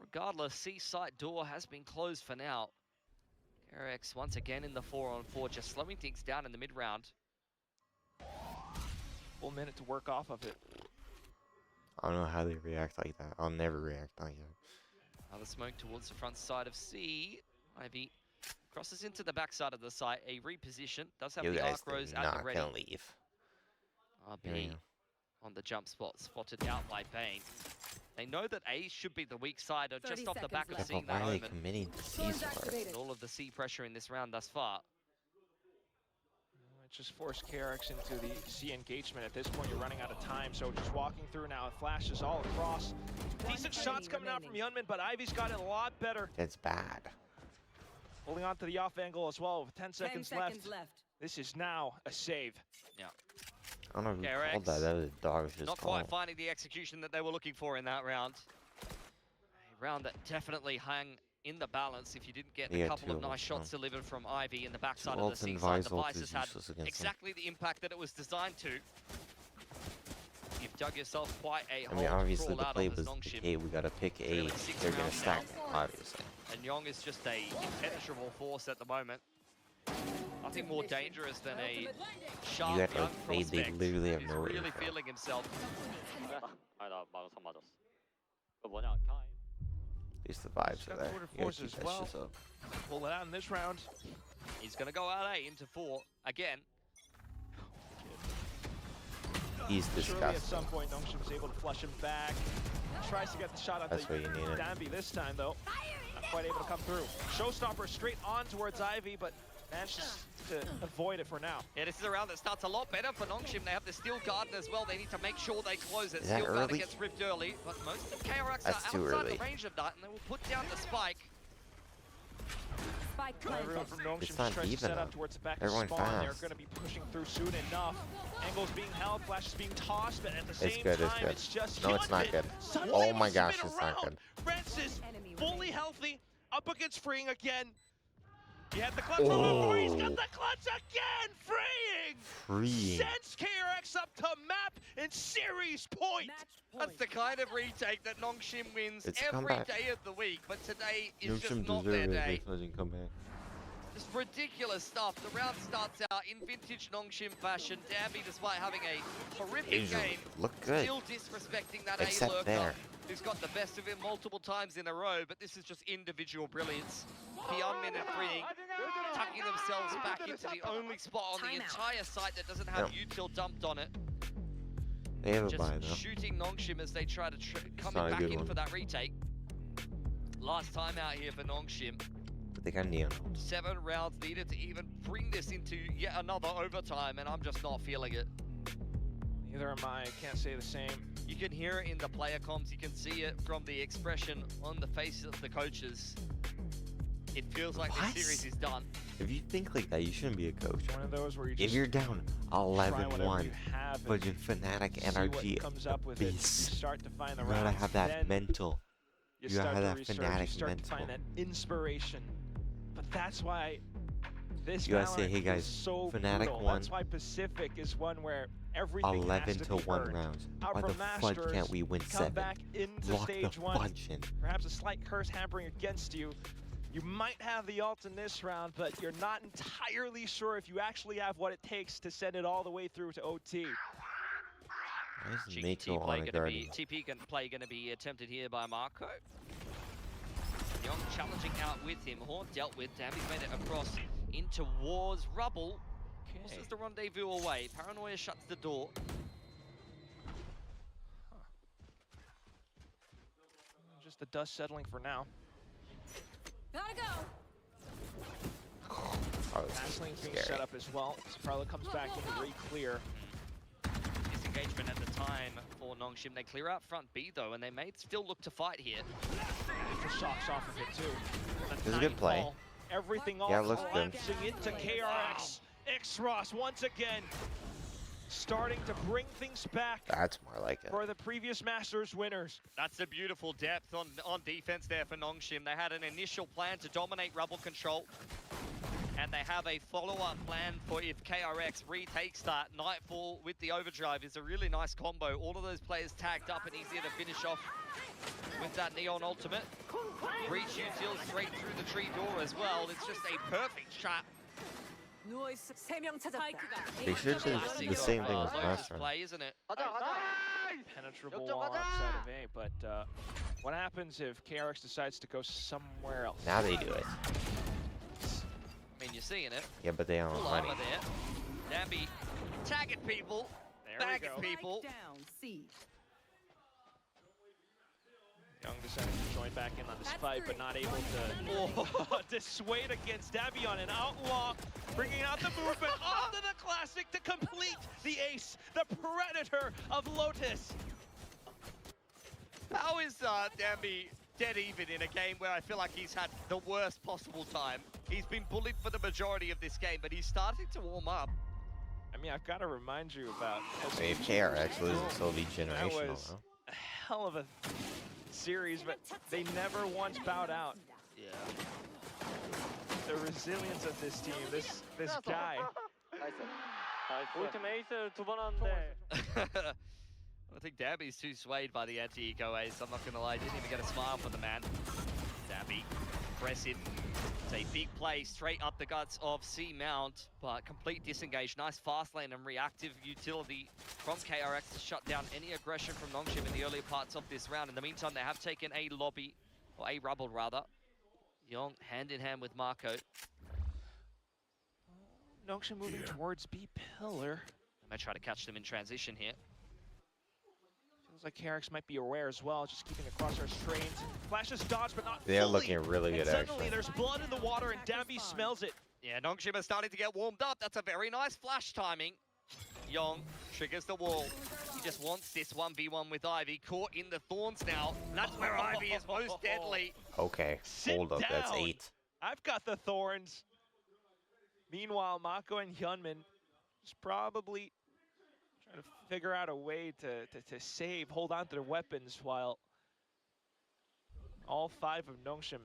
regardless, C site door has been closed for now. KRX once again in the 4-on-4, just slowing things down in the mid round. Full minute to work off of it. I don't know how they react like that. I'll never react like that. Another smoke towards the front side of C. Ivy crosses into the back side of the site. A reposition. Does have You the guys arc rose are at the not ready. gonna leave. Here we RB go. on the jump spot, spotted out by Bane. They know that A should be the weak side, or 30 just off the seconds back of left. Yeah, seeing but why that are they omen. committing to Swords C part? activated. And all of the C pressure in this round thus far. It just forced KRX into the C engagement. At this point, you're running out of time, so just walking through now. It flashes all across. Decent shots coming out from Yunmin, but Ivy's got it a lot better. That's bad. Holding on to the off angle as well with 10 seconds, 10 seconds left. left. This is now a save. I don't know who KRX, called that. That was dogs just Not quite called. finding the execution that they were looking for in that round. A round that definitely hung in the balance if you didn't get They a got couple of two nice ults, shots delivered from Ivy in the backside Two of ults the and C side. Vi's The ult Vice is has had useless against them. exactly the impact that it was designed to. You've dug yourself quite a I hole mean, to obviously crawl the out play of as was, Nongshim. hey, we gotta pick A. Really 6 They're gonna rounds stack now. it, obviously. And Yong is just a impenetrable force at the moment. Nothing more dangerous than a sharp You got, young like, they prospect literally have who's nowhere to really go. feeling himself. 아니 나 마우스 맞았어. 그 뭐냐 카이. At least the vibes got are there. quarter You gotta force keep as that well. shit up. Pull it out in this round. He's going to go out A into 4 again. He's Surely at disgusting. some point, Nongshim was able to flush him back. Tries to get the shot at That's the what you needed. Danby this time, though. Not quite able to come through. Showstopper straight on towards Ivy, but manages to avoid it for now. Yeah, this is a round that starts a lot better for Nongshim. They have the Steel Garden as well. They need to make sure they close it. Is that Steel Garden early? gets ripped early, but most of KRX That's are too outside early. the range of that, and they will put down the spike. Spike Everyone planted. from Nongshim It's just not tries to even set up. up towards the back They're of going spawn. They're fast. going to be pushing through soon enough. Angles being held, flashes being tossed, but at the It's same good, it's time, good. it's just No, it's not Yunmin good. suddenly Oh my wants to gosh, spin it's not around. good. Francis, Enemy fully remaining. healthy, up against freeing again. He had the clutch on the floor. He's got Oh. the clutch again, freeing. Freeing. Sends KRX up to map and series point. Match That's point. the kind of retake that Nongshim wins It's a every comeback. day of the week, but today is just Nongshim not their deserved it. day. They fucking come back. Just ridiculous stuff. The round starts out in vintage Nongshim fashion. Danby, despite having a horrific Asian game, look good. still disrespecting that Except A-lurker, there. who's got the best of him multiple times in a row, but this is just individual brilliance. Hyunmin and freeing, tucking themselves back into the only spot on the Timeout. entire site that doesn't have Yep. util dumped on it. They have a Just buy though. shooting Nongshim as they try to come not a back good in one. for that retake. Last time out here for Nongshim. But they got neon. 7 rounds needed to even bring this into yet another overtime, and I'm just not feeling it. Neither am I can't say the same. You can hear it in the player comms, you can see it from the expression on the faces of the coaches. It feels like What? this series is done. If you think like that, you shouldn't be a coach. One of those where you If just you're down try whatever 11-1, you have but and your Fnatic see NRG what comes up with it. You beast. start to find the You gotta rounds, have that then mental. you you gotta start have to that research, you Fnatic start to mental. find that inspiration. But that's why this You gotta say, Valorant hey guys, is so Fnatic brutal. won That's why Pacific is one where everything 11 has to to be 1 earned. rounds. Out Why from the fudge Masters, can't we win Come 7? back into Lock the stage one. fudge in. Perhaps a slight curse hampering against you. You might have the ult in this round, but you're not entirely sure if you actually have what it takes to send it all the way through to OT. Why is Cheeky Mako on a guard? TP play gonna be attempted here by Marco. Young challenging out with him. Horn dealt with. Dambi's made it across in towards Rubble. Forces the rendezvous away. Paranoia shuts the door. Just the dust settling for now. Gotta go. Oh, this Pass is lane's being scary. set up as well. Saprella comes back in to re-clear. Disengagement at the time for Nongshim. They clear out front B though, and they may still look to fight here. Just shocks off of it too. This is a good play. Everything all Yeah, it looks good. collapsing into KRX. X-Ross once again starting to bring things back That's more like it. for the previous Masters winners. That's a beautiful depth on defense there for Nongshim. They had an initial plan to dominate Rubble control, and they have a follow-up plan for if KRX retakes that. Nightfall with the overdrive is a really nice combo. All of those players tagged up and easier to finish off with that Neon ultimate. Breach util straight through the tree door as well. It's just a perfect shot. 누워있어. 3명 찾았다. They should do the same thing as last round. play, isn't it? Penetrable wall outside of A, but what happens if KRX decides to go somewhere else? Now they do it. I mean, you're seeing it. Yeah, but they don't Full have money. armor there. Dambi tagging people, There we bagging go. people. Down. C. Young deciding to join back in on this That's fight, three. but not able to dissuade against Davion, an outlaw, bringing out the movement onto the Classic to complete the ace, the Predator of Lotus. How is Dambi dead even in a game where I feel like he's had the worst possible time? He's been bullied for the majority of this game, but he's starting to warm up. I mean, I've got to remind you about I mean, if KRX loses, it'll be that generational, was though. a hell of a series, but they never once bowed out. Yeah. The resilience of this team, this guy. 울티메이트 두 번 하는데 I think Dambi's too swayed by the anti-eco ace. I'm not gonna lie, didn't even get a smile from the man. Dambi, impressive. It's a big play straight up the guts of C-Mount, but complete disengage. Nice fast lane and reactive utility from KRX to shut down any aggression from Nongshim in the earlier parts of this round. In the meantime, they have taken a lobby, or a Rubble rather. Young hand in hand with Marco. Nongshim moving towards B pillar. They may try to catch them in transition here. Feels like KRX might be aware as well, just keeping the crosshairs trained. Flashes dodge, but not They're fully. looking really And good, suddenly actually. there's blood in the water and Dambi smells it. Yeah, Nongshim are starting to get warmed up. That's a very nice flash timing. Yong triggers the wall. He just wants this 1v1 with Ivy. Caught in the thorns now. That's where Ivy is most deadly. Okay, Sit hold up, that's down. 8. I've got the thorns. Meanwhile, Mako and Hyunmin is probably trying to figure out a way to save, hold on to their weapons while all 5 of Nongshim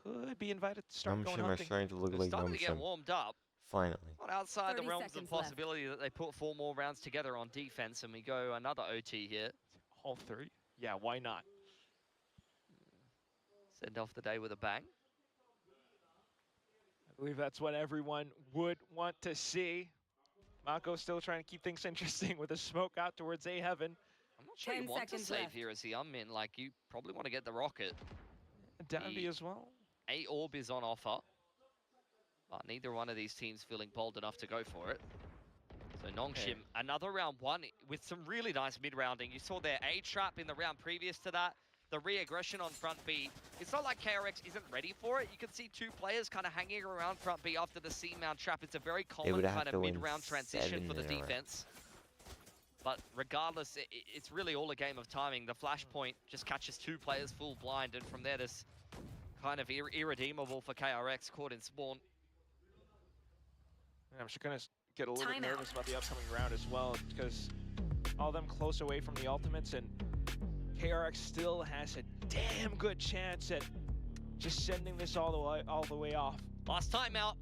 could be invited to start going Nongshim are hunting. starting to look They're like starting to get Nongshim. warmed up. Finally. Not outside the 30 realms of seconds left. possibility that they put 4 more rounds together on defense and we go another OT here. All 3? Yeah, why not? Send off the day with a bang. I believe that's what everyone would want to see. Mako still trying to keep things interesting with a smoke out towards A Heaven. I'm not sure you 10 want to seconds save left. here as the unmin. Like, you probably want to get the rocket. Dambi as well. A orb is on offer. But neither one of these teams feeling bold enough to go for it. So Nongshim, another round 1 with some really nice mid-rounding. You saw their A trap in the round previous to that. The re-aggression on front B. It's not like KRX isn't ready for it. You can see 2 players kind of hanging around front B after the C-mount trap. It's a very common would have kind to of win mid-round transition 7 for the in a row. defense. But regardless, it's really all a game of timing. The flashpoint just catches 2 players full blind, and from there, this kind of irredeemable for KRX caught in spawn. And I'm just gonna get a little bit Timeout. nervous about the upcoming round as well, because all them close away from the ultimates, and KRX still has a damn good chance at just sending this all the way off. Last timeout.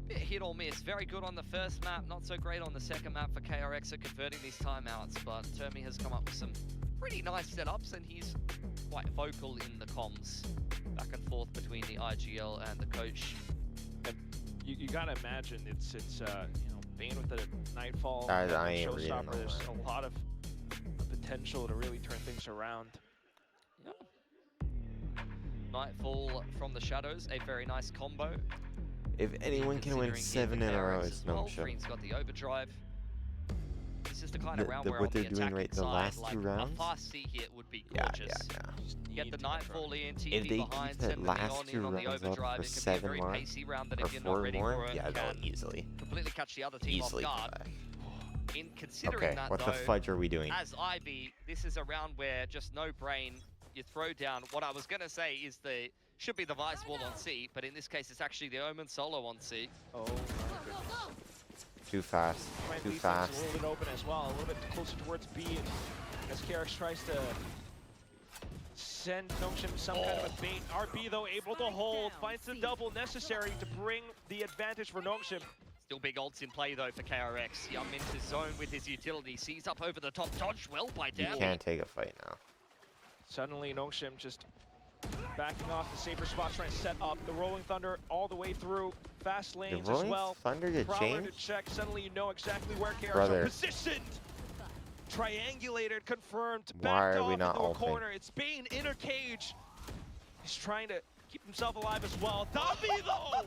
bit hit or miss. Very good on the first map, not so great on the second map for KRX at converting these timeouts, but Termi has come up with some pretty nice setups, and he's quite vocal in the comms, back and forth between the IGL and the coach. You gotta imagine it's you know, Bane with the Nightfall, I ain't reading Showstopper. all There's that. a lot of potential to really turn things around. Nightfall from the shadows, a very nice combo. If anyone can win Considering 7 in a row, KRX it's as well. Nongshim. Green's got the overdrive. This is the kind of round where What on they're the doing attacking right the side, last like 2 rounds. a fast C hit would be Yeah, gorgeous. yeah. You get the Nightfall ENT If they behind, keep that send the last Neon 2 in on the rounds up overdrive. for It could be a 7 very more, pacey round that or if you're 4 not ready more, for it, yeah, they'll can easily completely catch the other team off come guard. back. In considering Okay, that what though, the fudge are we doing? as Ivy, this is a round where just no brain, you throw down. What I was going to say is should be the Vice Wall on C, but in this case it's actually the Omen solo on C. Oh my goodness. Too fast. Might Too leave things fast. a little bit open as well, a little bit closer towards B, and as KRX tries to send Nongshim some kind of a bait. RB though able to hold, finds the double necessary to bring the advantage for Nongshim. Still big ults in play though for KRX. Yum into zone with his utility, sees up over the top, dodged well by You Danby. can't take a fight now. Suddenly Nongshim just backing off the safer spots, trying to set up the Rolling Thunder all the way through. Fast The lanes as Rolling well. Thunder to Prowler change? to check. Suddenly you know exactly where KRX Brother. are positioned. Triangulated, confirmed, Why backed are off we into not a ulting? corner. It's Bane in a cage. He's trying to keep himself alive as well. Dabi though!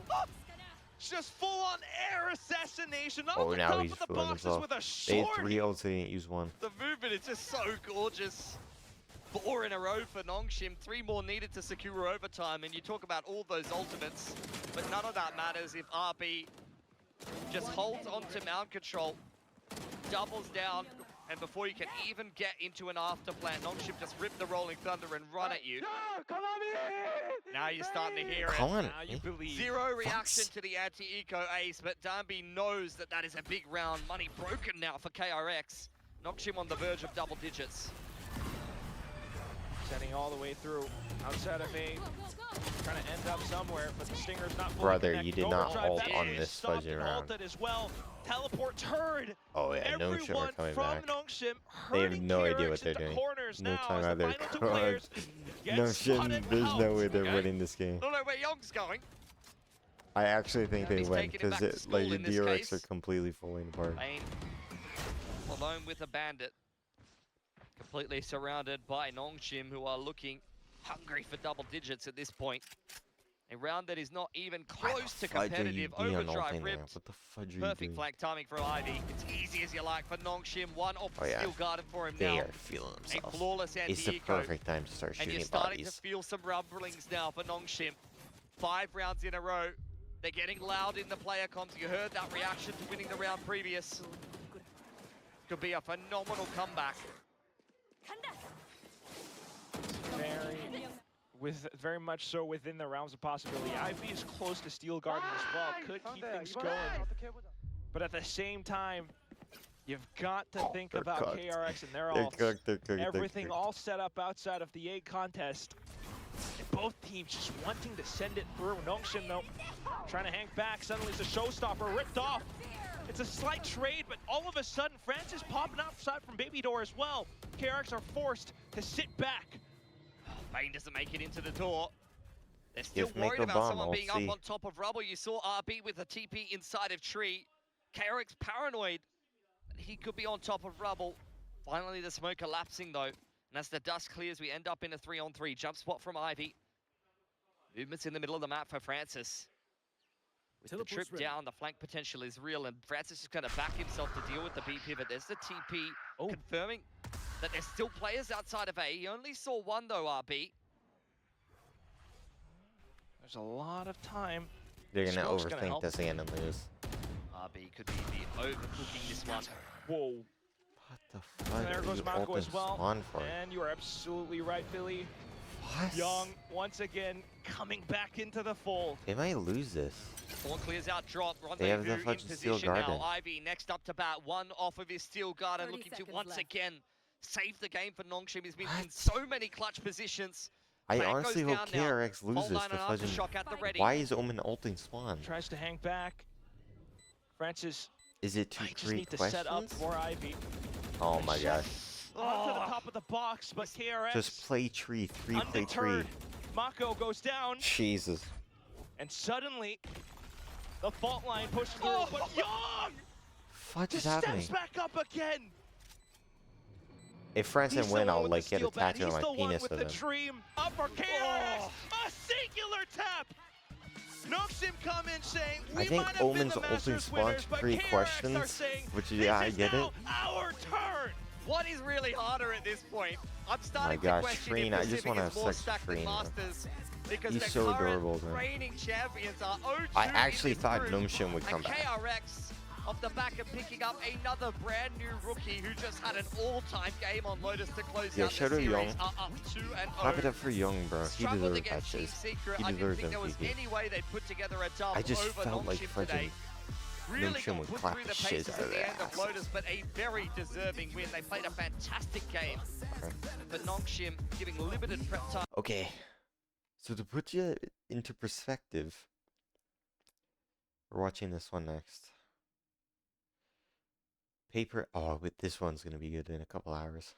Just full on air assassination on Oh, the now top he's of the fooling boxes himself. with a They had short. 3 ults, they didn't use 1. The movement is just so gorgeous. 4 in a row for Nongshim, 3 more needed to secure overtime, and you talk about all those ultimates, but none of that matters if RB just holds onto mount control, doubles down, and before you can even get into an afterplan, Nongshim just rip the Rolling Thunder and run at you. Now you're starting to hear Come it. on. Now you believe. Zero reaction Fox. to the anti-eco ace, but Danby knows that that is a big round. Money broken now for KRX. Nongshim on the verge of double digits. Sending all the way through outside of A, trying to end up somewhere, but the Stinger's not fully Brother, connected. you did not Overdrive ult that on is this stopped fudging and round. ulted as well. Teleport turd. Oh yeah, Nongshim are Everyone coming from back. Nongshim They have hurting no idea KRX what they're into doing. corners No now time as out the there. final 2 players get No spotted shit, there's out. no way they're Okay. winning this game. I don't know where Young's going. I actually think they He's win taking it because back to school like the in this DRX case. are completely falling apart. Bane alone with a bandit. Completely surrounded by Nongshim, who are looking hungry for double digits at this point. A round that is not even close to competitive. Overdrive ripped. What the fudge are you Perfect doing? flank timing for Ivy. It's easy as you like for Nongshim. 1 off Oh, yeah. still guarded for him They now. are feeling A themselves. flawless It's the anti-eco. perfect time to start And shooting you're starting bodies. to feel some rumblings now for Nongshim. 5 rounds in a row. They're getting loud in the player comms. You heard that reaction to winning the round previous. Could be a phenomenal comeback. Very much so within the realms of possibility. Ivy is close to Steel Garden as well. Could keep things going. But at the same time, you've got to think They're about cooked. KRX and their They're ults. cooked, they're cooked, Everything they're all set up outside of the A contest. And both teams just wanting to send it through. Nongshim though, trying to hang back. Suddenly it's a showstopper, ripped off. It's a slight trade, but all of a sudden, Francis popping outside from Baby Door as well. KRX are forced to sit back. Bane doesn't make it into the door. They're still Give Mako worried about bomb, someone I'll being up see. on top of rubble. You saw RB with a TP inside of tree. KRX paranoid that he could be on top of rubble. Finally, the smoke collapsing though. And as the dust clears, we end up in a 3-on-3. Jump spot from Ivy. Movements in the middle of the map for Francis. With the trip down, the flank potential is real, and Francis is going to back himself to deal with the B pivot. There's the TP confirming that there's still players outside of A. He only saw 1 though, RB. There's a lot of time. They're gonna Smoke's gonna overthink help. this again and lose. RB could be the overcooking this one. Whoa. What the fuck? There are goes you Malco open as well. spawn for? And you are absolutely right, Billy. What? Young, once again, coming back into the fold. They might lose this. 4 clears out, drop. They have the Rendezvous in fucking Steel position now. Garden. Ivy next up to bat. 1 off of his Steel Garden, 30 looking to seconds once left. again save the game for Nongshim. He's been in What? so many clutch positions. I Flank honestly goes hope down now. KRX Fault loses line the and fudging. aftershock at the ready. Why is Omen ulting spawn? Tries to hang back. Francis Is it too might just great need to set up questions? for Ivy. Oh my gosh. Onto the top of the box, but KRX Just play tree. Play tree. undeterred. Mako goes down, Jesus. and suddenly the fault line pushes through. But Young Fudge is just happening. steps back up again. If France He's and the win, one I'll with like the get a steel bat. tattoo on He's my the one penis with of the him. dream up for KRX. A singular tap. Noxim come in saying we I think might have been Omen's the opening Masters spot winners, but three KRX are questions, saying, which this yeah, I is get it. now our turn. What is really harder at this point? I'm starting gosh, to question Trina, if I just Pacific wanna is more sex stacked than Trina. Masters. Because He's the so current adorable, man. reigning champions are 0-2 I in actually this thought group. Noomshin would come And back. KRX, off the back of picking up another brand new rookie who just had an all-time game on Lotus to close Yeah, out the shout out series, Young. are up 2-0. Clap it up for Young, bro. He Struggled deserves that against Team shit. Secret. He I didn't deserves think there was MVP. any way they'd put together a dub I just over felt like Nongshim today. fucking Really Noomshin got would put clap through the the shit paces out at of the their end of ass. Lotus, but a very deserving win. They played a fantastic game. Okay. But Nongshim giving limited prep time. Okay, so to put you into perspective, we're watching this one next. Paper. Oh, wait, this one's gonna be good in a couple hours.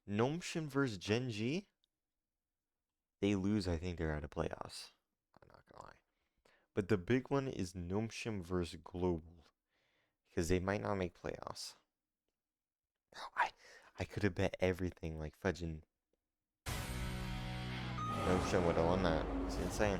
Noomshin versus Gen G. They lose, I think they're out of playoffs. I'm not gonna lie. But the big one is Noomshin versus Global, because they might not make playoffs. Bro, I could have bet everything like fudging. Noomshin would have won that. It's insane.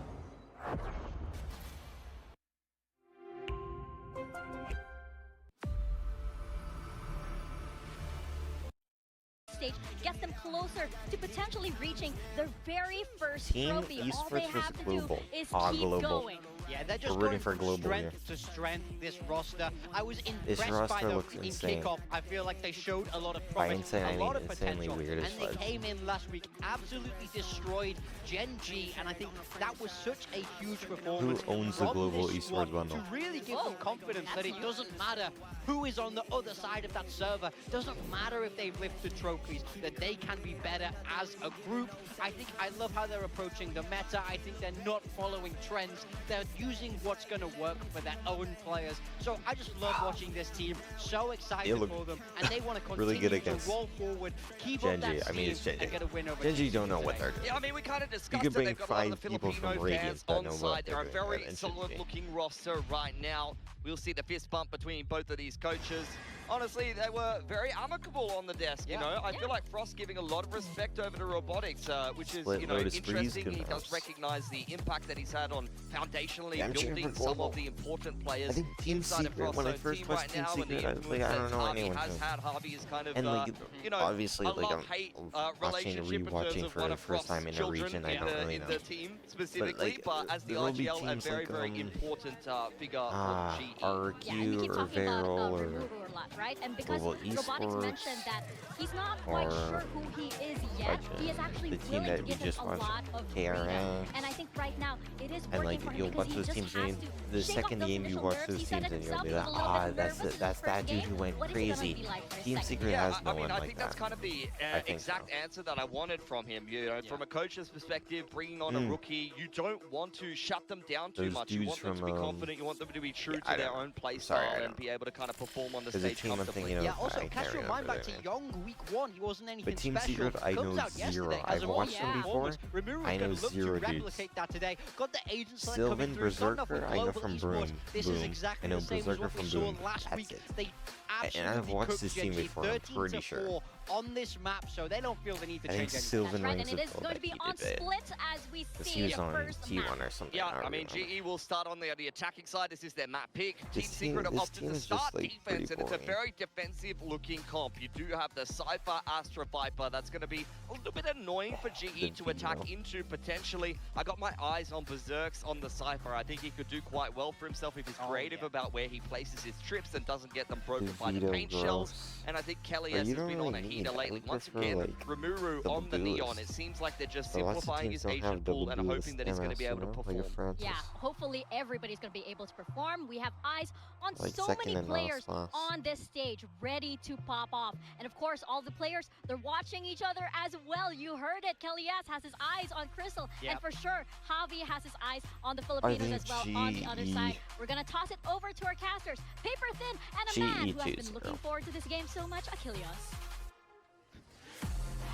Stage gets them closer to potentially reaching their very first Team trophy. All Esports they have versus to Global. do is Ah, keep Global. going. Yeah, they're just We're rooting going for from Global strength to strength, this roster. I was This impressed by roster them looks in insane. kickoff. I feel like they showed a lot of By promise, insane, I a lot mean of insanely potential. weird as And they fudge. came in last week, absolutely destroyed Gen G, and I think that was such a huge performance. owns the from Global this squad Esports bundle? To really give them confidence that that's it doesn't matter who is on the other side of that server. Doesn't matter if they've lifted trophies, that they can be better as a group. I love how they're approaching the meta. I think they're not following trends. They're using what's going to work for their own players. So I just love watching this team. So excited look for them, and they want to continue really good to against roll forward, keep Gen up G. that I mean, it's steam, Gen and G. get a win over Gen G Team don't know Secret what today. they're doing. Yeah, I mean, we kind of discussed could that bring they've got a lot of the 5 people Filipino from Radiant fans that on know what side. they're They're a doing, very and it should solid be. looking roster right now. We'll see the fist bump between both of these coaches. Honestly, they were very amicable on the desk, you Yeah. know? I feel like Frost giving a lot of respect over to Robotics, which is, Split you know, Lotus Breeze, interesting. good He does mouse. recognize the impact that he's had on foundationally Yeah, I'm cheering building for some Global. of the important players I think Team inside of Secret, Frost. when I So first team watched right Team now, and the Secret, I was like, influence I don't that know Harvey anyone has from- had. Harvey is kind of, And like, you know, obviously, a like I'm love-hate watching, relationship in terms rewatching of for one the of first time in Frost's a children region. I don't really in know. the team specifically, like, but as the there will be RGL, a teams very, like, very important figure Ah, for GE. Yeah, and we RQ keep or talking about Veryl or Rimuru a lot, right? And because Global Robotics Esports mentioned that he's not quite or sure who he is yet, Fudge, he is actually the team willing that to we give him just a watched, lot of KRX. freedom. And I think right now it is and working like for him you'll because watch he those just teams has game, to the shake off second those game you initial watch nerves. those He said teams it and you'll himself, be he like, was a little bit that's nervous in that's the that first dude game. who went What is it gonna crazy. be like for his Team second Secret game? has I no mean, one I like think that's that. kind of the I think exact so. answer that I wanted from him. You know, from a coach's perspective, bringing on a Mm. rookie, you don't want to shut them down too Those much. You dudes want them to from, be confident. You want them to be true yeah, I to their don't know. own play Sorry, I style and don't be able to kind of perform on the There's a stage team I'm comfortably. thinking of. Yeah, also, I can't cast your mind remember back to their name. Young week 1. He wasn't anything But Team special. Secret, I Comes know out zero. yesterday, has I've a watched monster them before. performance. Rimuru I know gonna look zero to dudes. replicate that today. Got the agents like Sylvan coming through. Starting off with Berserker, I know Global from Esports. Boom. This Boom. is exactly I know the same as Berserker what we from saw Boom. last That's week. it. They And I've absolutely watched cooked this Gen team G before, I'm 13 pretty to sure. 4 on this map, so they don't feel the need to I think change anything. Sylvan That's right, rings and a it is bell going to that be he on did it. split as we Because see he was the on first T1 map. or something. Yeah, don't I mean, remember. GE will start on the attacking side. This is their map pick. Team This team- Secret have this opted team to is just, start like, defense, pretty and it's a boring. very defensive-looking comp. You do have the Cypher Astra Viper. That's going to be a little bit annoying for GE Good to team, attack though. into, potentially. I got my eyes on Berserks on the Cypher. I think he could do quite well for himself if he's Oh, creative yeah. about where he places his trips and doesn't get them broken His by the Keto, paint shells. gross. And I think Kelly But has you don't been on really a need heater that. lately. I Once prefer, again, like, Rimuru double on the Neon. duelist. It seems like they're just But lots of simplifying teams his don't Asian have double pool and duelist hoping that he's going to be MS, able to Like a perform. Francis. Yeah, hopefully everybody's going to be able to perform. We have eyes on Like so second many and players last. on this stage ready to pop off. And of course, all the players, they're watching each other as well. You heard it. Kelly S has his eyes on Crystal. Yep. And for sure, Javi has his eyes on the Filipinos think as well on the other GE side. We're going to toss it over to our casters. Paper Thin and a man GE who has too, been looking girl. forward to this game so much, Achilles.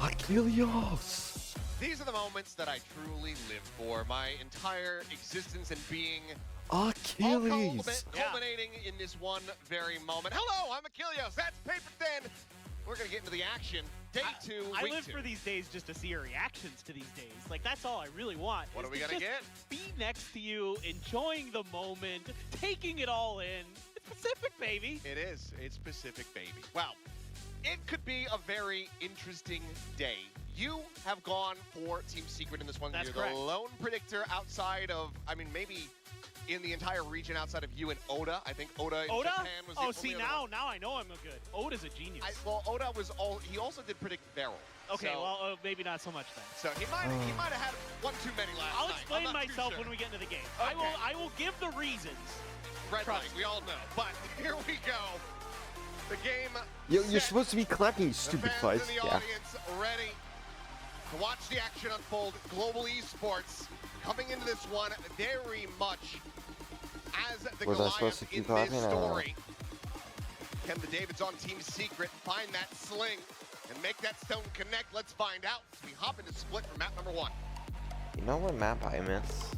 Achilles! These are the moments that I truly live for. My entire existence and being Achilles! culminating in this one very moment. Hello, I'm Achilles. That's Paper Thin. We're going to get into the action. Day 2, I week live 2. for these days just to see your reactions to these days. Like, that's all I really want. What is are we to going to just get? Be next to you, enjoying the moment, taking it all in. It's Pacific, baby. It is. It's Pacific, baby. Well, it could be a very interesting day. You have gone for Team Secret in this one. That's You're correct. the lone predictor outside of, I mean, maybe in the entire region outside of you and Oda. I think Oda in Oda? Japan was the Oh, only see, other now I know I'm good. Oda's a genius. well, Oda was he also did predict Beryl. Okay, so, well, maybe not so much then. So he might have had one too many last I'll night. explain I'm not too myself sure. when we get into the game. Okay. I will give the reasons. Red Trust light, we all know. But here we go. The game. Yo, you're set. supposed to be clapping, you The stupid fans fuzz. in the Yeah. audience ready to watch the action unfold. Global Esports coming into this one very much as the Was I supposed Goliath to in keep this clapping? I don't know. story. Can the Davids on Team Secret find that sling and make that stone connect? Let's find out. We hop into split for map number 1. You know what map I miss?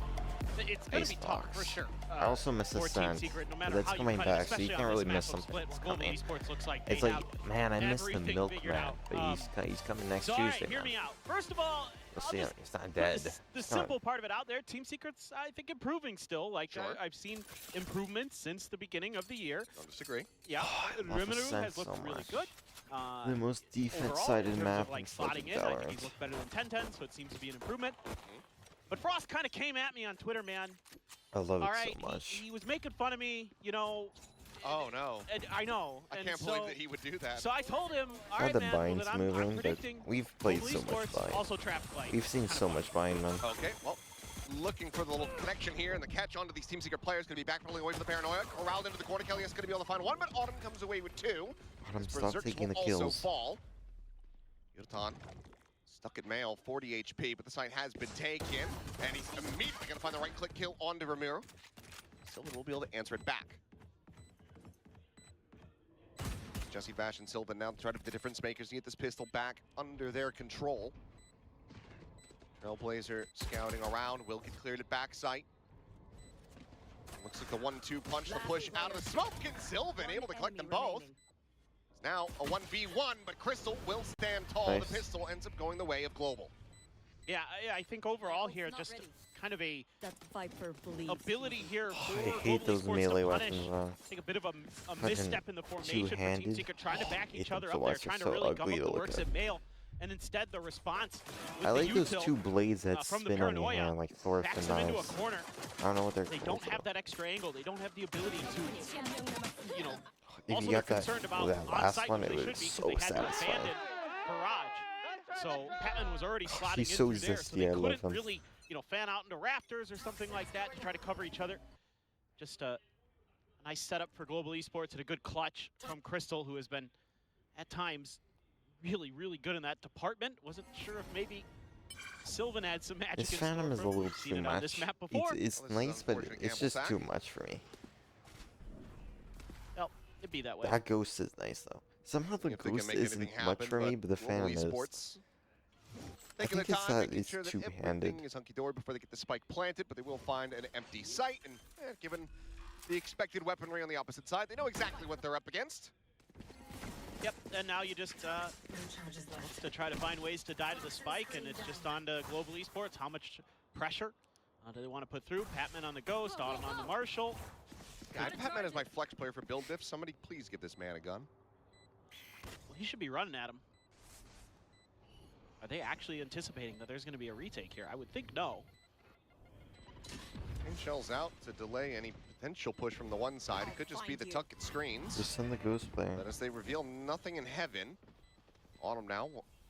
It's going to be tough, Icebox. for sure. I also miss for Team Ascent, Secret, no but matter that's how you coming cut it, back, so you especially can't on really this miss map of something Split, that's where Global coming. Esports looks like It's they like, have man, I miss the everything milk figured map, out. but he's coming next So, all right, Tuesday, hear man. me out. First of all, We'll I'll see. just He's not put dead. The He's coming. simple part of it out there, Team Secret's, I think, improving still. Like, Sure. I've seen improvements since the beginning of the year. Don't disagree. Yeah, love Rimuru Ascent has looked so really much. good. The most Overall, in defense-sided terms map of, like, in slotting fucking in, I think Valorant. he's looked better than 1010, so it seems to be an improvement. But Frost kind of came at me on Twitter, man. I love All it right, so much. he was making fun of me, you know. Oh, no. And I know. I and can't so, believe that he would do that. So I told him, all Not right, the man, well, binds then I'm moving, but predicting we've played Global so much Esports bind. also trap fight. We've seen Kinda so fun. much bind, man. Okay, well, looking for the little connection here, and the catch onto these Team Secret players going to be backpedaling away from the Paranoia. Corralled into the corner. Kelly is going to be able to find one, but Autumn comes away with 2. Autumn, His stop Berserks taking will the also kills. fall. Yotan stuck at Mail, 40 HP, but the site has been taken, and he's immediately going to find the right-click kill onto Ramiro. Sylvan will be able to answer it back. Jesse Bash and Sylvan now try to be the difference makers to get this pistol back under their control. Trailblazer scouting around, will get cleared at backside. Looks like the 1-2 punch, the push out of the smoke, and Sylvan able to collect them both. It's now a 1v1, but Crystal will stand tall. Nice. The pistol ends up going the way of Global. Yeah, I think overall here, Not just ready. kind of a That Viper believes. ability here for I hate Global those Esports melee to punish. weapons, I think a bit of a Fucking misstep in the formation for Team two-handed. Secret, trying to back Hate each them other so up there, much, they're trying to so really gum ugly up to the look works at. at Mail, and instead the response with I the like those util two blades that from the spin on your Paranoia hand like Thor backs and them into a knives. corner. I don't know what they're They called. don't have that extra angle. They don't have the ability to, you know, If also you they're got that, concerned about that last on-site, one, which it they was should be, 'cause so they had to satisfying. abandon Barrage. So Patman was already slotting He's in so through there, so zesty, they I love couldn't him. really, you know, fan out into Raptors or something like that to try to cover each other. Just a nice setup for Global Esports and a good clutch from Crystal, who has been, at times, really, really good in that department. Wasn't sure if maybe Sylvan had some magic This in store Phantom is a for him. little We've seen too it on this much. map before. It's Well, this is nice, but unfortunate it's gamble just sack. too much for me. Well, it'd be that way. That ghost is nice though. Somehow the If they can ghost make isn't anything much happen, for me, but the Global Phantom is. Esports I taking think their it's time, that making it's sure that two-handed. everything is hunky-dory before they get the spike planted, but they will find an empty site, and given the expected weaponry on the opposite side, they know exactly what they're up against. Yep, and now you just looks to try to find ways to die to the spike, and it's just on to Global Esports. How much pressure do they want to put through? Patman on the Ghost, Autumn on the Marshall. God, Patman is my flex player for build diff. Somebody please give this man a gun. Well, he should be running at him. Are they actually anticipating that there's going to be a retake here? I would think no. Pain shells out to delay any Potential push from the one side. It could just be the tuck and screens. Just send the ghost player. But as they reveal nothing in heaven, Autumn now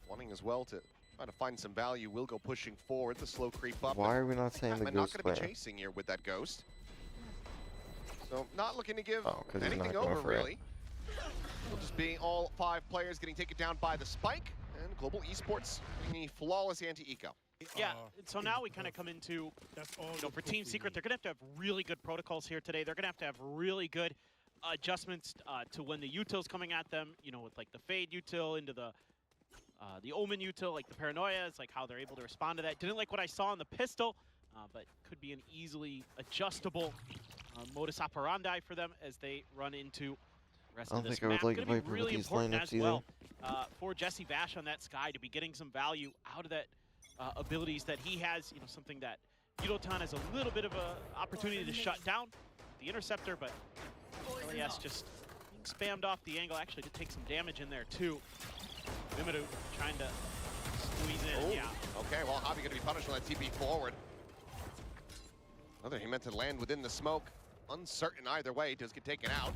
wanting as well to try to find some value. Will go pushing forward. The slow creep up. Why are we not saying the Batman not ghost going to player? be chasing here with that ghost. So not looking to give Oh, 'cause he's anything not going over for it. really. It'll just be all 5 players getting taken down by the spike, and Global Esports doing a flawless anti-eco. Yeah, and so now we kind of come into, for Team Secret, they're going to have really good protocols here today. They're going to have really good adjustments to when the util's coming at them, with like the Fade util into the Omen util, like the Paranoia, it's like how they're able to respond to that. Didn't like what I saw on the pistol, but could be an easily adjustable modus operandi for them as they run into the rest I of don't this think I would map. like Gonna Viper be with really these important lineups as either. well for Jesse Bash on that Sky to be getting some value out of that abilities that he has, something that Yudotan has a little bit of a opportunity to shut down the Interceptor, but LAS just being spammed off the angle. Actually did take some damage in there too. Mimiru trying to squeeze in, Oh, yeah. okay, well, Javi going to be punished on that TP forward. Whether he meant to land within the smoke, uncertain either way, does get taken out.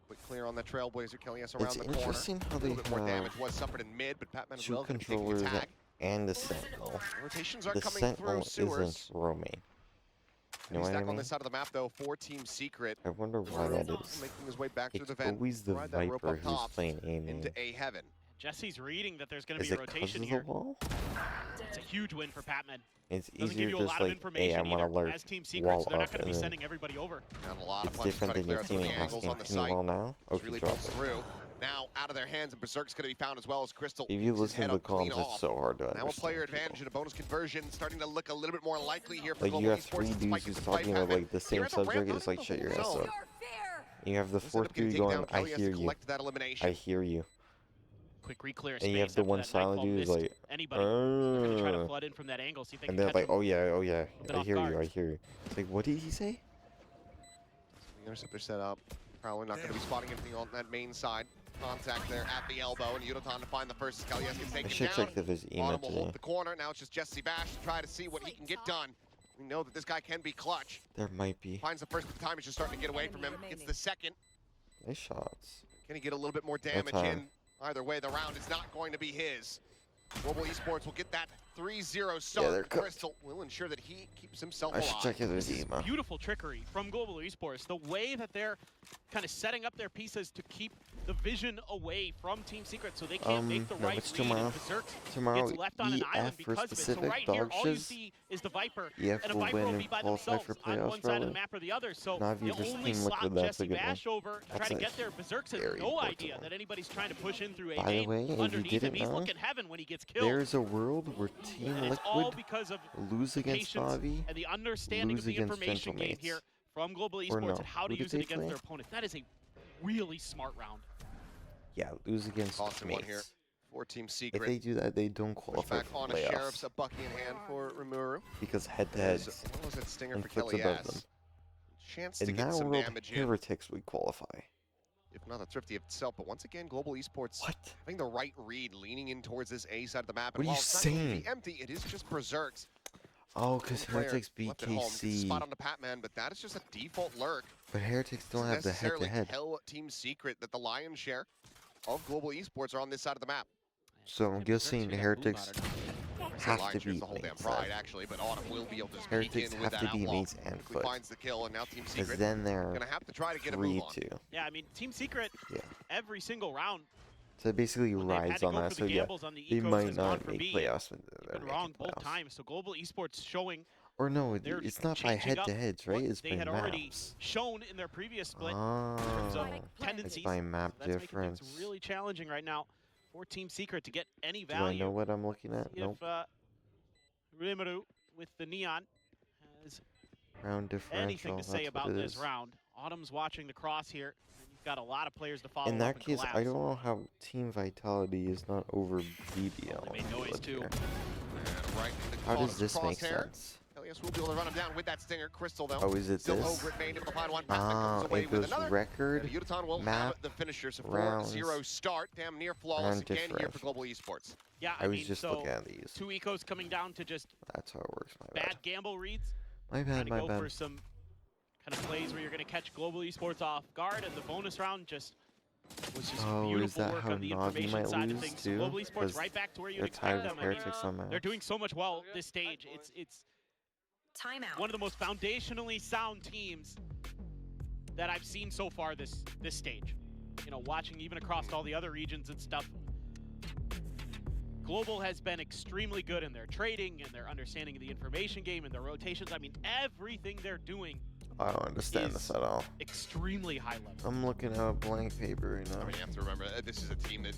Quick clear on the Trailblazer, Kellyas around It's the corner. interesting how A they little bit more have damage was suffered in mid, but Patman as two well going to be taking controllers attack. and a sentinel. Rotations are The coming sentinel through sewers. isn't roaming. You know He's what I back on mean? this side of the map though for Team Secret. I wonder why that is. Making his way back through It's the vent. always the ride that rope Viper up who's top playing aiming. into A heaven. Jesse's reading that there's going to Is be a it because rotation of the here. wall? It's a huge win for Patman. It's Doesn't easier give you a just lot of like, information hey, I'm on either alert, as Team Secret, wall so they're not up, going to be and then sending everybody over. Got a lot of it's punches different trying to than clear your out some of teammate the angles asking, on the can you site. wall now? Which Okay, really drop pulls it. through. Now out of their hands, and Berserk's going to be found as well as Crystal. If you keeps his listen head to the up clean comms, off. it's so hard to understand. Now a player people. advantage and a bonus conversion starting to look a little bit more likely here for Like, Global you have Esports. 3 Spike dudes is who's to fight talking about Patman. like the Here same at the ramp, subject, not it's like, in shut the your ass zone. up. You have the This ended up 4th getting dude taken going, down. I Kelly has hear to you. collect that elimination. I hear you. Quick re-clear And you have space the after one that silent Nightfall dude who's missed like, anybody. They're going to try to "Uh," flood in from that angle, see if they and can they're catch like, him. oh yeah, bit I off hear you, guard. I hear you. It's like, what did he say? The interceptor set up. Probably not going to be spotting anything on that main side. Contact there at the elbow, and Yudotan to find the first as Kellyas gets I taken should down. check if there's Autumn email will hold today. the corner. Now it's just Jesse Bash to try to see what he can get done. We know that this guy can be clutch. There might be. Finds the first time, he's just starting to get away from him. Gets the second. Nice shots. Can he get a little bit more damage time. in? Either way, the round is not going to be his. Global Esports will get that 3-0 start. they're cooked. Crystal will ensure that he keeps himself I alive. should check if there's email. Beautiful trickery from Global Esports. The way that they're kind of setting up their pieces to keep the vision away from Team Secret so they can't make the no, right it's read. tomorrow. And Berserk Tomorrow, gets left on an EF island for because of it. So specific right here, dog all you shiz. see is the Viper, EF and a will Viper win will and be by qualify themselves for on playoffs, one side of the probably. map or the other. So Now, if you you just only team slot liquid, that's a Jesse good one. Bash over to try That's to a get there. Berserk's has very no important idea one. that anybody's trying to push in through a By the main way, if you underneath him. didn't He's know, looking heaven when he gets killed. There's a world where Team And it's all Liquid because of lose against patience Bobby, and the understanding of lose the against information Gentle game here Mates. from Global Or Esports no, and how to who did use it they against play? their opponent. That is a really smart round. Yeah, lose against Awesome one here Mates. for Team If Secret. they do that, they don't Push qualify back for on a Sheriff's, playoffs a Bucky in hand for Rimuru. because As head-to-heads well as that stinger and for flips Kelly above them. Ass. Chance to In get that some world, damage in, Heretics would qualify. if not the Thrifty itself. But once again, Global Esports What? having the right read, leaning in towards this A side of the map. What And are while you it's not going to saying? be empty, it is just Berserks. Oh, because One player Heretics beat left at home, gets a KC. spot on the Patman, but that is just a default lurk. But Heretics don't Doesn't have the necessarily head-to-head. tell Team Secret that the lion's share of Global Esports are on this side of the map. So I'm guessing Heretics have Lion's to share's beat the whole damn Mates. pride, actually, but Autumn will be able to just peek Heretics in with have that to beat outlaw. Mates and Quickly Foot. finds the kill, and now Team Because Secret then they're gonna have to try to get a move on. 3-2. Yeah, I mean, Team Secret, Yeah. every single round, So it basically when they've had rides to on go that. for So the yeah, gambles on the they ecos might has gone not for make B. playoffs, but They've they're been making wrong both playoffs. times. So Global Esports showing Or no, they're it's not by changing up head-to-heads, right? what It's they by had already maps. shown in their previous split in terms of Oh, it's tendencies. by map That's making difference. things really challenging right now for Team Secret to get any Do I value. know what I'm looking at? See Nope. if Rimuru with the Neon has Round differential. anything to say that's what about it this is. round. Autumn's watching the cross here. And you've got a lot of players to follow In up that and case, I collapse. don't know how Team Vitality is not over BBL. They made noise Look too. here. And right in the How does this make crosshair. sense? Elias will be able to run him down with that stinger. Crystal, though, Oh, is it still this? over it, Main able to find one. Patman Ah, comes away it with goes another. record, And Yudotan will map, have the finisher. So rounds, 4-0 start. Damn near flawless round again here for differential. Global Esports. Yeah, I was mean, just so looking at these. two ecos coming down to just That's how it works. My bad. bad gamble reads. My Trying bad. to My go bad. for some kind of plays where you're going to catch Global Esports off guard, and the bonus round was just Oh, is beautiful that work how on the Na'Vi information might side of lose things. So too? Global Esports 'Cause right back to where you'd they're expect tied them. with I mean, Heretics on they're match. doing so much well this stage. It's Timeout. one of the most foundationally sound teams that I've seen so far this stage. You know, watching even across all the other regions and stuff. Global has been extremely good in their trading and their understanding of the information game and their rotations. I mean, everything they're doing I don't understand this at all. extremely high level. I'm looking at a blank paper right I now. mean, you have to remember, this is a team that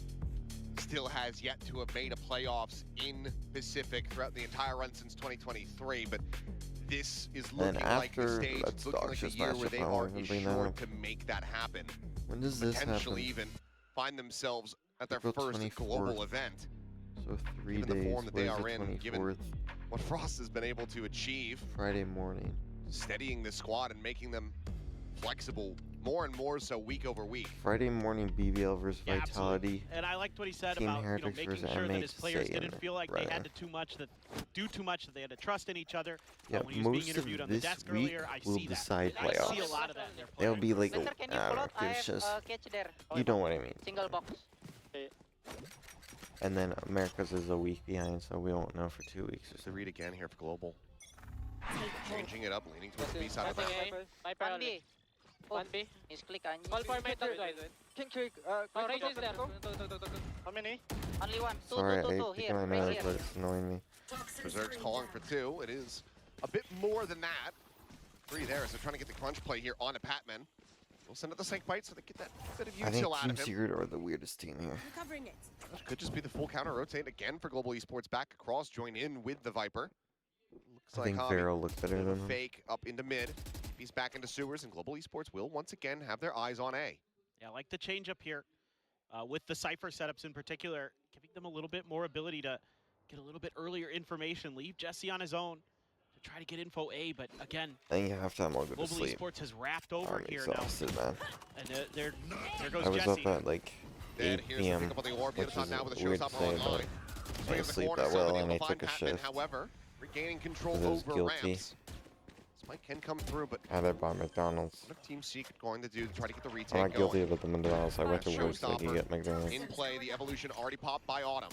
still has yet to have made a playoffs in Pacific throughout the entire run since 2023, but this is looking like the after stage, Let's it's looking Talk like a just year matched where up, they I won't are even bring that assured up. to make that happen. When does this happen? Potentially even find themselves at their April first 24th. global event. So 3 Given the days. form that they Where's are the in, given 24th? what Frost has been able to achieve, Friday morning. steadying the squad and making them flexible more and more so week over week. Friday morning BBL versus Yeah, absolutely. Vitality. And I liked what he said Team about Heretics making versus sure that MH his players stay in didn't feel like right they had now. to do too much, that they had to trust in each other. Yeah, when he was being most of interviewed on the this desk week earlier, I will see that. decide I see a playoffs. lot of that in their play. They'll be like, Sir, can you I pull don't know, out? I it's have just, catch there. you know what I mean. Single box. And then America's is a week behind, so we won't know for 2 weeks. There's the read again here for Global. Changing it up, leaning towards the B side of the map. One B. One B. Misclick on Call for my third side. King trick. Oh, raise is there. How many? Only one. Two, Sorry, two, two, I two. think Here, my right nose, here. but it's annoying me. Berserk's calling for 2. It is a bit more than that. 3 there, so trying to get the crunch play here on a Patman. We'll send it the Snake Bite so they get that bit of I think util out Team of him. Secret are the weirdest team here. Recovering it. That could just be the full counter rotate again for Global Esports back across, join in with the Viper. Looks I like think Javi, Vero looked better bit of a than him. fake up into mid. He's back into sewers, and Global Esports will once again have their eyes on A. Yeah, I like the change up here with the Cypher setups in particular, giving them a little bit more ability to get a little bit earlier information, leave Jesse on his own to try to get info A, but again, I think halftime I'll go to Global sleep. Esports has wrapped over I'm here exhausted, man. now. And there goes I was Jesse. up at like Dead. 8 Here's the p.m., pick up on the orb. which Yotaton is now with a weird to showstopper say, online. but Swing I in didn't the sleep corner, that Summon well, able and I to find took a Patman, shift. However, regaining control 'cause I was over guilty. ramps. Spike can come through, but I had by McDonald's. what is Team Secret going to do to try to get the retake I'm not guilty going? about the McDonald's. I went to work so I could Showstopper get McDonald's. in play, the evolution already popped by Autumn.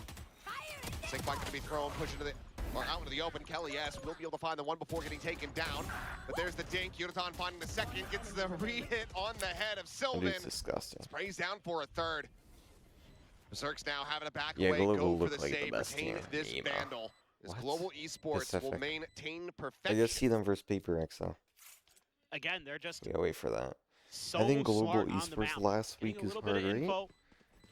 Snake Bite to be thrown, push into the or out into the open. Kelly S will be able to find the one before getting taken down. But there's the dink. Yotaton finding the second, gets the re-hit on the head of That Sylvan. dude's disgusting. Sprays down for a third. Berserk's now having a back Yeah, away, Global go for look the like the save, best retain team. this Emo. Vandal. As What? Global Esports will Pacific. maintain I perfection. just see them versus Paper X though. Again, they're just We gotta wait for that. so I think Global smart on the Esports map. last Getting week a is little bit of hard, right? info,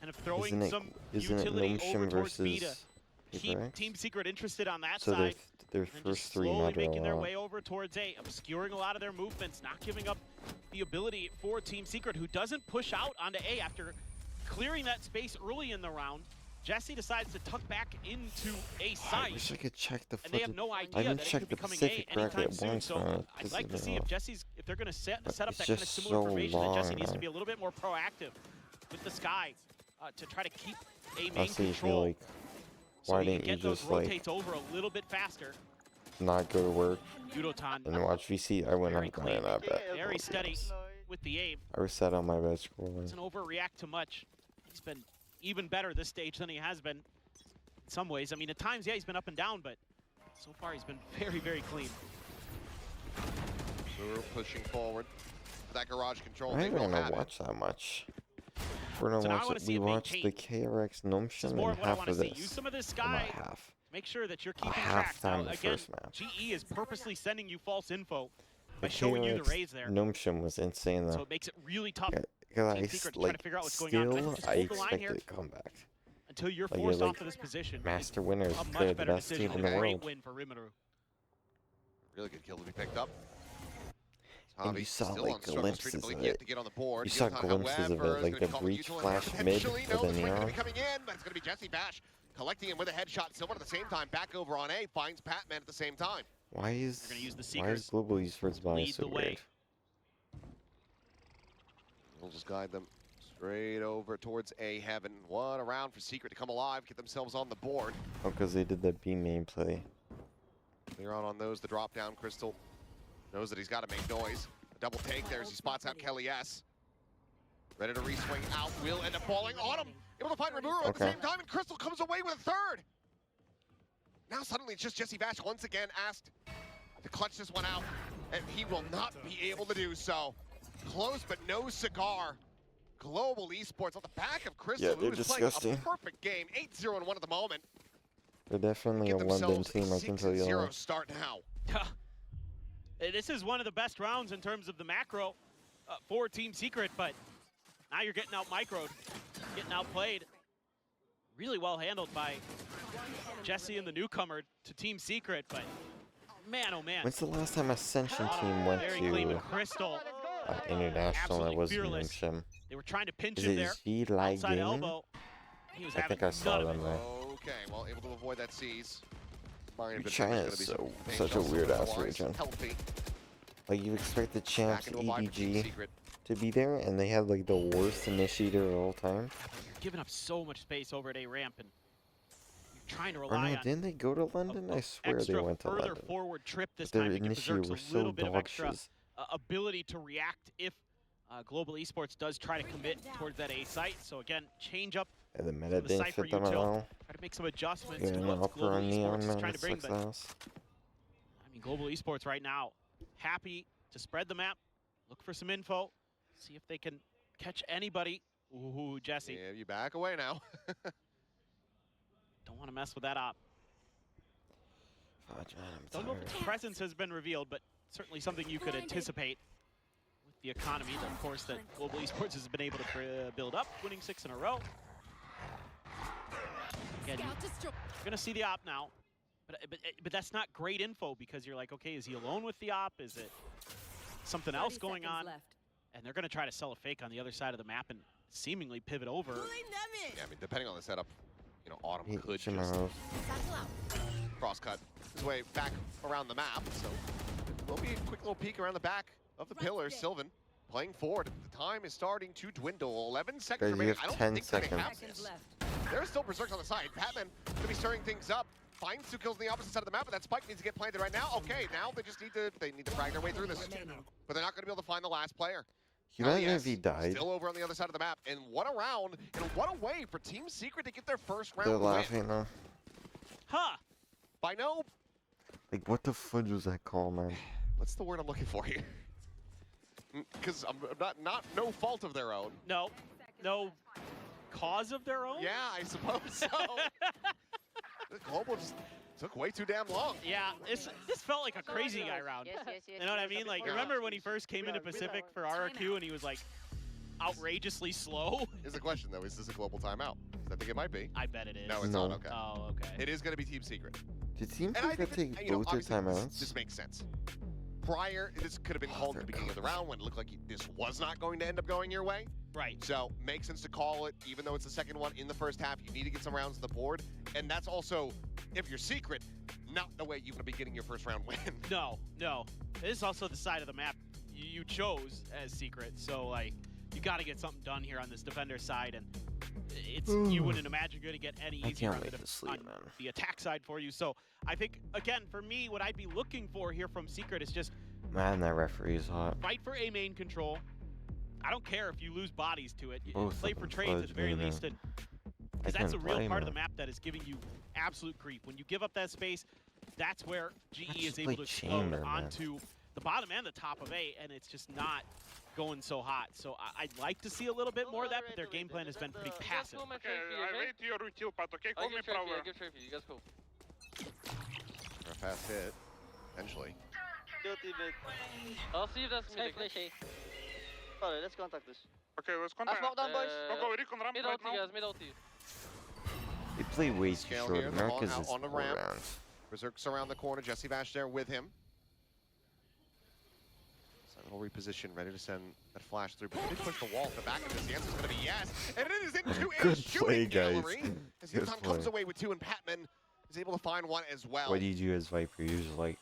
and of throwing Isn't it, some isn't it utility over Nomshim towards B to versus keep Paper X? Team Secret interested on that So side. their And first just 3 slowly not making their a lot. way over towards A, obscuring a lot of their movements, not giving up the ability for Team Secret, who doesn't push out onto A after clearing that space early in the round. Jesse decides to tuck back into A I site, wish I could check the and they have footage. no I idea didn't that it check could be the coming Pacific A bracket anytime soon. once, So man. It I'd pisses like to me see off. if they're going to set But up it's that kind of just similar so formation, that Jesse long, needs to man. be a little bit more proactive with the Sky to try to keep A main Honestly, I feel control. like, So why he can didn't you get those just like rotates over a little bit faster. not go to work Yudotan and watch VC? I wouldn't Very have done clean. that bet. very steady with the aim. I was sat on my bed scrolling. Doesn't overreact to much. He's been even better this stage than he has been in some ways. I mean, at times, yeah, he's been up and down, but so far he's been very, very clean. We're pushing forward. That garage control, I they don't will even have it. watch that much. We're gonna So now I watch wanna it. see We it watched the maintained. KRX This is Nomshim more and of what I half want to of see. this. Use some of this Well, not Sky to half. make sure that you're A keeping half track. time Now, the again, first match. GE is purposely sending you false info The by showing you the KRX raise there. Nomshim was insane So though. it makes it really tough Because Team I Secret to try to like figure out what's going on. still Just I hold the line here. expected a comeback. until you're Like, forced like, off of this position. Master winners, A they're much the better best team decision. in the Great world. win for Rimuru. Really good kill to be picked up. And you Javi saw, still like, on struggle streak, glimpses but of yet it. to get on the board. You saw Yotaton, glimpses of it, however, is like gonna the call breach Util and flash mid potentially with no, the the spring gonna neon. be coming in, but it's gonna be Jesse Bash collecting him with a headshot. Silva at the same time, back over on A, finds Patman at the same time. Why is They're gonna use the why is Seekers. Global Esports bias Lead so the way. weird? We'll just guide them straight over towards A heaven. What a round for Secret to come alive, get themselves on the board. Oh, because they did that B main play. They're out on those. The drop down, Crystal knows that he's got to make noise. Double take there as he spots out Kelly S. Ready to re-swing out, will end up falling on him. Able to find Rimuru at the Okay. same time, and Crystal comes away with a third. Now suddenly it's just Jesse Vash once again asked to clutch this one out, and he will not be able to do so. Close but no cigar. Global Esports on the back of Crystal, Yeah, who they're is playing a disgusting. perfect game. 8-0-1 at the moment. They're definitely Get a London themselves team, a I can tell you 6-0 that. start now. This is one of the best rounds in terms of the macro for Team Secret, but now you're getting out microed, getting outplayed. Really well handled by Jesse and the newcomer to Team Secret, but man, oh man. When's the last time Ascension team went Very clean with to Crystal. international? Absolutely That was fearless. Nimsham. They were trying to pinch Is him it there. G Live Outside Gaming? elbow. He was I having think I saw none of them it. there. Okay, well, able to avoid that seize. Mario Bitcoin China gonna is be so some pain such a shells weird ass otherwise. region. Healthy. Like you expect the Back champs into a buy for Team EDG Secret. to be there, and they had like the worst initiator of all time. You're giving up so much space over at A ramp, and you're trying to Or rely no, on didn't they go to London? I swear they extra went to further London. forward trip this But time their to give initiator Berserks was a so little bit of dog extra shiz. ability to react if Global Esports does try to commit towards that A site. So again, change up, And the meta the didn't Cypher fit them at util. all. try to make some adjustments Yeah, to an what upper Global on Neon Esports is Man trying that to bring. sucks But ass. I mean, Global Esports right now, happy to spread the map, look for some info, see if they can catch anybody. Ooh, Jesse. Yeah, you back away now. Don't want to mess with that op. Fudge, man, I'm Don't know if tired. its presence has been revealed, but certainly something you could anticipate with the economy, of course, that Global Esports has been able to build up, winning 6 in a row. Again, you're going to see the op now, but that's not great info because you're like, okay, is he alone with the op? Is it something else going on? And they're going to try to sell a fake on the other side of the map and seemingly pivot over. Yeah, I mean, depending on the setup, you know, Autumn Hate could just Chimaros. cross-cut his way back around the map. So will be a quick little peek around the back of the pillars. Sylvan playing forward. The time is starting to dwindle. 11 seconds Guys, you remaining. have I don't 10 think that they have seconds. this. There's still Berserks on the side. Patman gonna be stirring things up. Finds 2 kills on the opposite side of the map, but that spike needs to get planted right now. Okay, now they just need to frag their way through this. But they're not gonna be able to find the last player. You imagine LES if he died? Still over on the other side of the map. And what a round, and what a way for Team Secret to get their first round They're win. laughing now. Huh! By no, Like, what the fudge was that call, man? what's the word I'm looking for here? Because I'm not no fault of their own. No cause of their own? Yeah, I suppose so. The Global just took way too damn long. Yeah, this felt like a crazy guy round. Yes, yes, yes. You know what I mean? Like, Yeah. remember when he first came into Pacific for RRQ and he was like outrageously slow? Here's the question though: is this a global timeout? 'Cause I think it might be. I bet it is. No, it's No. not. Okay. Oh, okay. It is going to be Team Secret. Did Team And I Secret think that, take you know, both their obviously timeouts? this makes sense. Prior, this could have been called at the beginning of the round when it looked like this was not going to end up going your way. Right. So makes sense to call it, even though it's the second one in the first half. You need to get some rounds on the board, and that's also, if you're Secret, not the way you're going to be getting your first round win. No. This is also the side of the map you chose as Secret, so like you got to get something done here on this defender side, and it's you wouldn't imagine going to get any I easier can't on wait to sleep, on man. the attack side for you. So I think again for me, what I'd be looking for here from Secret is just Man, that referee's hot. fight for A main control. I don't care if you lose bodies to it. You Both play of for them trades at fudge the very me, least, man. because I that's a can't real play, part of the man. map that is giving you absolute creep. When you give up that space, that's where GE Let's is just able play to explode Chamber, man. onto the bottom and the top of A, and it's just not going so hot. So I'd like to see a little bit more of that, but their game plan has been pretty passive. your util, Pat, okay? Call me power. You guys go. For a fast hit, eventually. I'll see if that's mid. Sorry, let's contact this. Okay, let's I contact. smoke down, boys. Go, go, recon ramp Mid right ulti, now. guys, mid ulti. They play way too Scale short. here, they're long America's out is on the 4 ramp. rounds. Berserk's around the corner. Jesse Vash there with him. Sentinel reposition, ready to send that flash through. But they push the wall at the back of this. The answer's going to be yes. And it is into a Good shooting play, guys. gallery. As Good Yutan comes play. away with 2, and Patman is able to find one as well. What do you do as Viper? You're just like,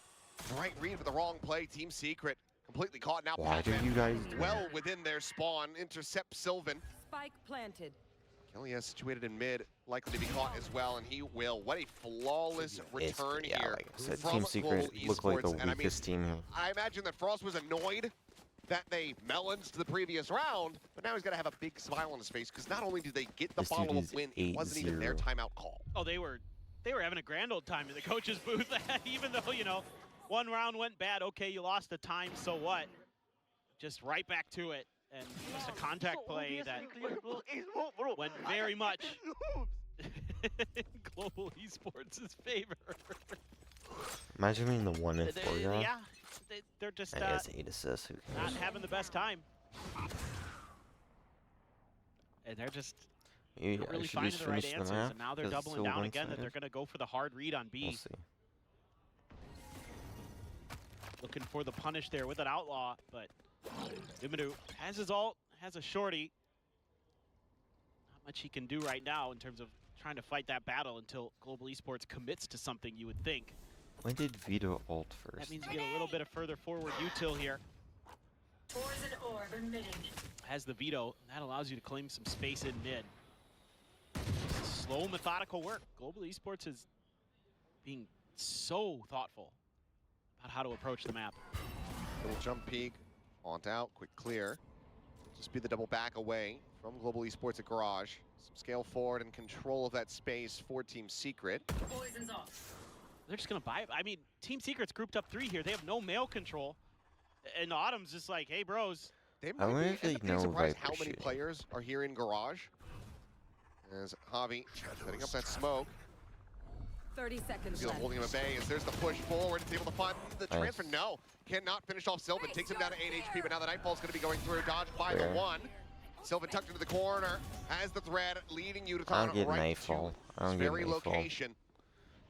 The right read, but the wrong play. Team Secret completely caught. Now why do Patman, you guys do well that? within their spawn, intercepts Sylvan. Spike planted. Kelly is situated in mid, likely to be caught as well, and he will. What a flawless return yeah, here like I said, from Team Secret Global looked like the Esports. And I mean, weakest team here. I imagine that Frost was annoyed that they melons to the previous round, but now he's got to have a big smile on his face because not only did they get the This dude follow-up is win, it wasn't even their 8-0. timeout call. Oh, they were having a grand old time in the coach's booth, even though, you know, one round went bad. Okay, you lost the time, so what? Just right back to it. And just a contact play that went very much in Global Esports' favor. Imagine being the 1 and 4 guy. Yeah, they're just And he has 8 assists. Who not cares? having the best time. And they're just Maybe not I really should finding just the right finish the answers. map, And now they're 'cause it's doubling so down again that one-sided. they're going to go for the hard read on B. We'll see. Looking for the punish there with an outlaw, but Dumadu has his ult, has a shorty. Not much he can do right now in terms of trying to fight that battle until Global Esports commits to something, you would think. When did Vito ult That first? means you get a little bit of further forward util here. Poison orb emitting. Has the veto, and that allows you to claim some space in mid. Slow, methodical work. Global Esports is being so thoughtful about how to approach the map. Little jump peek, haunt out, quick clear. Just be the double back away from Global Esports at Garage. Some scale forward and control of that space for Team Secret. Poison's off. They're just gonna buy it. I mean, Team Secret's grouped up 3 here. They have no mail control. And Autumn's just like, hey bros. They I wonder might if be they end up being know surprised Viper how many shooting. players are here in Garage. As Javi setting up that smoke. 30 seconds Feel left. holding him at bay as there's the push forward. It's able to find the Nice. transfer. No, cannot finish off Sylvan. Takes him down to 8 HP, but now the Nightfall's going to be going through. Dodged by the Fair. 1. Sylvan tucked into the corner. Has the thread leading you to I don't get right Nightfall. to I don't this get very Nightfall. location.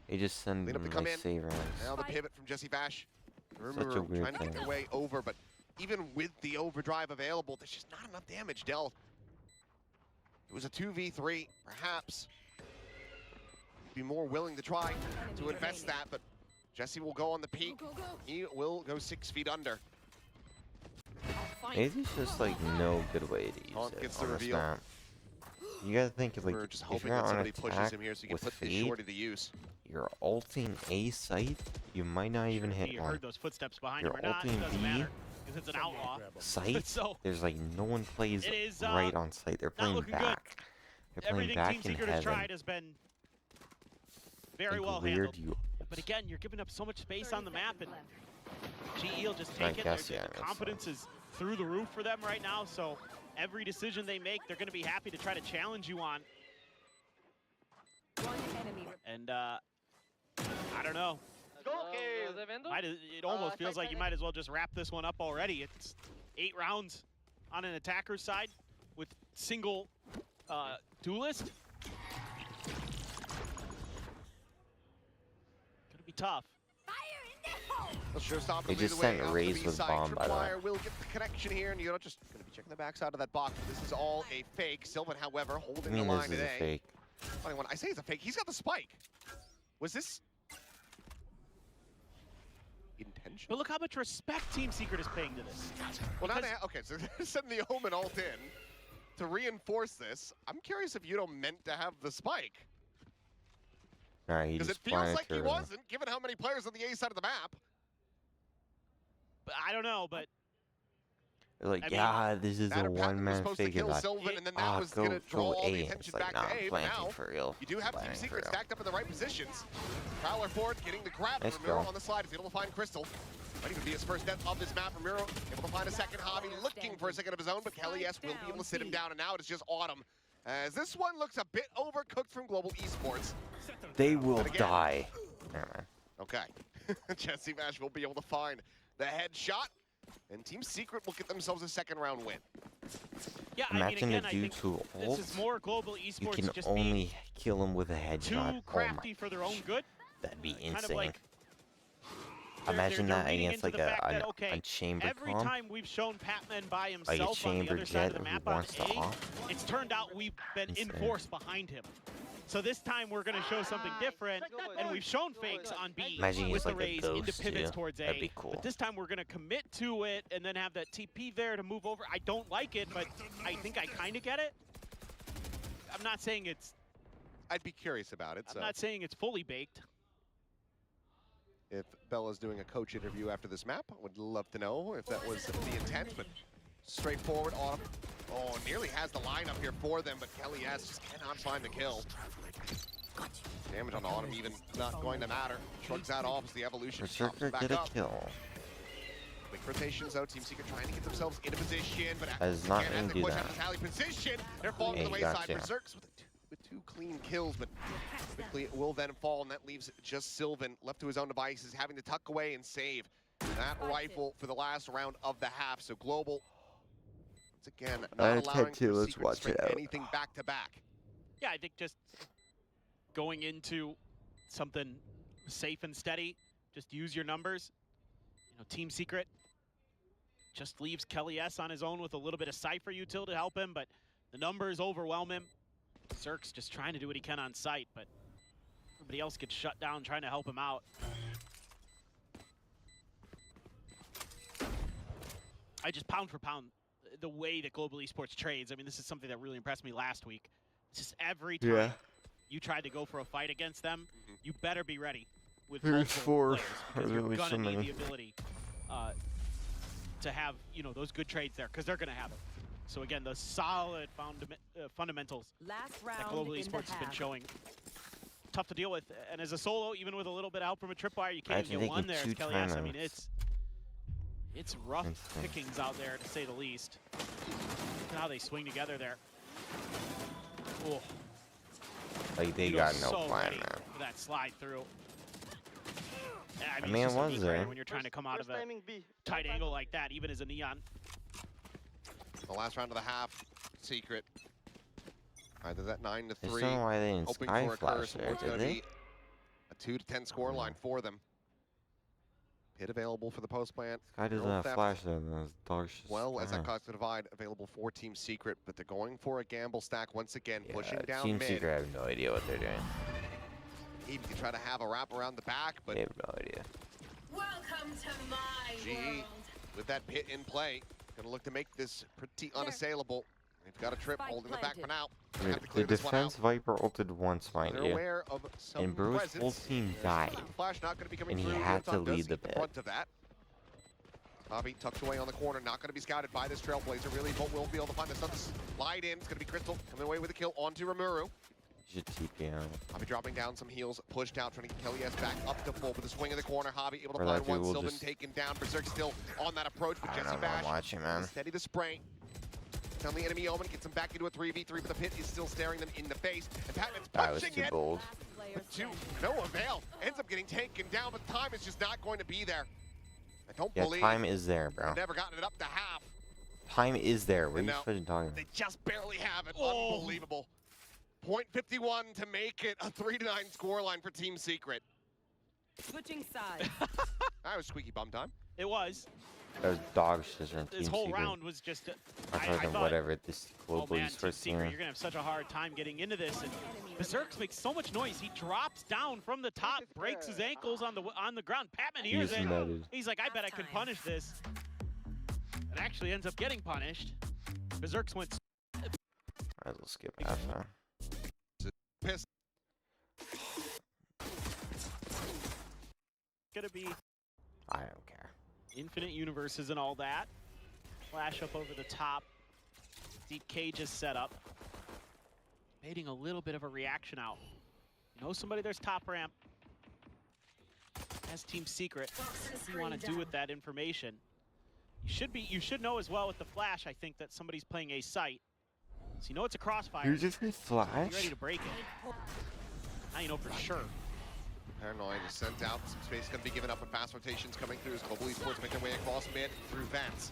They just send Clean up them to come like in. save rounds. Now the pivot from Jesse Vash. Such a Remember, weird trying to get thing. their way over, but even with the overdrive available, there's just not enough damage dealt. It was a 2v3, perhaps. Be more willing to try to invest that, but Jesse will go on the peak. Go, go, go. He will go 6 feet under. I'll find Maybe there's just like no good way to use Taunt it gets the on this reveal. map. You gotta think of like We're just if hoping you're that on somebody pushes attack him here so you can with put this Fade, shorty to use. you're ulting A site, you might not even hit You one. heard those footsteps behind You're him or not, it ulting doesn't B. matter. Because it's an outlaw. Site, So, there's like no one plays it is, right on site. They're playing looking good. back. They're playing everything back Team in Secret has heaven. tried has been very Like, well weird handled. you. But again, you're giving up so much space on the map, and GE will just I take it. guess, Their yeah, that's confidence is through the roof for them right now, so every decision they make, they're going to be happy to try to challenge you on. one enemy. And I don't know. It almost feels like you might as well just wrap this one up already. It's 8 rounds on an attacker's side with single duelist. Gonna be tough. The showstopper They lead just the way sent out to Raze the with B-side. bomb, by the way. Tripwire will get the connection here, and you're just going to be checking the backside of that box. This is all a fake. Sylvan, however, I holding mean, the this line is a today. fake. Funny one. I say it's a fake. He's got the spike. Was this intentional? But look how much respect Team Secret is paying to this. Well, now because- they okay, so they're sending the Omen ult in to reinforce this. I'm curious if Yudo meant to have the spike. Alright, he Because it just feels like he planted wasn't, given how many players on the A side of the map. But I don't know, but They're like, I mean, yeah, this is That a or Patton was one-man supposed to figure. kill Like, Sylvan, and then that was go, going to draw all the A. attention It's like, back nah, to I'm A. But planting now, for real. you do have Team Planting for Secret real. stacked up in the right positions. Prowler forward, getting the grab. Nice Ramiro go. on the slide is able to find Crystal. Might even be his first death of this map. Ramiro able to find a second. Hobby looking for a second of his own, but Kelly S will be able to sit him down, and now it is just Autumn. As this one looks a bit overcooked from Global Esports. They will But again- die. Never mind. Okay. Jesse Vash will be able to find the headshot, and Team Secret will get themselves a second round win. yeah, I mean, Imagine again, a I dude think who this ult, is more Global you Esports can just being only kill him with a too headshot. Oh crafty my, for their own good. that'd be Kind of insane. like they're Imagine that reading against into like the fact that, okay, a chamber every comp. time we've shown Patman by Like a himself on the chamber other side of the jet map who on wants to A, off. it's turned out we've been Insane. enforced behind him. So this time we're going to show something different, and we've shown fakes on B Imagine he's with the like a Raze into ghost, pivots too. towards A. That'd be cool. But this time we're going to commit to it and then have that TP there to move over. I don't like it, but I think I kind of get it. I'm not saying it's I'd be curious about it. I'm So. not saying it's fully baked. if Bella's doing a coach interview after this map. Would love to know if that was the intent, but straightforward. Autumn, oh, nearly has the lineup here for them, but Kelly S just cannot find the kill. Damage on Autumn even not going to matter. Shrugs that off as the evolution pops Berserker back get a up. kill. Quick rotations out. Team Secret trying to get themselves into position, but Does not again, as mean they do push that. out of tally position, they're falling to Hey, the wayside. gotcha. Berserks with two clean kills, but quickly it will then fall, and that leaves just Sylvan left to his own devices, having to tuck away and save that rifle for the last round of the half. So Global, once again, not allowing for let's Secret watch to string it out. anything back to back. Yeah, I think just going into something safe and steady, just use your numbers. You know, Team Secret just leaves Kelly S on his own with a little bit of Cypher util to help him, but the numbers overwhelm him. Zerk's just trying to do what he can on site, but everybody else gets shut down trying to help him out. I just pound for pound, the way that Global Esports trades, I mean, this is something that really impressed me last week. It's just every time you tried to go for a fight against them, you better be ready with There's multiple four. players, because you're There's gonna so need many. the ability to have, you know, those good trades there, because they're gonna have it. So again, the solid fundamentals Last that round Global in the Esports has been half. showing. Tough to deal with, and as a solo, even with a little bit of help from a tripwire, you I can't had to get take one it there. 2 As Kelly S, I mean, timeouts. it's rough Insane. pickings out there, to say the least. Look at how they swing together there. Oh, Like they Vito's got no so plan, ready man. for that slide through. I mean, it's it just a was neat there. right when you're trying to come out of a timing B. tight angle like that, even as a Neon. The last round of the half, Secret. Either that 9-3. I just don't know why they didn't Hoping Sky for a Flash curse, or there, it's did going to they? be a 2-10 score line for them. Pit available for the post plant. Sky doesn't Neural have theft, Flash there, then those dogs just well as that fine. cause the divide available for Team Secret, but they're going for a gamble stack once again, pushing Yeah, down Team mid. Secret have no idea what they're doing. Even to try to have a wrap around the back, but They have no idea. Welcome to my GE world. with that pit in play, gonna look to make this pretty unassailable. They've got a trip Spike holding the back for planted. now. Dude, Have to clear the this one out. defense Viper ulted once, mind They're you. aware of some And Bruce presence. full team died. Flash not going to be coming And he through. had to Yuntan does lead the get the pit. brunt of that. Bobby tucked away on the corner, not going to be scouted by this Trailblazer. Really, but will be able to find this other slide in. It's going to be Crystal coming away with a kill onto Rimuru. You should TP out. Hobby dropping down some heals, pushed out, trying to get Kelly S back up to full with the swing of the corner. Hobby able to Or find that dude one. will Sylvan just- taken down. Berserk still on that approach, but I Jesse don't know, I'm Bash watching, man. steady the spray. Down the enemy Omen, gets him back into a 3v3, but the pit is still staring them in the face. And Patman's That was punching too it. bold. Last player But to standing. no avail. Ends up getting taken down, but time is just not going to be there. I don't Yeah, believe time is there, bro. they've never gotten it up to half. Time is there. What are And you now fucking talking They about? just barely have it. Oh. Unbelievable. .51 to make it a 3-9 scoreline for Team Secret. Switching sides. That was squeaky bum time. It was. That was dog shit on Team This whole Secret. round was just. I fucking thought, whatever. This oh global man, Team esports Secret, team. you're gonna have such a hard time getting into this. And Berserk makes so much noise. He drops down from the top, breaks his ankles on the ground. Patman hears He's it. nutted. He's like, I bet I could punish this. And actually ends up getting punished. Berserk's went Might as well skip half now. Piss. gonna be I don't care. infinite universes and all that. Flash up over the top. Deep cages set up. Baiting a little bit of a reaction out. You know somebody there's top ramp. As Team Secret. What do you want to do with that information? You should know as well with the flash, I think, that somebody's playing a site. So you know it's a crossfire. You just hit Be ready Flash? to break it. Now you know for sure. Paranoid is sent out. Some space going to be given up, and fast rotations coming through as Global Esports make their way across mid through vents.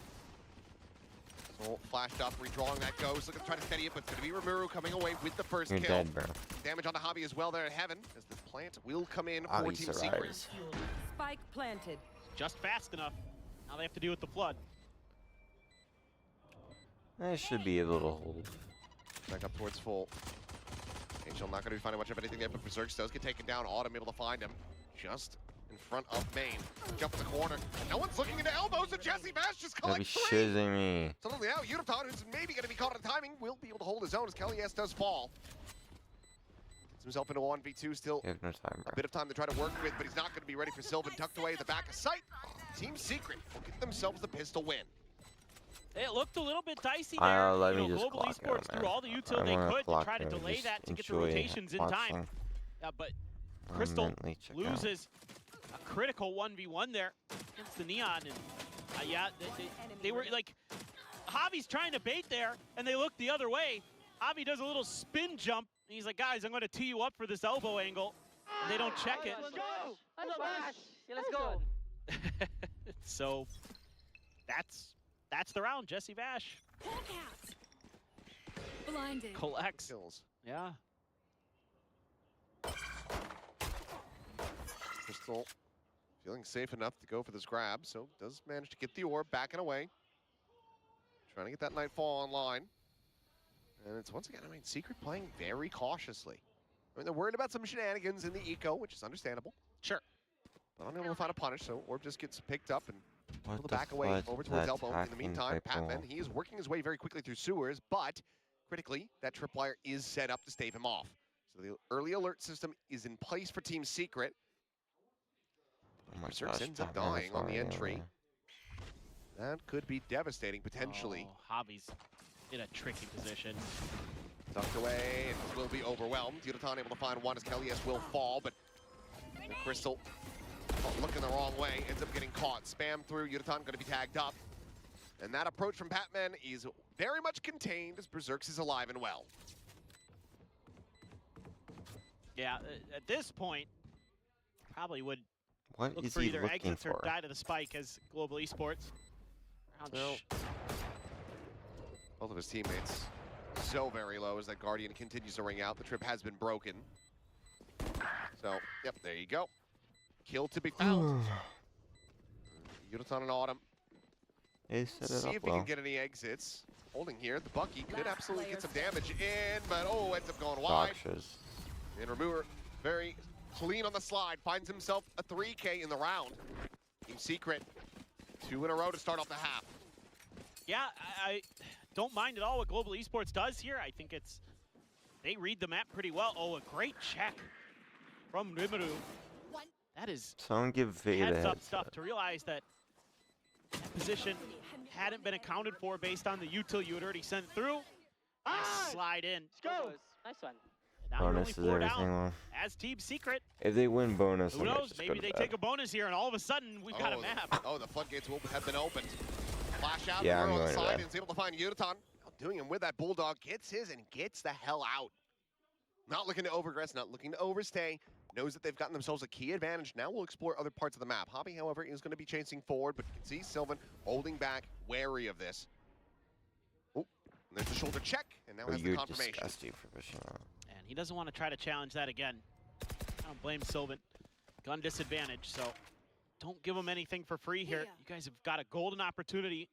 So flashed up, redrawing that ghost. Looking to try to steady it, but it's going to be Rimuru coming away with the first You're kill. dead, bro. Damage on the Hobby as well there at Heaven, as the plant will come in for Hobby Team survives. Secret. Spike planted. Just fast enough. Now they have to deal with the flood. I should be able to hold. Back up towards full. Angel not going to be finding much of anything there, but Berserk does get taken down. Autumn able to find him just in front of main. Jump in the corner. No one's looking into elbows, and Jesse Bash just Gotta be collects three. shizzing me. Suddenly now, Uniton, who's maybe going to be caught on timing, will be able to hold his own as Kelly S does fall. himself into a 1v2 still. You have no time, bro. A bit of time to try to work with, but he's not going to be ready for Sylvan. Tucked away at the back of sight. Team Secret will get themselves the pistol win. It looked a little bit dicey there. Let You me know, just Global clock Esports out, threw man. all the util I they wanna could to clock try to out, delay just that to get the enjoy rotations in time. watching. But Or Crystal mentally check out. loses a critical 1v1 there against the Neon. And yeah, they were like, Javi's trying to bait there, and they look the other way. Javi does a little spin jump, and he's like, guys, I'm going to tee you up for this elbow angle. And they don't check it. Let's go! Yeah, let's go! So that's the round. Jesse Vash Blinded. collects. Kills. Yeah. Crystal feeling safe enough to go for this grab, so does manage to get the orb backing away. Trying to get that Nightfall online. And it's once again, I mean, Secret playing very cautiously. I mean, they're worried about some shenanigans in the eco, which is understandable. Sure. But unable to find a punish, so orb just gets picked up and What able to the back away fudge over is towards that elbow. In the attacking meantime, people? Patman, he is working his way very quickly through sewers, but critically, that tripwire is set up to stave him off. So the early alert system is in place for Team Secret. Oh my Berserk gosh, ends up Batman is dying on the already entry. over That could be devastating, potentially. Oh, Javi's in a tricky position. Tucked away and will be overwhelmed. Yudotan able to find one as Kellyes will fall, but Crystal looking the wrong way, ends up getting caught. Spam through, Yudotan going to be tagged up. And that approach from Patman is very much contained as Berserks is alive and well. Yeah, at this point, probably would What look is for he either looking exits or for? die to the spike as Global Esports. Round Well, both of his teammates so very low as that Guardian continues to ring out. The trip has been broken. So, yep, there you go. Kill to be found. Yudotan and Autumn. They set it See up if he well. can get any exits. Holding here, the Bucky could Last absolutely get player some damage in, but oh, ends up going wide. Boxers. And Remover, very clean on the slide, finds himself a 3K in the round. Team Secret, 2 in a row to start off the half. Yeah, I don't mind at all what Global Esports does here. I think they read the map pretty well. Oh, a great check from Rimuru. That is Someone give Veda heads up heads stuff to realize that position hadn't been accounted for based on the util you had already sent through. Nice slide in. Let's go! Nice one. Now you're only Bonus is 4 everything. down Well, as Team Secret. if they win bonus, Who I might knows? just go Maybe to they bed. take a bonus here, and all of a sudden we've got a map. Oh, the floodgates will have been opened. Flash out, Yeah, Remover I'm on the going to side, bed. and is able to find Yudotan. Doing him with that Bulldog, gets his and gets the hell out. Not looking to overgress, not looking to overstay. Knows that they've gotten themselves a key advantage. Now we'll explore other parts of the map. Hobby, however, is going to be chasing forward, but you can see Sylvan holding back, wary of this. Oh, there's the shoulder check, and now Oh, has the you're confirmation. disgusting for pushing out. And he doesn't want to try to challenge that again. I don't blame Sylvan. Gun disadvantage, so don't give him anything for free here. You guys have got a golden opportunity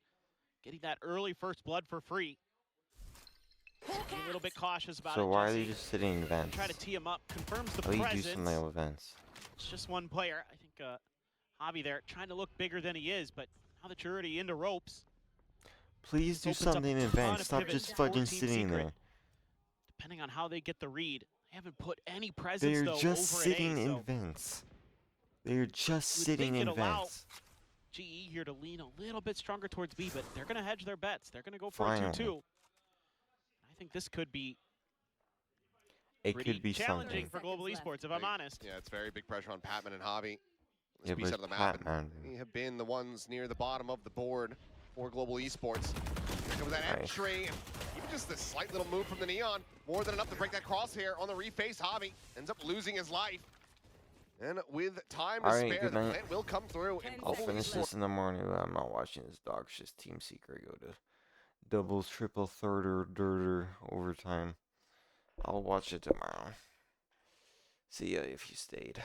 getting that early first blood for free. Be a little bit cautious about it. So why are Jesse. they just sitting in vents? Try to tee him up. Confirms the At least do presence. some little events. It's just one player. I think Javi there trying to look bigger than he is, but now that you're already into ropes, Please do opens up something in a ton vents. of Stop pivots just for fucking Team sitting Secret. there. depending on how they get the read, they haven't put any presence They're though just over sitting at A, in so vents. They're just you would sitting think in it'll allow vents. GE here to lean a little bit stronger towards B, but they're going to hedge their bets. They're going to go for Finally. a 2-2. I think this could be It pretty could be challenging something. for Global Esports, if I'm honest. Yeah, it's very big pressure on Patman and Hobby. This It piece was out of the map. and Patman. They have been the ones near the bottom of the board for Global Esports. Here comes that Nice. entry. And even just a slight little move from the Neon. More than enough to break that crosshair on the reface. Hobby ends up losing his life. And with time to All right, spare, good the night. plant will come through. And I'll Global finish Esports this in the morning. But I'm not watching this dog shit Team Secret go to doubles, triple, third, dirter, overtime. I'll watch it tomorrow. See ya if you stayed.